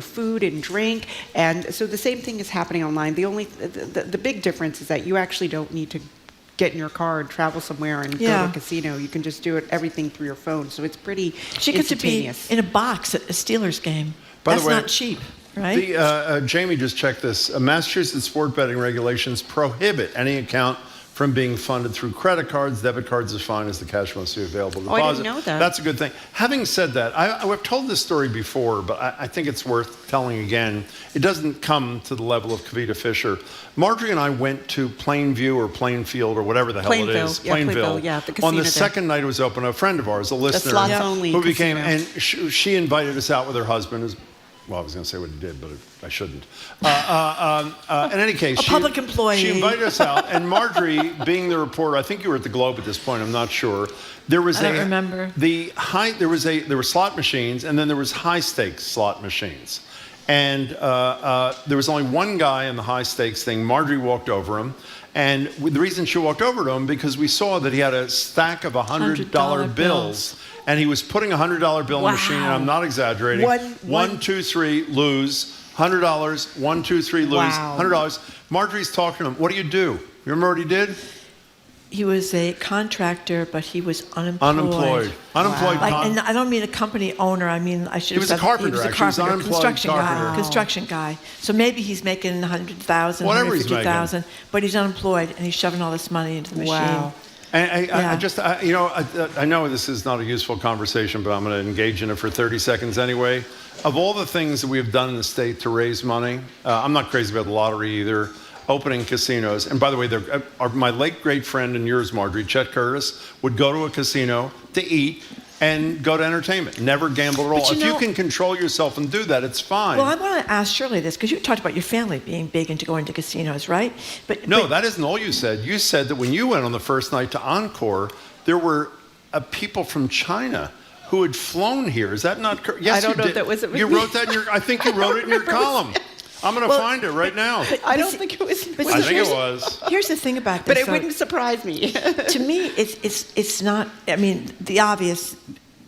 food and drink. And so the same thing is happening online. The big difference is that you actually don't need to get in your car and travel somewhere and go to a casino. You can just do everything through your phone. So it's pretty She gets to be in a box at a Steelers game. That's not cheap, right? Jamie just checked this. Massachusetts sport betting regulations prohibit any account from being funded through credit cards. Debit cards is fine as the cash must be available to deposit. I didn't know that. That's a good thing. Having said that, I've told this story before, but I think it's worth telling again. It doesn't come to the level of Kavita Fisher. Margery and I went to Plainview or Plainfield or whatever the hell it is. Plainville, the casino on the there. second night it was open, a friend of ours, a listener, who became, and she invited us out with her husband. Well, I was going to say what he did, but I shouldn't. In any case, public employee. She invited us out, and Margery, being the reporter, I think you were at the Globe at this point. I'm not sure. There was I don't remember. There were slot machines, and then there was high stakes slot machines, and there was only one guy in the high stakes thing. Margery walked over him. And the reason she walked over to him, because we saw that he had a stack of $100 bills. And he was putting a $100 bill in the machine, and I'm not exaggerating. 1, 2, 3, lose. $100, 1, 2, 3, lose. $100. Margery's talking to him. What do? You remember what he did? He was a contractor, but he was unemployed. And I don't mean a company owner. I mean, I should have said he was a carpenter, construction guy. So maybe he's making $100,000, $150,000, but he's unemployed and he's shoving all this money into the machine. Wow. And I know this is not a useful conversation, but I'm going to engage in it for 30 seconds anyway. Of all the things that we have done in the state to raise money, I'm not crazy about the lottery either. Opening casinos, and by the way, my late great friend and yours, Margery, Chet Curtis, would go to a casino to eat and go to entertainment. Never gamble at all. If you can control yourself and do that, it's fine. Well, I want to ask Shirley this, because you talked about your family being big into going to casinos, right? That isn't all you said. You said that when you went on the first night to Encore, there were people from China who had flown here. Is that not correct? Yes, I don't know did. if that was. You wrote that in your. I think you wrote it in your column. I'm going to find it right now. I don't think it was. I think it was. Here's the thing about this. But it wouldn't surprise me. To me, it's not. I mean, the obvious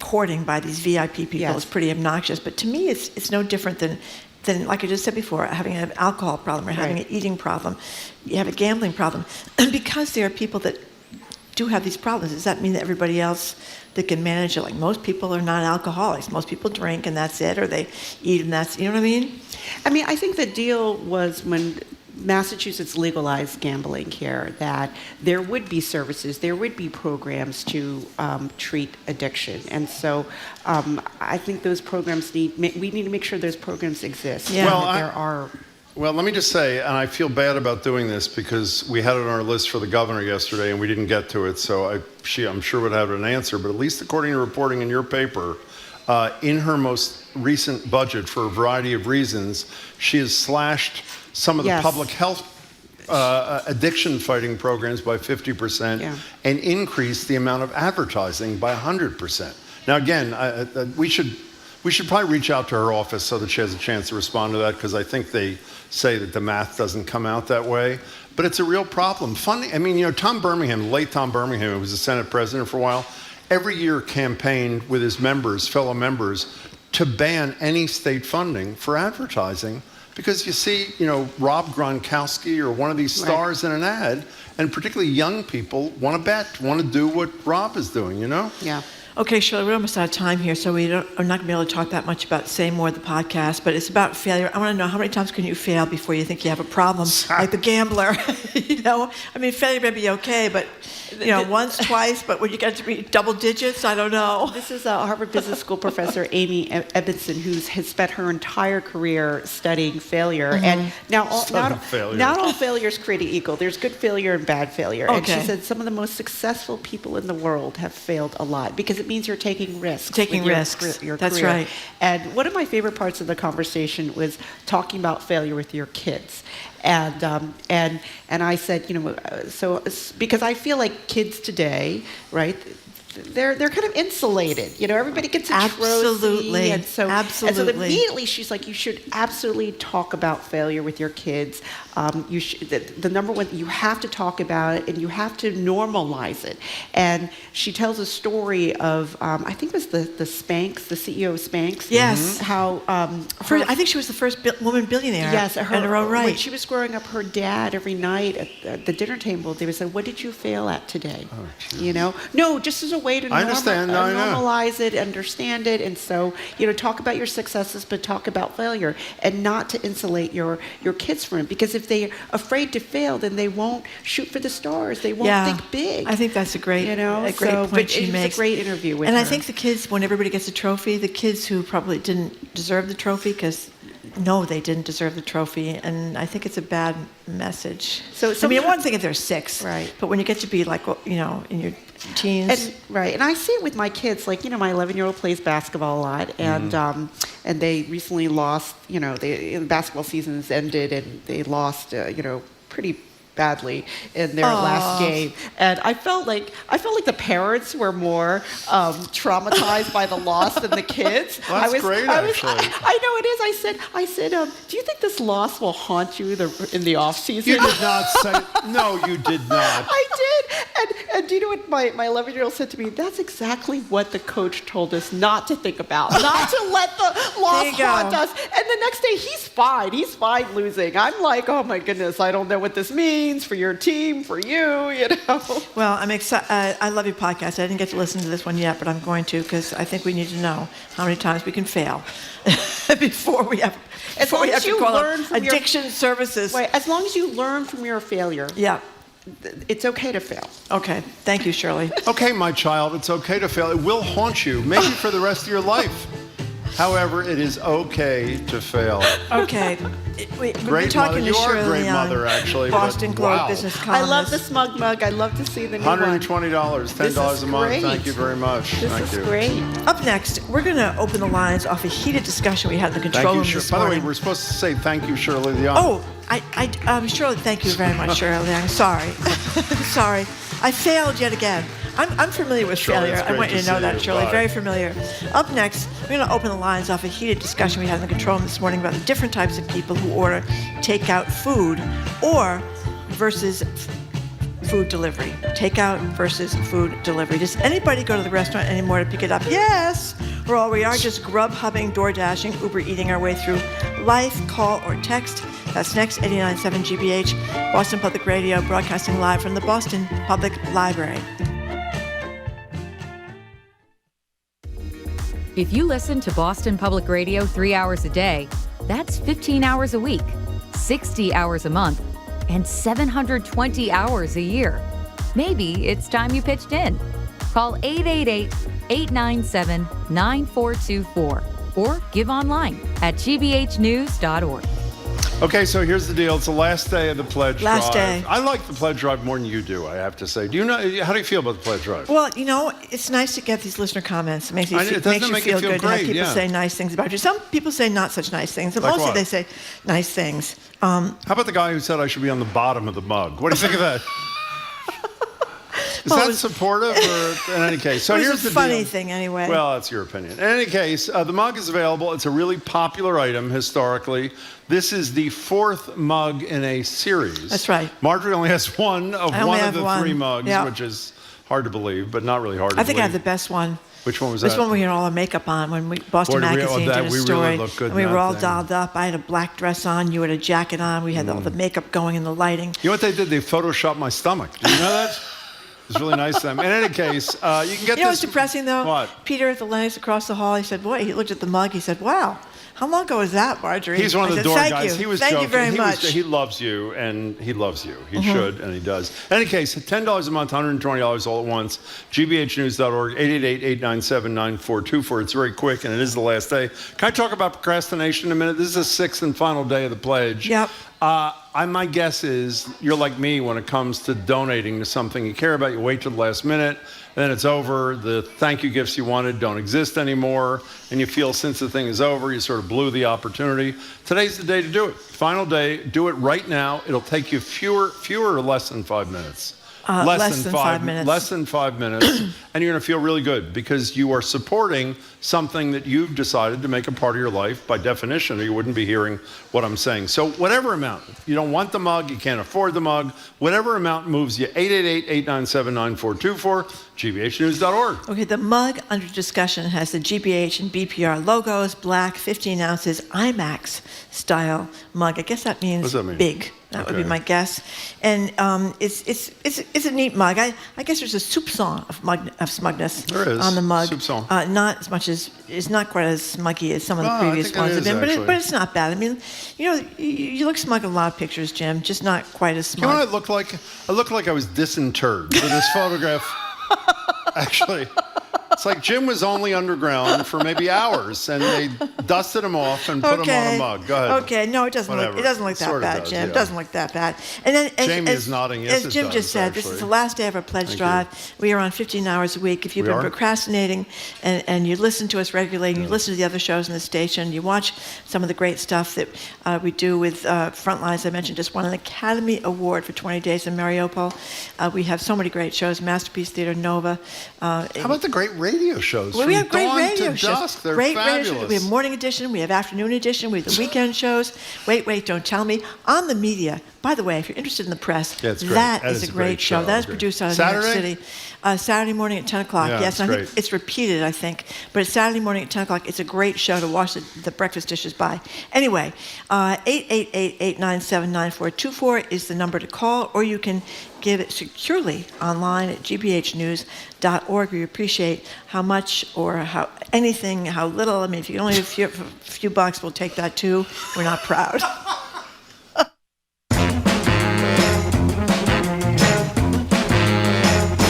courting by these VIP people is pretty obnoxious. But to me, it's no different than like I just said before, having an alcohol problem or having an eating problem. You have a gambling problem, and because there are people that do have these problems, does that mean that everybody else that can manage it? Like most people are not alcoholics. Most people drink and that's it, or they eat and that's, you know what I mean? I mean, I think the deal was when Massachusetts legalized gambling here, that there would be services, there would be programs to treat addiction. And so I think those programs we need to make sure those programs exist. Yeah. Well, let me just say, and I feel bad about doing this because we had it on our list for the governor yesterday and we didn't get to it, so I'm sure would have an answer, but at least according to reporting in your paper, in her most recent budget, for a variety of reasons, she has slashed some of the public health addiction fighting programs by 50% and increased the amount of advertising by 100%. Now, again, we should probably reach out to her office so that she has a chance to respond to that, because I think they say that the math doesn't come out that way. But it's a real problem. Funding, I mean, you know, Tom Birmingham, late Tom Birmingham, who was the Senate president for a while, every year campaigned with his members, fellow members, to ban any state funding for advertising. Because you see, you know, Rob Gronkowski or one of these stars in an ad, and particularly young people want to bet, want to do what Rob is doing, you know? Yeah. Okay, Shirley, we're almost out of time here, so I'm not going to be able to talk that much about Say More, the podcast, but it's about failure. I want to know, how many times can you fail before you think you have a problem, like the gambler? You know, I mean, failure may be okay, but, you know, once, twice, but when you get to be double digits, I don't know. This is Harvard Business School professor Amy Ebbetson, who has spent her entire career studying failure. And now, not all failure is created equal. There's good failure and bad failure. Okay. And she said some of the most successful people in the world have failed a lot because it means you're taking risks. Taking risks. Your That's career. right. And one of my favorite parts of the conversation was talking about failure with your kids. And I said, you know, so because I feel like kids today, right? They're kind of insulated, you know. Everybody gets a trophy, and so immediately she's like, you should absolutely talk about failure with your kids. You should, the number one, you have to talk about it and you have to normalize it. And she tells a story of I think it was the Spanx, the CEO of Spanx. Yes. How I think she was the first woman billionaire. Yes, in her own right. When she was growing up, her dad every night at the dinner table, they would say, "What did you fail at today?" You know, no, just as a way to normalize it, understand it, and so, you know, talk about your successes, but talk about failure, and not to insulate your kids from it. Because if they're afraid to fail, then they won't shoot for the stars. They won't think big. I think that's a great point she makes. It's a great interview with her. And I think the kids, when everybody gets a trophy, the kids who probably didn't deserve the trophy, because no, they didn't deserve the trophy, and I think it's a bad message. So I mean, one thing if they're 6, right? But when you get to be like, you know, in your teens, and I see it with my kids. Like, you know, my 11-year-old plays basketball a lot, and they recently lost. You know, the basketball season has ended, and they lost. You know, pretty badly in their last game, and I felt like the parents were more traumatized by the loss than the kids. Well, that's great, actually. I know it is. I said, do you think this loss will haunt you in the off season? You did not say. No, you did not. I did, and do you know what my 11-year-old said to me? That's exactly what the coach told us not to think about, not to let the loss haunt us. And the next day, he's fine. He's fine losing. I'm like, oh my goodness, I don't know what this means for your team, for you, you know. Well, I'm excited. I love your podcast. I didn't get to listen to this one yet, but I'm going to, because I think we need to know how many times we can fail before we have to call addiction services. Right, as long as you learn from your failure. Yeah. It's okay to fail. Okay. Thank you, Shirley. Okay, my child, it's okay to fail. It will haunt you, maybe for the rest of your life. However, it is okay to fail. Okay. We're talking to Shirley Leung. You are a great mother, actually. Boston Globe business columnist. I love the smug mug. I love to see the new one. $120, $10 a month. Thank you very much. This is great. Up next, we're going to open the lines off a heated discussion we had in the control room this morning. By the way, we're supposed to say thank you, Shirley Leung. Oh, Shirley, thank you very much, Shirley Leung. Sorry. Sorry. I failed yet again. I'm familiar with Shirley, failure. it's I great want you to to know see that, you. Shirley. Bye. Very familiar. Up next, we're going to open the lines off a heated discussion we had in the control room this morning about the different types of people who order takeout food versus food delivery. Takeout versus food delivery. Does anybody go to the restaurant anymore to pick it up? Yes! Or all we are just Grubhubbing, DoorDashing, Uber eating our way through life, call, or text. That's next, 89.7 GBH, Boston Public Radio, broadcasting live from the Boston Public Library. If you listen to Boston Public Radio 3 hours a day, that's 15 hours a week, 60 hours a month, and 720 hours a year. Maybe it's time you pitched in. Call 888-897-9424 or give online at gbhnews.org. Okay, so here's the deal. It's the last day of the pledge drive. Last day. I like the pledge drive more than you do, I have to say. How do you feel about the pledge drive? Well, it's nice to get these listener comments. It makes you, It doesn't make you feel feel good to have great, people yeah. say nice things about you. Some people say not such nice things, and Like mostly what? they say nice things. How about the guy who said I should be on the bottom of the mug? What do you think of that? Is that supportive, or in any case? So it was here's a the funny deal. thing anyway. Well, that's your opinion. In any case, the mug is available. It's a really popular item historically. This is the fourth mug in a series. That's right. Margery only has one of the one. three mugs, Yeah. which is hard to believe, but not really hard to believe. I think I have the best one. Which one was This that? one we had all our makeup on when Boston Boy, did we- Magazine did a we really story. looked good And we in were that all thing. dolled up. I had a black dress on. You had a jacket on. We had all the makeup going and the lighting. You know what they did? They photoshopped my stomach. Did you know that? It was really nice of them. In any case, you can get You know this. what's depressing though? What? Peter at the Lennox across the hall, he said, boy, he looked at the mug. He said, wow, how long ago was that, Margery? He's one of I the said, door Thank guys. You. He was Thank joking. you very much. He loves you, and he loves you. He Mhm. should, and he does. In any case, $10 a month, $120 all at once. gbhnews.org, 888-897-9424. It's very quick, and it is the last day. Can I talk about procrastination in a minute? This is the sixth and final day of the pledge. Yep. My guess is you're like me when it comes to donating to something you care about. You wait till the last minute, and then it's over. The thank you gifts you wanted don't exist anymore, and you feel since the thing is over, you sort of blew the opportunity. Today's the day to do it. Final day. Do it right now. It'll take you fewer or less than 5 minutes. Less than 5 minutes. Less than 5 minutes, and you're going to feel really good because you are supporting something that you've decided to make a part of your life by definition, or you wouldn't be hearing what I'm saying. So whatever amount, you don't want the mug, you can't afford the mug, whatever amount moves you, 888-897-9424, gbhnews.org. Okay, the mug under discussion has the GBH and BPR logos, black, 15 ounces, IMAX style mug. I guess that means What does that mean? big. That would be my guess. And it's a neat mug. I guess there's a soupçon of smugness There is. on the mug. Soupçon. Not as much as, it's not quite as smuggy as some of the Oh, I previous think it ones is, have been, actually. but it's not bad. I mean, you look smug in a lot of pictures, Jim, just not quite as You know smug. what I look like? I look like I was disinterred with this photograph. Actually, it's like Jim was only underground for maybe hours, and they dusted him off and put him on a mug. Go ahead. Okay, no, it doesn't Whatever. look. It doesn't look that Sort of bad, does, Jim. yeah. It doesn't look that bad. And then, Jamie is nodding. Yes, as it Jim does, just said, this is actually. the last day of our pledge Thank drive. We are on 15 hours a week. If you've We been are? procrastinating and you listen to us regularly, and you listen to the other shows in the station, you watch some of the great stuff that we do with Frontlines. I mentioned just won an Academy Award for 20 Days in Mariupol. We have so many great shows: Masterpiece Theater, Nova. How about the great radio shows? Well, we From have great dawn radio to shows. dusk. They're Great radio fabulous. shows. We have morning edition, we have afternoon edition, we have the weekend shows. Wait, don't tell me. On the media. By the way, if you're interested in the press, Yeah, it's great. that That is a great show. That is Great. produced out of New York Saturday? City. Saturday morning at 10 o'clock. Yeah, yes, it's and I great. think it's repeated, I think. But it's Saturday morning at 10 o'clock. It's a great show to wash the breakfast dishes by. Anyway, 888-897-9424 is the number to call, or you can give it securely online at gbhnews.org. We appreciate how much or how anything, how little. I mean, if you can only have a few bucks, we'll take that too. We're not proud.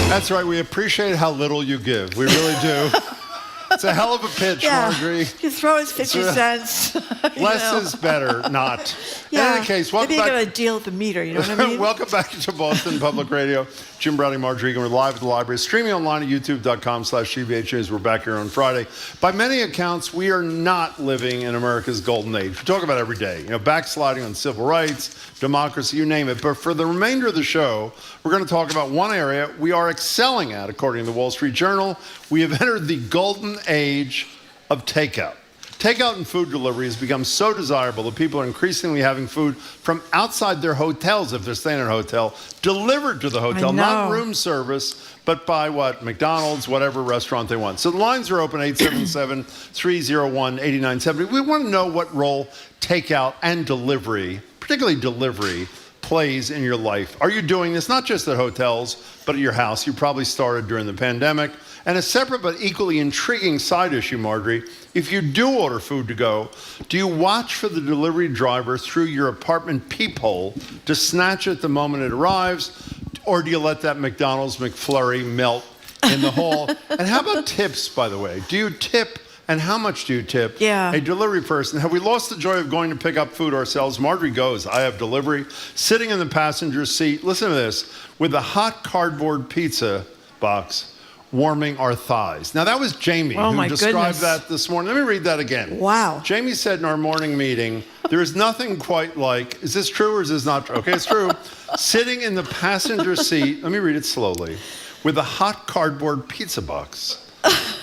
That's right. We appreciate how little you give. We really do. It's a hell of a pitch, Margery. You throw us 50 cents. Less is better, not. In any case, welcome maybe back. Maybe you got to deal with the meter, you know what I mean? Welcome back to Boston Public Radio. Jim Braude, Margery Eagan. We're live at the library. Streaming online at youtube.com/GBH News. We're back here on Friday. By many accounts, we are not living in America's golden age. We talk about it every day. Backsliding on civil rights, democracy, you name it. But for the remainder of the show, we're going to talk about one area we are excelling at, according to the Wall Street Journal. We have entered the golden age of takeout. Takeout and food delivery has become so desirable that people are increasingly having food from outside their hotels, if they're staying in a hotel, delivered to the hotel, not room service, but by McDonald's, whatever restaurant they want. So the lines are open, 877-301-8970. We want to know what role takeout and delivery, particularly delivery, plays in your life. Are you doing this not just at hotels, but at your house? You probably started during the pandemic. And a separate but equally intriguing side issue, Margery, if you do order food to go, do you watch for the delivery driver through your apartment peephole to snatch it the moment it arrives, or do you let that McDonald's McFlurry melt in the hall? And how about tips, by the way? Do you tip, and how much do you tip a delivery person? Have we lost the joy of going to pick up food ourselves? Margery goes, I have delivery. Sitting in the passenger seat, listen to this, with a hot cardboard pizza box warming our thighs. Now, that was Jamie who described that this morning. Let me read that again. Wow. Jamie said in our morning meeting, there is nothing quite like, is this true or is this not true? Okay, it's true. Sitting in the passenger seat, let me read it slowly, with a hot cardboard pizza box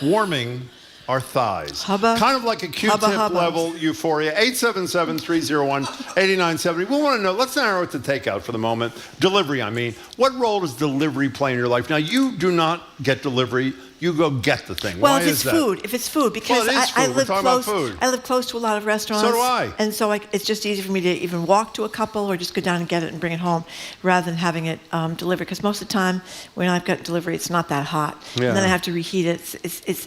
warming our thighs. Kind of like a Q-tip level euphoria. 877-301-8970. We want to know, let's narrow it to takeout for the moment. Delivery, I mean. What role does delivery play in your life? Now, you do not get delivery. You go get the thing. Well, Why if it's food, because I live close. I live close to a lot of restaurants. So do I. And so it's just easy for me to even walk to a couple or just go down and get it and bring it home, rather than having it delivered. Because most of the time when I've got delivery, it's not that hot, and then I have to reheat it.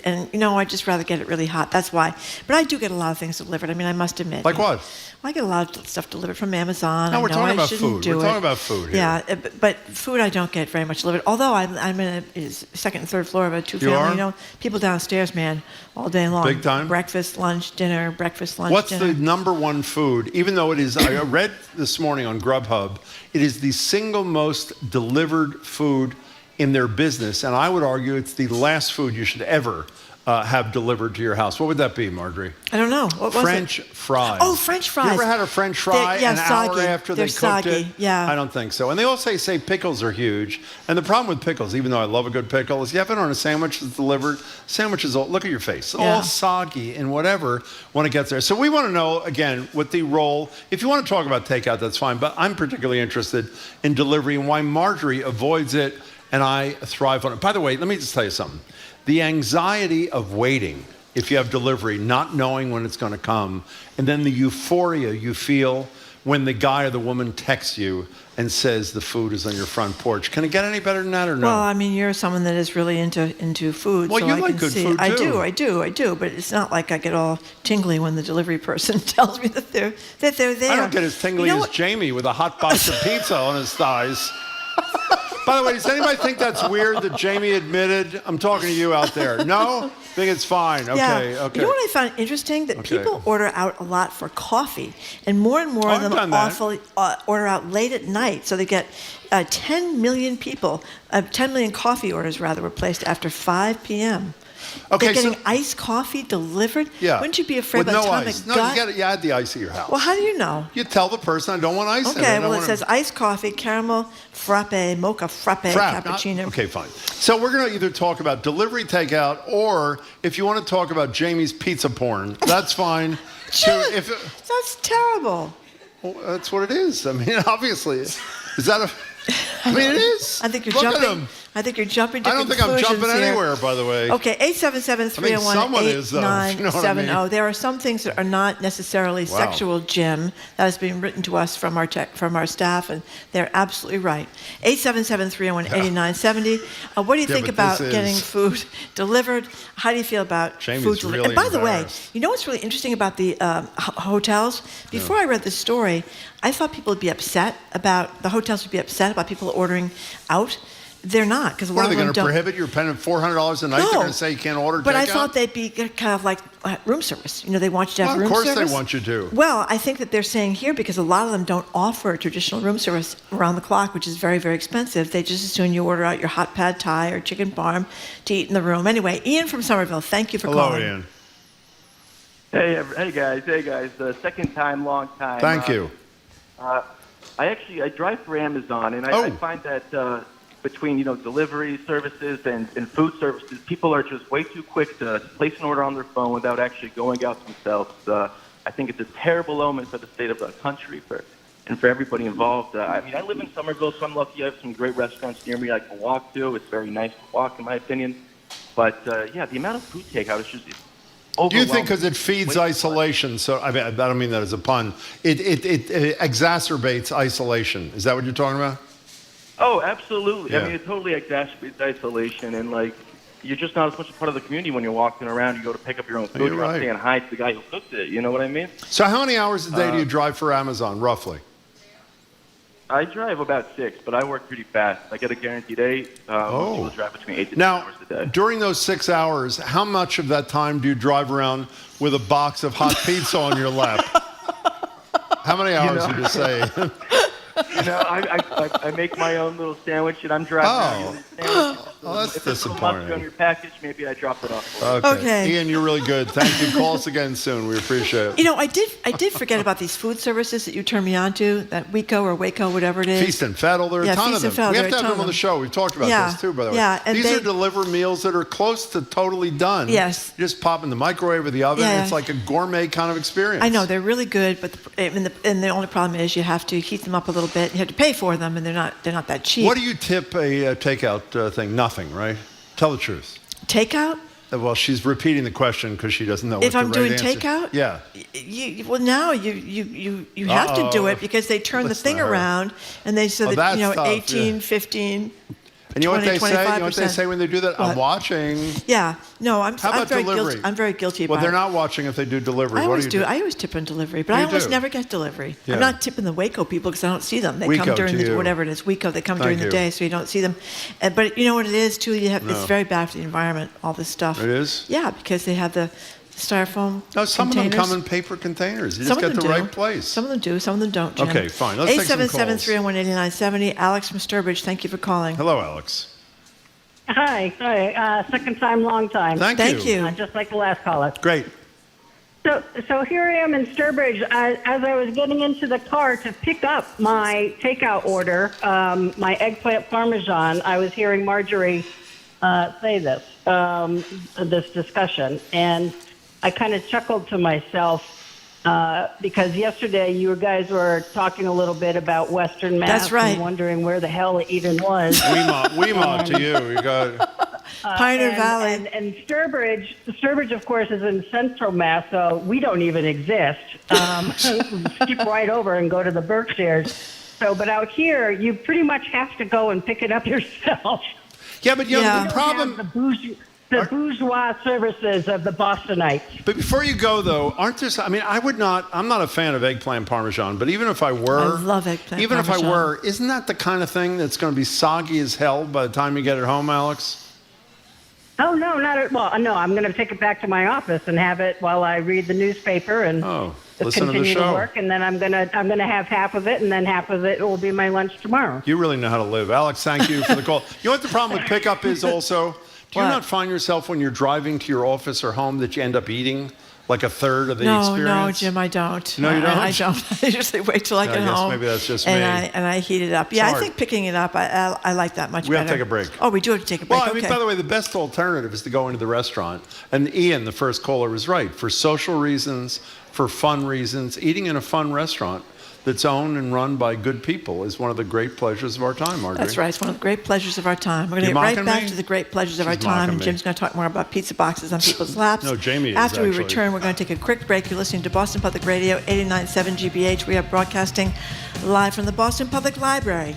I just rather get it really hot. That's why. But I do get a lot of things delivered. I mean, I must admit. Like what? I get a lot of stuff delivered from Amazon. No, we're talking about food. We're talking about food here. Yeah, but food I don't get very much delivered. Although I'm in a second and third floor of a two-family. People downstairs, man, all day long. Big time. Breakfast, lunch, dinner. Breakfast, lunch, What's dinner. the number one food? Even though it is, I read this morning on Grubhub, it is the single most delivered food in their business, and I would argue it's the last food you should ever have delivered to your house. What would that be, Margery? I don't know. What was French fries. Oh, French fries. You ever had a French fry an hour after they cooked it? Yeah. I don't think so. And they all say pickles are huge. And the problem with pickles, even though I love a good pickle, is you have it on a sandwich that's delivered. Sandwiches, look at your face, all soggy and whatever when it gets there. So we want to know, again, what the role, if you want to talk about takeout, that's fine. But I'm particularly interested in delivery and why Margery avoids it and I thrive on it. By the way, let me just tell you something. The anxiety of waiting, if you have delivery, not knowing when it's going to come, and then the euphoria you feel when the guy or the woman texts you and says the food is on your front porch. Can it get any better than that or no? Well, I mean, you're someone that is really into food. Well, so you I like can good see. food, too. I do. But it's not like I get all tingly when the delivery person tells me that they're there. I don't get as tingly as Jamie with a hot box of pizza on his thighs. By the way, does anybody think that's weird that Jamie admitted? I'm talking to you out there. No? Think it's fine. Okay, yeah. okay. You know what I found interesting? That people order out a lot for coffee, and more of them order out late at night. So they get 10 million coffee orders were placed after 5 p.m. Okay, They're getting iced coffee delivered? Yeah. Wouldn't you be afraid by the no time ice. it No, got... you add the ice at your house. Well, how do you know? You tell the person I don't want ice in it. Okay, well, it says iced coffee, caramel, frappe, mocha frappe, cappuccino. Okay, fine. So we're going to either talk about delivery takeout, or if you want to talk about Jamie's pizza porn, that's fine. That's terrible. Well, that's what it is. I mean, obviously. Is that a... I mean, it is. I think you're Look jumping. At him. I think you're jumping to I don't think I'm jumping anywhere, by the way. Okay, 877-301-8970. There are some things that are not necessarily sexual, Jim. That has been written to us from our staff, and they're absolutely right. 877-301-8970. What do you think about getting food delivered? How do you feel about food delivered? Really and by the way, you know what's really interesting about the hotels? Before I read this story, I thought people would be upset about, the hotels would be upset about people ordering out. They're not, because a What lot are they of them going to don't. prohibit? You're paying $400 a night. No. They're going to say you can't order But I takeout? thought they'd be kind of like room service. You know, they want you to have Well, room of service. course they want you to. Well, I think that they're saying here, because a lot of them don't offer traditional room service around the clock, which is very, very expensive. They just assume you order out your hot pad thai or chicken parm to eat in the room. Anyway, Ian from Somerville, thank you for calling. Hello, Ian. Hey guys. Second time, long time. Thank you. I drive for Amazon, and I find that between delivery services and food services, people are just way too quick to place an order on their phone without actually going out themselves. I think it's a terrible omen for the state of the country and for everybody involved. I live in Somerville, so I'm lucky I have some great restaurants near me I can walk to. It's very nice to walk, in my opinion. But the amount of food takeout is just Do you think because it feeds isolation? So I don't mean that as a pun. It exacerbates isolation. Is that what you're talking about? Oh, absolutely. Yeah. It totally exacerbates isolation, and you're just not as much a part of the community when you're walking around. You go to pick up your own food. You're You're not right. saying hi to the guy who cooked it. You know what I mean? So how many hours a day do you drive for Amazon, roughly? I drive about 6, but I work pretty fast. I get a guaranteed 8. Most people drive between 8 to 10 hours a day. During those 6 hours, how much of that time do you drive around with a box of hot pizza on your lap? How many hours would you say? I make my own little sandwich, and I'm driving around. That's if it's disappointing. on your package, maybe I drop it off. Okay. Ian, you're really good. Thank you. Call us again soon. We appreciate it. I did forget about these food services that you turned me on to, that Waco or Waco, whatever it is. Feast and Fettle, there are a ton of them. We have to have them on the show. We've talked about this too, by the way. Yeah, and these are deliver meals that are close to totally done. Yes. You just pop in the microwave or the oven. Yeah. It's like a gourmet kind of experience. I know, they're really good, but the only problem is you have to heat them up a little bit. You have to pay for them, and they're not that cheap. What do you tip a takeout thing? Nothing, right? Tell the truth. Takeout? Well, she's repeating the question because she doesn't know If what I'm the right doing answer. takeout? Yeah. Now you have to do it because they turn the thing around and they say that that's tough, 18, 15. And you know what 20, they say? You know 25%. what they say when they do that? What? I'm watching. Yeah. No, I'm How about very delivery? guilty. I'm very guilty about Well, they're it. not watching if they do delivery. I What always do you do? I always tip on delivery, but You I almost do? never get delivery. Yeah. I'm not tipping the Waco people because I don't see them. They Waco come during to you. whatever it is. Waco, they come Thank during the you. day, so you don't see them. But you know what it is too? It's No. very bad for the environment. All this stuff. It is? Yeah, because they have the styrofoam. No, some of containers. them come in paper containers. You Some just of get them the do. right place. Some of them do. Some of them don't. Jim. Okay, fine. Let's take some calls. 877-301-8970. Alex from Sturbridge. Thank you for calling. Hello, Alex. Hi. Second time, long time. Thank you. Just like the last caller. Great. So here I am in Sturbridge. As I was getting into the car to pick up my takeout order, my eggplant parmesan, I was hearing Margery say this discussion, and I kind of chuckled to myself because yesterday you guys were talking a little bit about Western Mass. That's right. And wondering where the hell it even was. Weemont to you. You got Pioneer Valley. And Sturbridge, of course, is in Central Mass, so we don't even exist. Skip right over and go to the Berkshires. But out here, you pretty much have to go and pick it up yourself. Yeah, but the problem. The bourgeois services of the Bostonites. But before you go, though, aren't there? I'm not a fan of eggplant parmesan, but even if I were, I love eggplant even parmesan. if I were, isn't that the kind of thing that's going to be soggy as hell by the time you get it home, Alex? Oh no, not at all. No, I'm going to take it back to my office and have it while I read the newspaper and listen to the continue show. to work. And then I'm going to have half of it, and then half of it will be my lunch tomorrow. You really know how to live, Alex. Thank you for the call. You know what the problem with pickup is also? Do you not find yourself when you're driving to your office or home that you end up eating like a third of the experience? No, Jim, I don't. No, you don't? I don't. I usually wait till I get I guess home. maybe that's just and me. I heat it up. Yeah, Smart. I think picking it up, I like that much We better. have to take a break. Oh, we do have to take a break. Well, I mean, Okay. by the way, the best alternative is to go into the restaurant. And Ian, the first caller, was right. For social reasons, for fun reasons, eating in a fun restaurant that's owned and run by good people is one of the great pleasures of our time, Margery. That's right. It's one of the great pleasures of our time. We're going to You get right mocking back me? to the great pleasures of our She's time. mocking And me. Jim's going to talk more about pizza boxes on people's laps. No, Jamie is, After we actually. return, we're going to take a quick break. You're listening to Boston Public Radio, 89.7 GBH. We are broadcasting live from the Boston Public Library.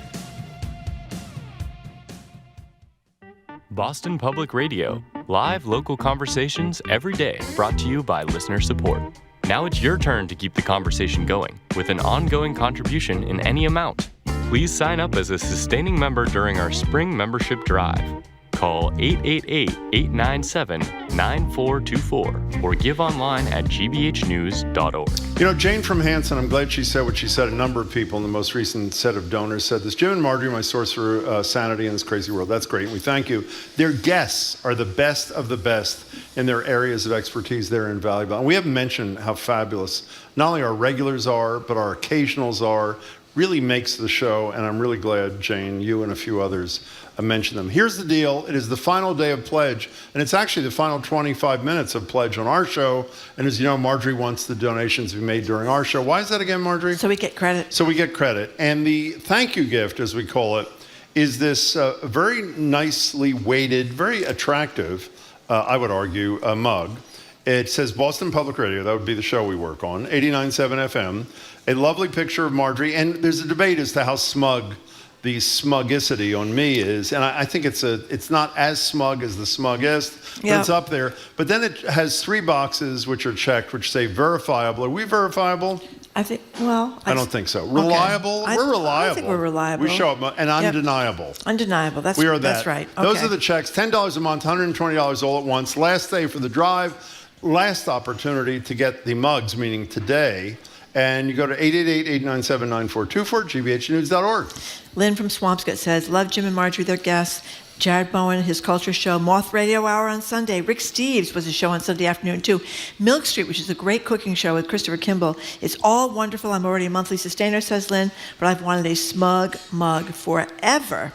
Boston Public Radio. Live local conversations every day brought to you by listener support. Now it's your turn to keep the conversation going with an ongoing contribution in any amount. please sign up as a sustaining member during our spring membership drive. Call 888-897-9424 or give online at gbhnews.org. You know, Jane from Hanson, I'm glad she said what she said. A number of people in the most recent set of donors said this. Jim and Margery, my source for sanity in this crazy world. That's great. We thank you. Their guests are the best of the best in their areas of expertise. They're invaluable. And we haven't mentioned how fabulous not only our regulars are, but our occasionals are. Really makes the show, and I'm really glad, Jane, you and a few others mentioned them. Here's the deal. It is the final day of pledge, and it's actually the final 25 minutes of pledge on our show. And as you know, Margery wants the donations to be made during our show. Why is that again, Margery? So we get credit. So we get credit. And the thank you gift, as we call it, is this very nicely weighted, very attractive, I would argue, mug. It says Boston Public Radio. That would be the show we work on, 89.7 FM. A lovely picture of Margery. And there's a debate as to how smug the smugicity on me is. And I think it's not as smug as the smuggest, but it's up there. But then it has 3 boxes which are checked, which say verifiable. Are we verifiable? I think, well... I don't think so. Reliable? Okay. We're reliable. I think we're reliable. We show up, and undeniable. Undeniable. That's we are that. That's right. Okay. Those are the checks. $10 a month, $120 all at once. Last day for the drive. Last opportunity to get the mugs, meaning today. And you go to 888-897-9424, gbhnews.org. Lynn from Swampscott says, love Jim and Margery, their guests. Jared Bowen, his culture show. Moth Radio Hour on Sunday. Rick Steves was a show on Sunday afternoon, too. Milk Street, which is a great cooking show with Christopher Kimball. It's all wonderful. I'm already a monthly sustainer, says Lynn, but I've wanted a smug mug forever.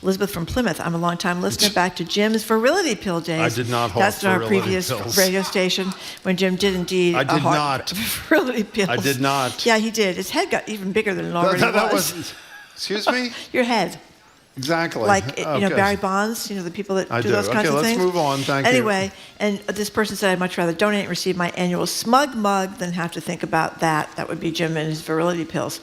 Elizabeth from Plymouth. I'm a long-time listener back to Jim's virility pill days. I did not hold That's our previous pills. Radio station when Jim did indeed. I did not. Virility pills. I did not. Yeah, he did. His head got even bigger than it already was. That wasn't. Excuse me? Your head. Exactly. Like, you know, Barry Bonds, you know, the people that do those kinds of things. Okay, let's move on. Thank you. Anyway, and this person said, I'd much rather donate and receive my annual smug mug than have to think about that. That would be Jim and his virility pills.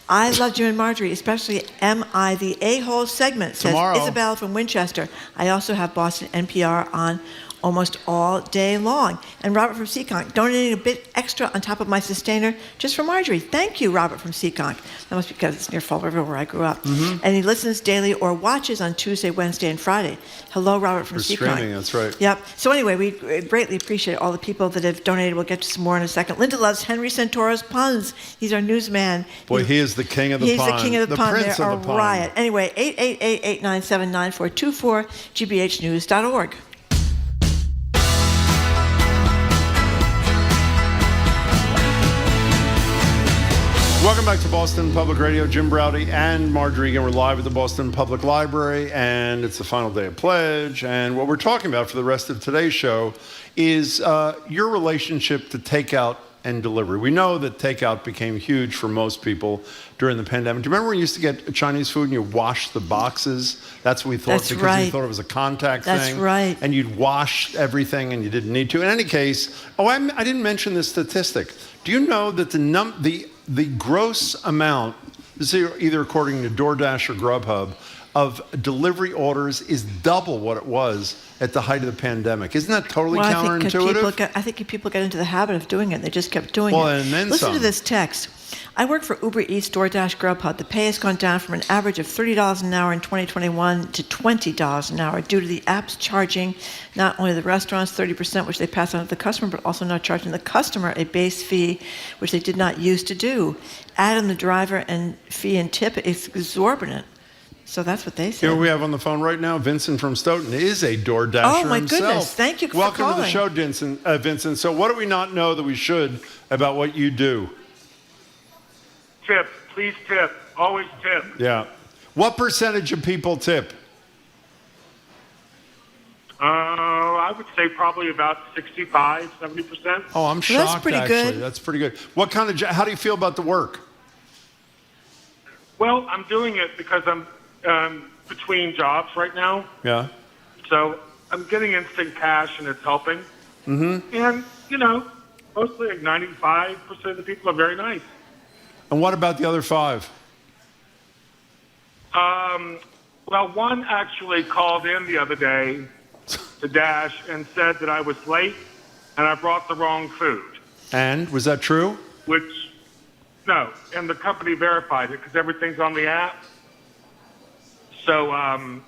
I love Jim and Margery, especially Am I the A-hole segment, says Tomorrow. Isabel from Winchester. I also have Boston NPR on almost all day long. And Robert from Seekonk, donating a bit extra on top of my sustainer just for Margery. Thank you, Robert from Seekonk. That must be because it's near Fall River where I grew up. Mm-hmm. And he listens daily or watches on Tuesday, Wednesday, and Friday. Hello, Robert from Seekonk. Streaming, that's right. Yep. So anyway, we greatly appreciate all the people that have donated. We'll get to some more in a second. Linda loves Henry Santoro's puns. He's our newsman. Boy, he is the king of the pun. He's the king of the pun. Prince They're of the pun. Riot. Anyway, 888-897-9424, gbhnews.org. Welcome back to Boston Public Radio. Jim Braude and Margery. Again, we're live at the Boston Public Library, and it's the final day of pledge. And what we're talking about for the rest of today's show is your relationship to takeout and delivery. We know that takeout became huge for most people during the pandemic. Do you remember when you used to get Chinese food and you wash the boxes? That's what we thought. That's because right. we thought it was a contact thing. That's right. And you'd wash everything and you didn't need to. In any case, I didn't mention this statistic. Do you know that the gross amount, this is either according to DoorDash or Grubhub, of delivery orders is double what it was at the height of the pandemic? Isn't that totally counterintuitive? I think people get into the habit of doing it. They just kept doing it. And then Listen some. to this text. I work for Uber Eats, DoorDash, Grubhub. The pay has gone down from an average of $30 an hour in 2021 to $20 an hour due to the apps charging not only the restaurants 30%, which they pass on to the customer, but also not charging the customer a base fee, which they did not used to do. Add in the driver and fee and tip, it's exorbitant. So that's what they say. Here we have on the phone right now, Vincent from Stoughton is a DoorDasher Oh my himself. goodness! Thank you for Welcome calling. to the show, Vincent. So what do we not know that we should about what you do? Tip. Please tip. Always tip. Yeah. What percentage of people tip? I would say probably about 65, 70%. Oh, I'm shocked, that's pretty actually. good. That's pretty good. What kind of how do you feel about the work? Well, I'm doing it because I'm between jobs right now. Yeah. So I'm getting instant cash, and it's helping. Mm-hmm. And, you know, mostly like 95% of the people are very nice. And what about the other 5? Well, one actually called in the other day to Dash and said that I was late and I brought the wrong food. And was that true? No, and the company verified it because everything's on the app. So I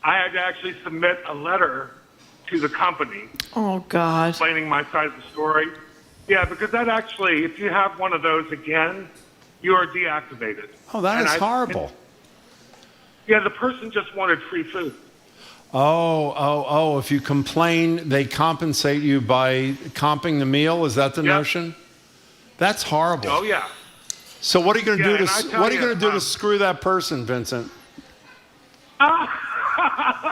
had to actually submit a letter to the company. Oh, God. Explaining my side of the story. Yeah, because that actually, if you have one of those again, you are deactivated. Oh, that is horrible. Yeah, the person just wanted free food. Oh, if you complain, they compensate you by comping the meal? Is that the notion? That's horrible. Oh, yeah. So what are you going to do to to screw that person, Vincent?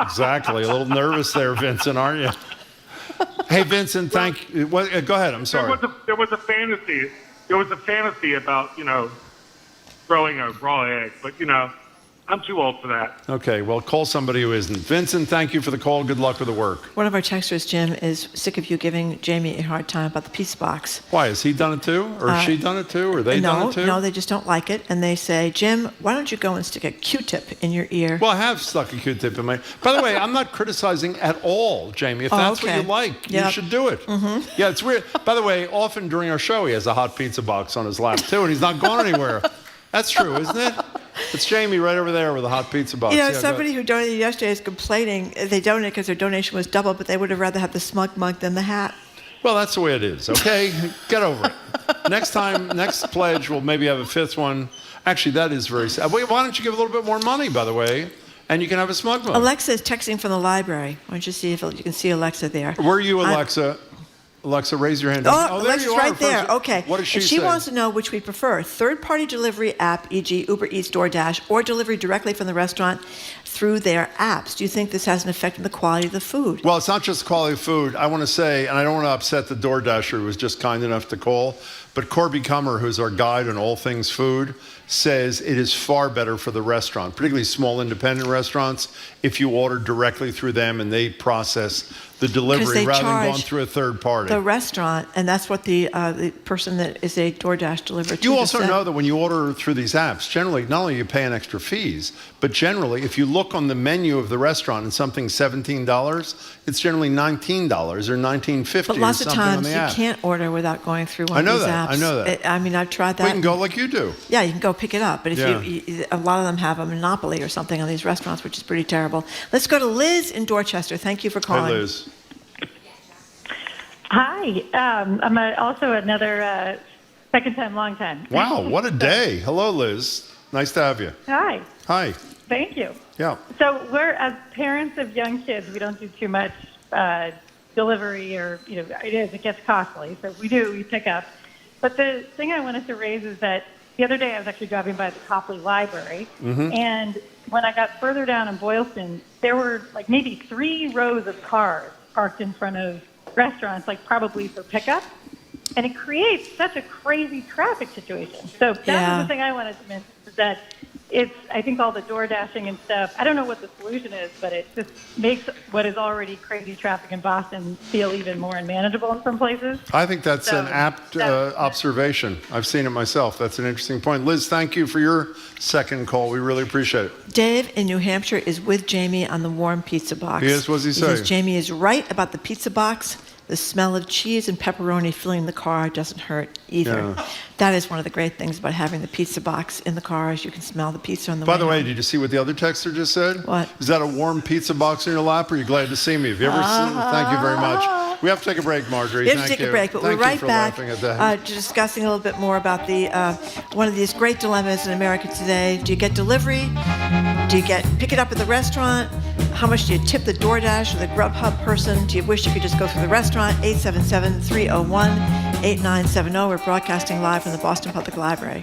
Exactly. A little nervous there, Vincent, aren't you? Hey, Vincent, thank you. Go ahead. I'm sorry. There was a fantasy. There was a fantasy about, throwing a raw egg, but, I'm too old for that. Okay, well, call somebody who isn't. Vincent, thank you for the call. Good luck with the work. One of our texters, Jim, is sick of you giving Jamie a hard time about the pizza box. Why? Has he done it too? Or she done it too? Or they done it too? No, they just don't like it. And they say, Jim, why don't you go and stick a Q-tip in your ear? Well, I have stuck a Q-tip in my... By the way, I'm not criticizing at all, Jamie. If that's what you like, you should do it. Mm-hmm. Yeah, it's weird. By the way, often during our show, he has a hot pizza box on his lap too, and he's not gone anywhere. That's true, isn't it? It's Jamie right over there with a hot pizza box. Somebody who donated yesterday is complaining. They donated because their donation was double, but they would have rather have the smug mug than the hat. Well, that's the way it is, okay? Get over it. Next pledge, we'll maybe have a fifth one. Actually, that is very sad. Wait, why don't you give a little bit more money, by the way, and you can have a smug mug. Alexa is texting from the library. Why don't you see if you can see Alexa there? Where are you, Alexa? Alexa, raise your hand. Oh, there Alexa's right there. Okay. What does she say? She wants to know which we prefer, third-party delivery app, e.g. Uber Eats, DoorDash, or delivery directly from the restaurant through their apps. Do you think this has an effect on the quality of the food? Well, it's not just the quality of food. I want to say, and I don't want to upset the DoorDasher who was just kind enough to call, but Corby Kummer, who's our guide on all things food, says it is far better for the restaurant, particularly small independent restaurants, if you order directly through them and they process the delivery rather than going through a third party. The restaurant, and that's what the person that is a DoorDash deliverer. You also know that when you order through these apps, generally, not only are you paying extra fees, but generally, if you look on the menu of the restaurant and something's $17, it's generally $19 or $19.50. But lots of times you can't order without going through one of these apps. I know that. I mean, I've tried that. We can go like you do. Yeah, you can go pick it up. But if a lot of them have a monopoly or something on these restaurants, which is pretty terrible. Let's go to Liz in Dorchester. Thank you for calling. Hey, Liz. Hi. I'm also another second time, long time. Wow, what a day. Hello, Liz. Nice to have you. Hi. Hi. Thank you. Yeah. So we're, as parents of young kids, we don't do too much delivery or, it gets costly. So we pick up. But the thing I wanted to raise is that the other day I was actually driving by the Copley Library, and when I got further down in Boylston, there were like maybe 3 rows of cars parked in front of restaurants, like probably for pickup, and it creates such a crazy traffic situation. So that was the thing I wanted to mention, is that I think all the door dashing and stuff, I don't know what the solution is, but it just makes what is already crazy traffic in Boston feel even more unmanageable in some places. I think that's an apt observation. I've seen it myself. That's an interesting point. Liz, thank you for your second call. We really appreciate it. Dave in New Hampshire is with Jamie on the warm pizza box. He is? What does he say? He says Jamie is right about the pizza box. The smell of cheese and pepperoni filling the car doesn't hurt either. Yeah. That is one of the great things about having the pizza box in the car, is you can smell the pizza on the way. By the way, did you see what the other texter just said? What? Is that a warm pizza box in your lap, or are you glad to see me? Have you ever seen? Thank you very much. We have to take a break, Margery. We have to take a break, but we're right back discussing a little bit more about the one of these great dilemmas in America today. Do you get delivery? Do you pick it up at the restaurant? How much do you tip the DoorDash or the Grubhub person? Do you wish you could just go through the restaurant? 877-301-8970. We're broadcasting live from the Boston Public Library.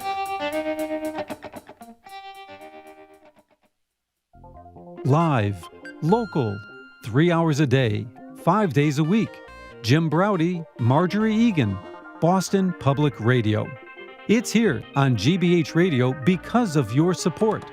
Live, local, 3 hours a day, 5 days a week. Jim Braude, Margery Eagan, Boston Public Radio. It's here on GBH Radio because of your support.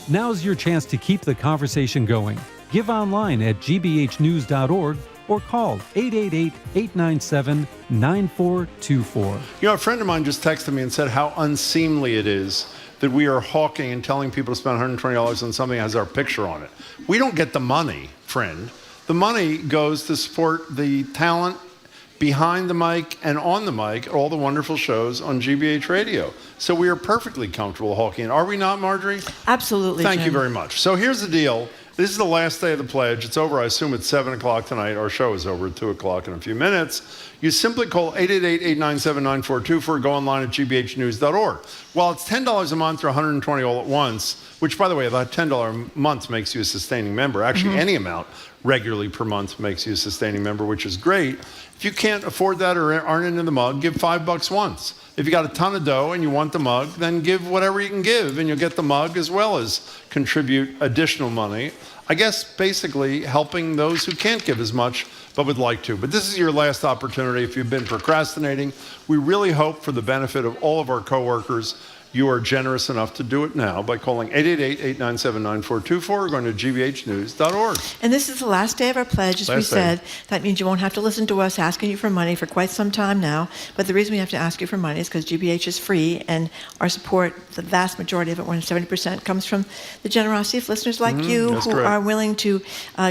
Now's your chance to keep the conversation going. Give online at gbhnews.org or call 888-897-9424. A friend of mine just texted me and said how unseemly it is that we are hawking and telling people to spend $120 on something that has our picture on it. We don't get the money, friend. The money goes to support the talent behind the mic and on the mic at all the wonderful shows on GBH Radio. So we are perfectly comfortable hawking. Are we not, Margery? Absolutely, Thank Jim. you very much. So here's the deal. This is the last day of the pledge. It's over, I assume, at 7 o'clock tonight. Our show is over at 2 o'clock in a few minutes. You simply call 888-897-9424. Go online at gbhnews.org. While it's $10 a month or $120 all at once, which, by the way, that $10 a month makes you a sustaining member. Actually, any amount regularly per month makes you a sustaining member, which is great. If you can't afford that or aren't into the mug, give $5 once. If you got a ton of dough and you want the mug, then give whatever you can give, and you'll get the mug as well as contribute additional money. I guess basically helping those who can't give as much but would like to. But this is your last opportunity if you've been procrastinating. We really hope for the benefit of all of our coworkers, you are generous enough to do it now by calling 888-897-9424 or going to gbhnews.org. And this is the last day of our pledge, as we said. That means you won't have to listen to us asking you for money for quite some time now. But the reason we have to ask you for money is because GBH is free, and our support, the vast majority of it, more than 70%, comes from the generosity of listeners like you who are willing to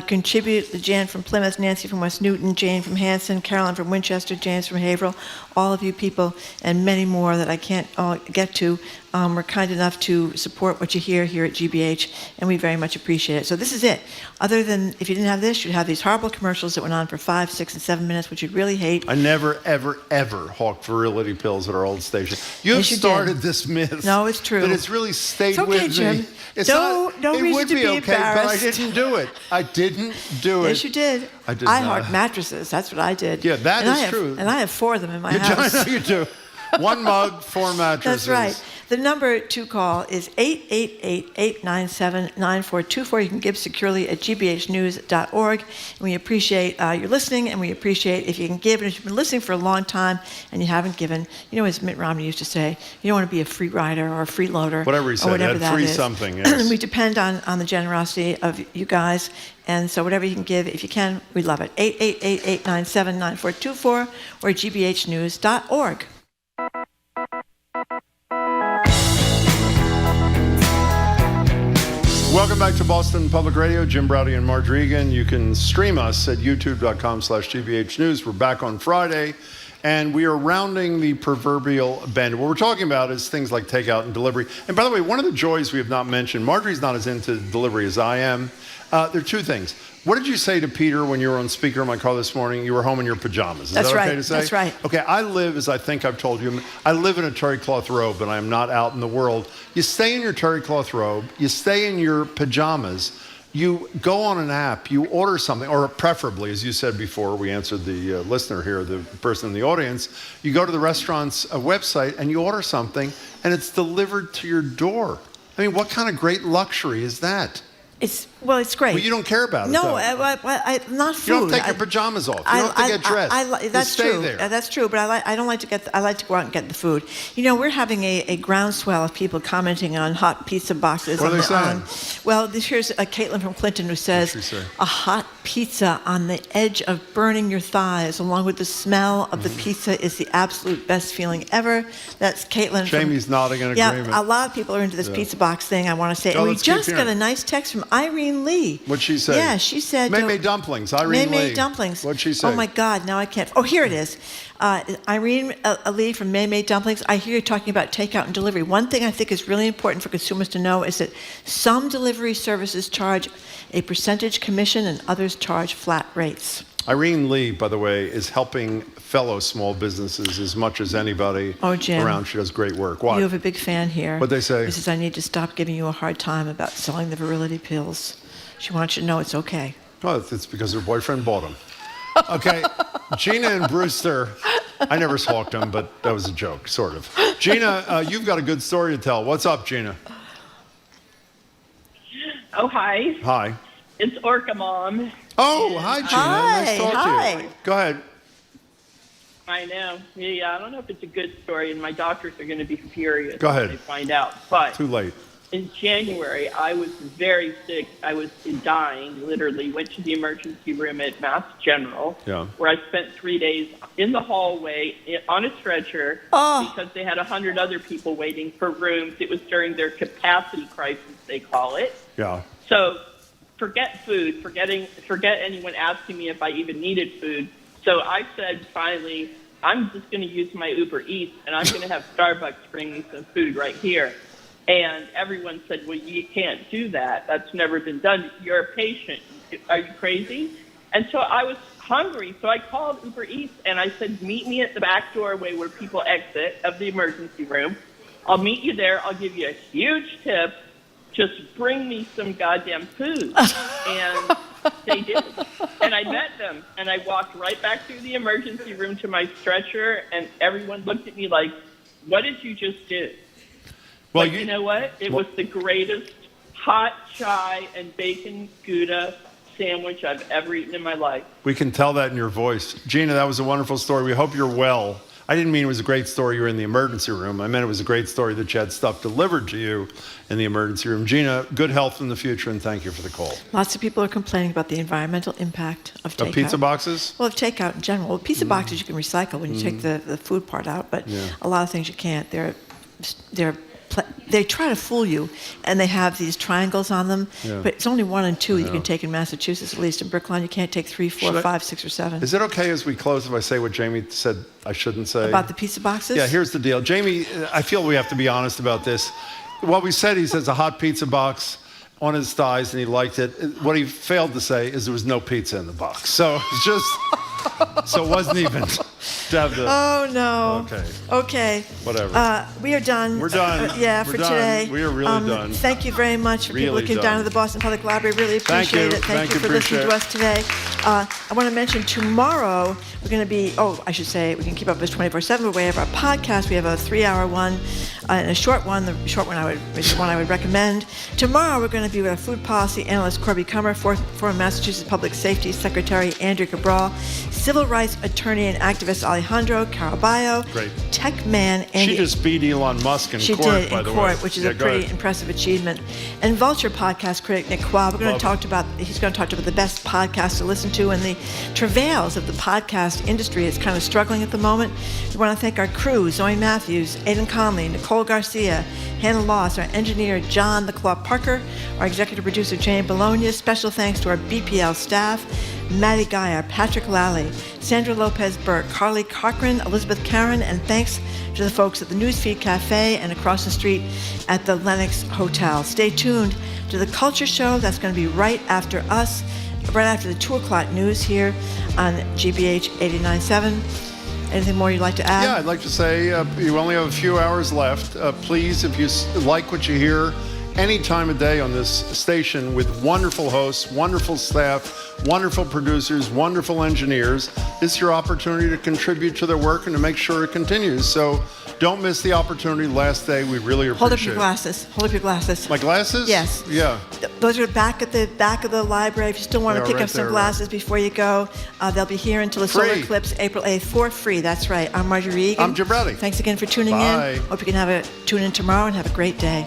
contribute. Jan from Plymouth, Nancy from West Newton, Jane from Hanson, Carolyn from Winchester, James from Haverhill, all of you people, and many more that I can't get to. We're kind enough to support what you hear here at GBH, and we very much appreciate it. So this is it. Other than, if you didn't have this, you'd have these horrible commercials that went on for 5, 6, and 7 minutes, which you'd really hate. I never, ever, ever hawked virility pills at our old station. You have started this myth. No, it's true. But it's really stayed it's okay, with Jim. me. It's no it reason would to be okay, but I embarrassed. didn't do it. I didn't do it. Yes, you did. I did I not. hawked mattresses. That's what I did. Yeah, that is true. And I have 4 of them in my house. I know you do. 1 mug, 4 mattresses. That's right. The number to call is 888-897-9424. You can give securely at gbhnews.org. And we appreciate your listening, and we appreciate if you can give. And if you've been listening for a long time and you haven't given, you know, as Mitt Romney used to say, you don't want to be a free rider or a freeloader. Whatever he said, or whatever that free is. something, yes. We depend on the generosity of you guys. And so whatever you can give, if you can, we'd love it. 888-897-9424 or gbhnews.org. Welcome back to Boston Public Radio. Jim Braude and Margery Eagan. You can stream us at youtube.com/GBH News. We're back on Friday, and we are rounding the proverbial bend. What we're talking about is things like takeout and delivery. And by the way, one of the joys we have not mentioned, Margery's not as into delivery as I am. There are 2 things. What did you say to Peter when you were on speaker in my car this morning? You were home in your pajamas. Is That's that right. okay to say? That's right. Okay, I live, as I think I've told you, I live in a terry cloth robe, and I am not out in the world. You stay in your terry cloth robe, you stay in your pajamas, you go on an app, you order something, or preferably, as you said before, we answered the listener here, the person in the audience, you go to the restaurant's website and you order something, and it's delivered to your door. I mean, what kind of great luxury is that? It's great. Well, you don't care about it. No, though. not food. You don't take your pajamas off. You don't have to get dressed. That's stay true. there. That's true. But I don't like to get. I like to go out and get the food. You know, we're having a groundswell of people commenting on hot pizza boxes. What are they saying? Well, here's Caitlin from Clinton who says a hot pizza on the edge of burning your thighs, along with the smell of the pizza, is the absolute best feeling ever. That's Caitlin. Jamie's nodding in agreement. Yeah, a lot of people are into this pizza box thing. I want to say, and we just got a nice text from Irene Lee. What'd she say? Yeah, she said... May dumplings, Irene Lee. May dumplings. What'd she say? Oh, my God, now I can't... Oh, here it is. Irene Lee from May dumplings. I hear you talking about takeout and delivery. One thing I think is really important for consumers to know is that some delivery services charge a percentage commission and others charge flat rates. Irene Lee, by the way, is helping fellow small businesses as much as anybody around. She does great work. Why? You have a big fan here. What'd they say? She says, I need to stop giving you a hard time about selling the virility pills. She wants you to know it's okay. Oh, it's because her boyfriend bought them. Okay, Gina and Brewster, I never hawked them, but that was a joke, sort of. Gina, you've got a good story to tell. What's up, Gina? Oh, hi. Hi. It's Orca Mom. Oh, hi, Gina. Nice to talk to you. Go ahead. I know. Yeah, I don't know if it's a good story, and my doctors are going to be furious Go ahead. when they find out. But Too late. in January, I was very sick. I was dying, literally. Went to the emergency room at Mass General, where I spent 3 days in the hallway on a stretcher because they had 100 other people waiting for rooms. It was during their capacity crisis, they call it. Yeah. So forget food, forget anyone asking me if I even needed food. So I said, finally, I'm just going to use my Uber Eats, and I'm going to have Starbucks bring me some food right here. And everyone said, well, you can't do that. That's never been done. You're a patient. Are you crazy? And so I was hungry, so I called Uber Eats, and I said, meet me at the back doorway where people exit of the emergency room. I'll meet you there. I'll give you a huge tip. Just bring me some goddamn food. And they did. And I met them, and I walked right back through the emergency room to my stretcher, and everyone looked at me like, what did you just do? Well, you know what? It was the greatest hot chai and bacon Gouda sandwich I've ever eaten in my life. We can tell that in your voice. Gina, that was a wonderful story. We hope you're well. I didn't mean it was a great story you were in the emergency room. I meant it was a great story that you had stuff delivered to you in the emergency room. Gina, good health in the future, and thank you for the call. Lots of people are complaining about the environmental impact of takeout. Of pizza boxes? Well, of takeout in general. Well, pizza boxes you can recycle when you take the food part out, but a lot of things you can't. They try to fool you, and they have these triangles on them, but it's only 1 and 2 you can take in Massachusetts, at least. In Brookline, you can't take 3, 4, 5, 6, or 7. Is it okay as we close if I say what Jamie said I shouldn't say? About the pizza boxes? Yeah, here's the deal. Jamie, I feel we have to be honest about this. What we said, he says a hot pizza box on his thighs, and he liked it. What he failed to say is there was no pizza in the box. So it's just... So it wasn't even to have the... Oh, no. Okay. Whatever. We are done. We're done. For today. We are really done. Thank you very much for people looking down to the Boston Public Library. Really appreciate it. Thank you for listening to us today. I want to mention tomorrow we're going to be... Oh, I should say we can keep up with us 24/7, but we have our podcast. We have a 3-hour one and a short one. The short one is the one I would recommend. Tomorrow we're going to be with our food policy analyst Corby Kummer, former Massachusetts Public Safety Secretary Andrew Cabral, civil rights attorney and activist Alejandro Caraballo, tech man Andy. She just beat Elon Musk in court, by the way. She did in court, which is a pretty impressive achievement. And Vulture podcast critic Nick Quab. He's going to talk about the best podcasts to listen to and the travails of the podcast industry. It's kind of struggling at the moment. We want to thank our crew: Zoe Matthews, Aidan Conley, Nicole Garcia, Hannah Loss, our engineer John the Claw Parker, our executive producer Jane Bologna. Special thanks to our BPL staff: Maddie Geyer, Patrick Lally, Sandra Lopez-Burke, Carly Cochran, Elizabeth Karen, and thanks to the folks at the Newsfeed Cafe and across the street at the Lenox Hotel. Stay tuned to the Culture Show. That's going to be right after us, right after the 2 o'clock news here on GBH 89.7. Anything more you'd like to add? Yeah, I'd like to say you only have a few hours left. Please, if you like what you hear, any time of day on this station with wonderful hosts, wonderful staff, wonderful producers, wonderful engineers, it's your opportunity to contribute to their work and to make sure it continues. So don't miss the opportunity. Last day, we really appreciate it. Hold up your glasses. Hold up your glasses. My glasses? Yes. Yeah. Those are back at the back of the library. If you still want to pick up some glasses before you go, they'll be here until the solar eclipse, April 8th, for free. That's right. I'm Margery Eagan. I'm Jim Braude. Thanks again for tuning in. Hope you can tune in tomorrow and have a great day.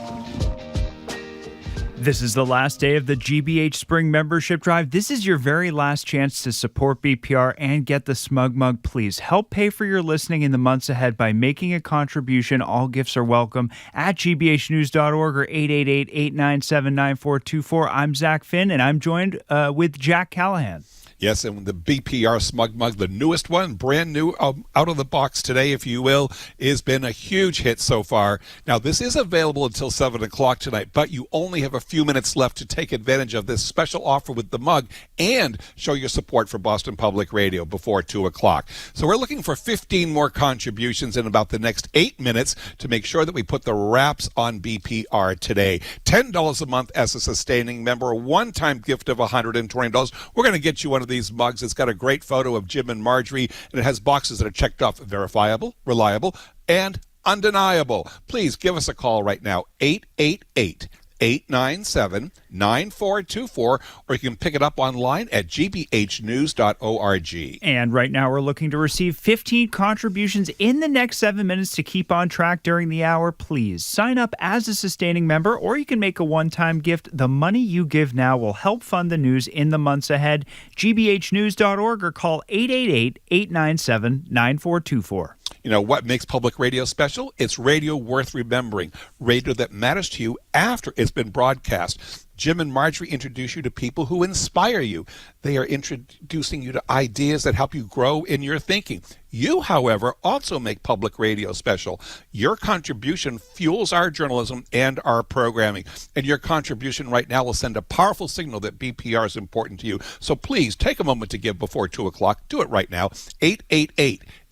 This is the last day of the GBH Spring Membership Drive. This is your very last chance to support BPR and get the Smug Mug. Please help pay for your listening in the months ahead by making a contribution. All gifts are welcome at gbhnews.org or 888-897-9424. I'm Zach Finn, and I'm joined with Jack Callahan. Yes, and the BPR Smug Mug, the newest one, brand new, out of the box today, if you will, has been a huge hit so far. Now, this is available until 7 o'clock tonight, but you only have a few minutes left to take advantage of this special offer with the mug and show your support for Boston Public Radio before 2 o'clock. So we're looking for 15 more contributions in about the next 8 minutes to make sure that we put the wraps on BPR today. $10 a month as a sustaining member, a one-time gift of $120. We're going to get you one of these mugs. It's got a great photo of Jim and Margery, and it has boxes that are checked off: verifiable, reliable, and undeniable. Please give us a call right now, 888-897-9424, or you can pick it up online at gbhnews.org. And right now we're looking to receive 15 contributions in the next 7 minutes to keep on track during the hour. Please sign up as a sustaining member, or you can make a one-time gift. The money you give now will help fund the news in the months ahead. gbhnews.org or call 888-897-9424. You know what makes public radio special? It's radio worth remembering, radio that matters to you after it's been broadcast. Jim and Margery introduce you to people who inspire you. They are introducing you to ideas that help you grow in your thinking. You, however, also make public radio special. Your contribution fuels our journalism and our programming. And your contribution right now will send a powerful signal that BPR is important to you. So please take a moment to give before 2 o'clock. Do it right now.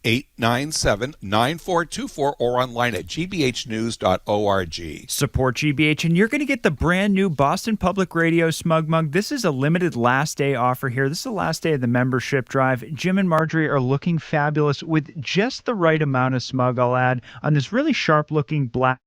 888-897-9424 or online at gbhnews.org. Support GBH, and you're going to get the brand new Boston Public Radio Smug Mug. This is a limited last day offer here. This is the last day of the membership drive. Jim and Margery are looking fabulous with just the right amount of smug, I'll add, on this really sharp-looking black.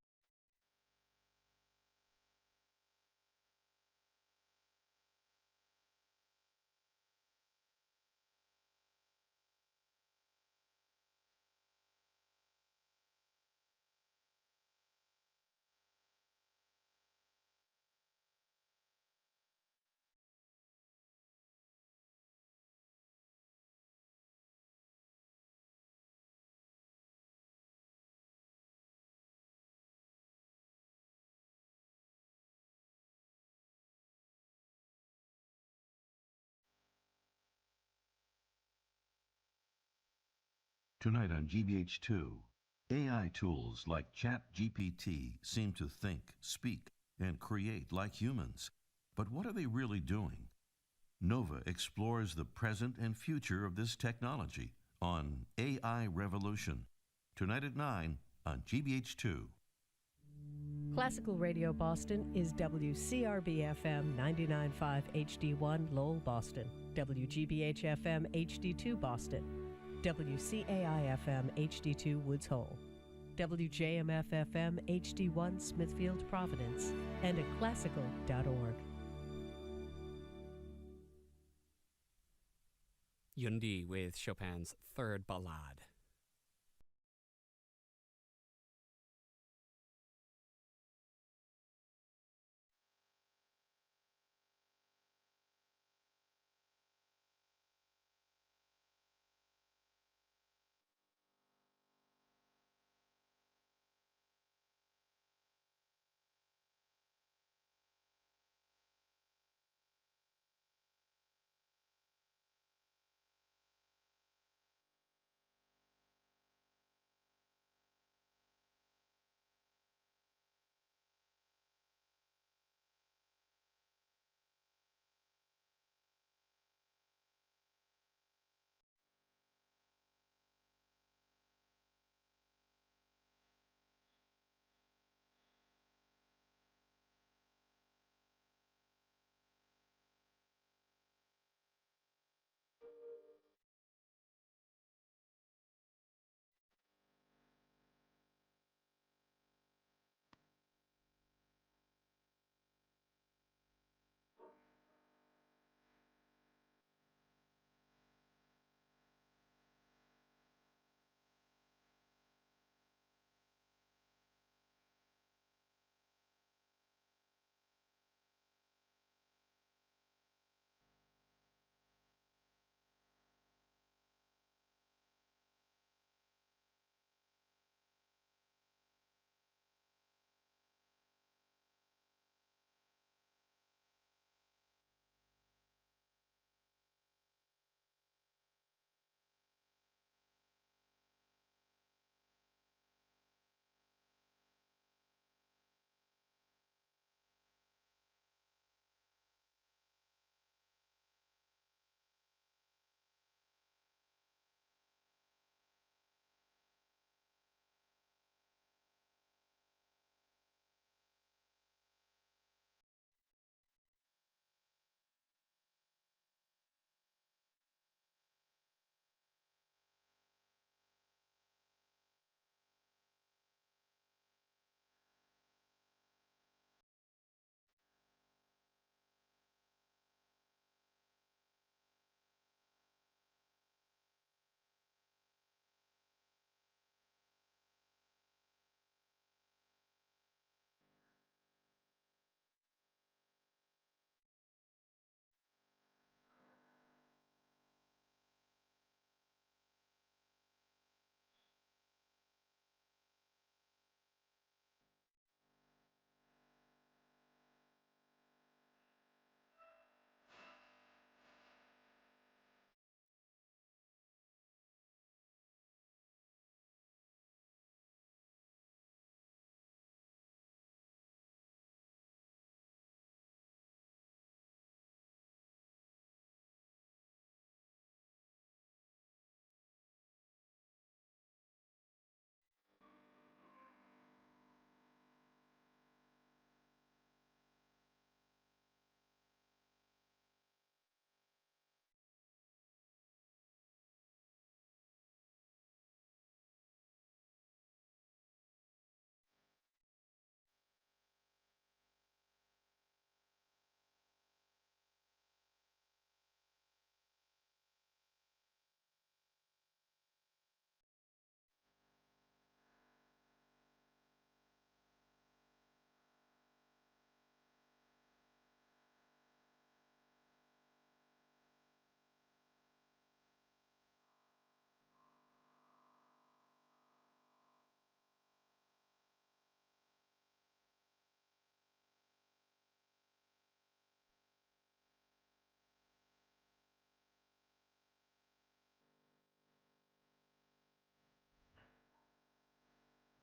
Tonight on GBH2, AI tools like ChatGPT seem to think, speak, and create like humans. But what are they really doing? Nova explores the present and future of this technology on AI Revolution. Tonight at 9 on GBH2. Classical Radio Boston is WCRB-FM 99.5 HD1 Lowell, Boston, WGBH-FM HD2 Boston, WCAI-FM HD2 Woods Hole, WJMF-FM HD1 Smithfield, Providence, and at classical.org. Yundi with Chopin's Third Ballade.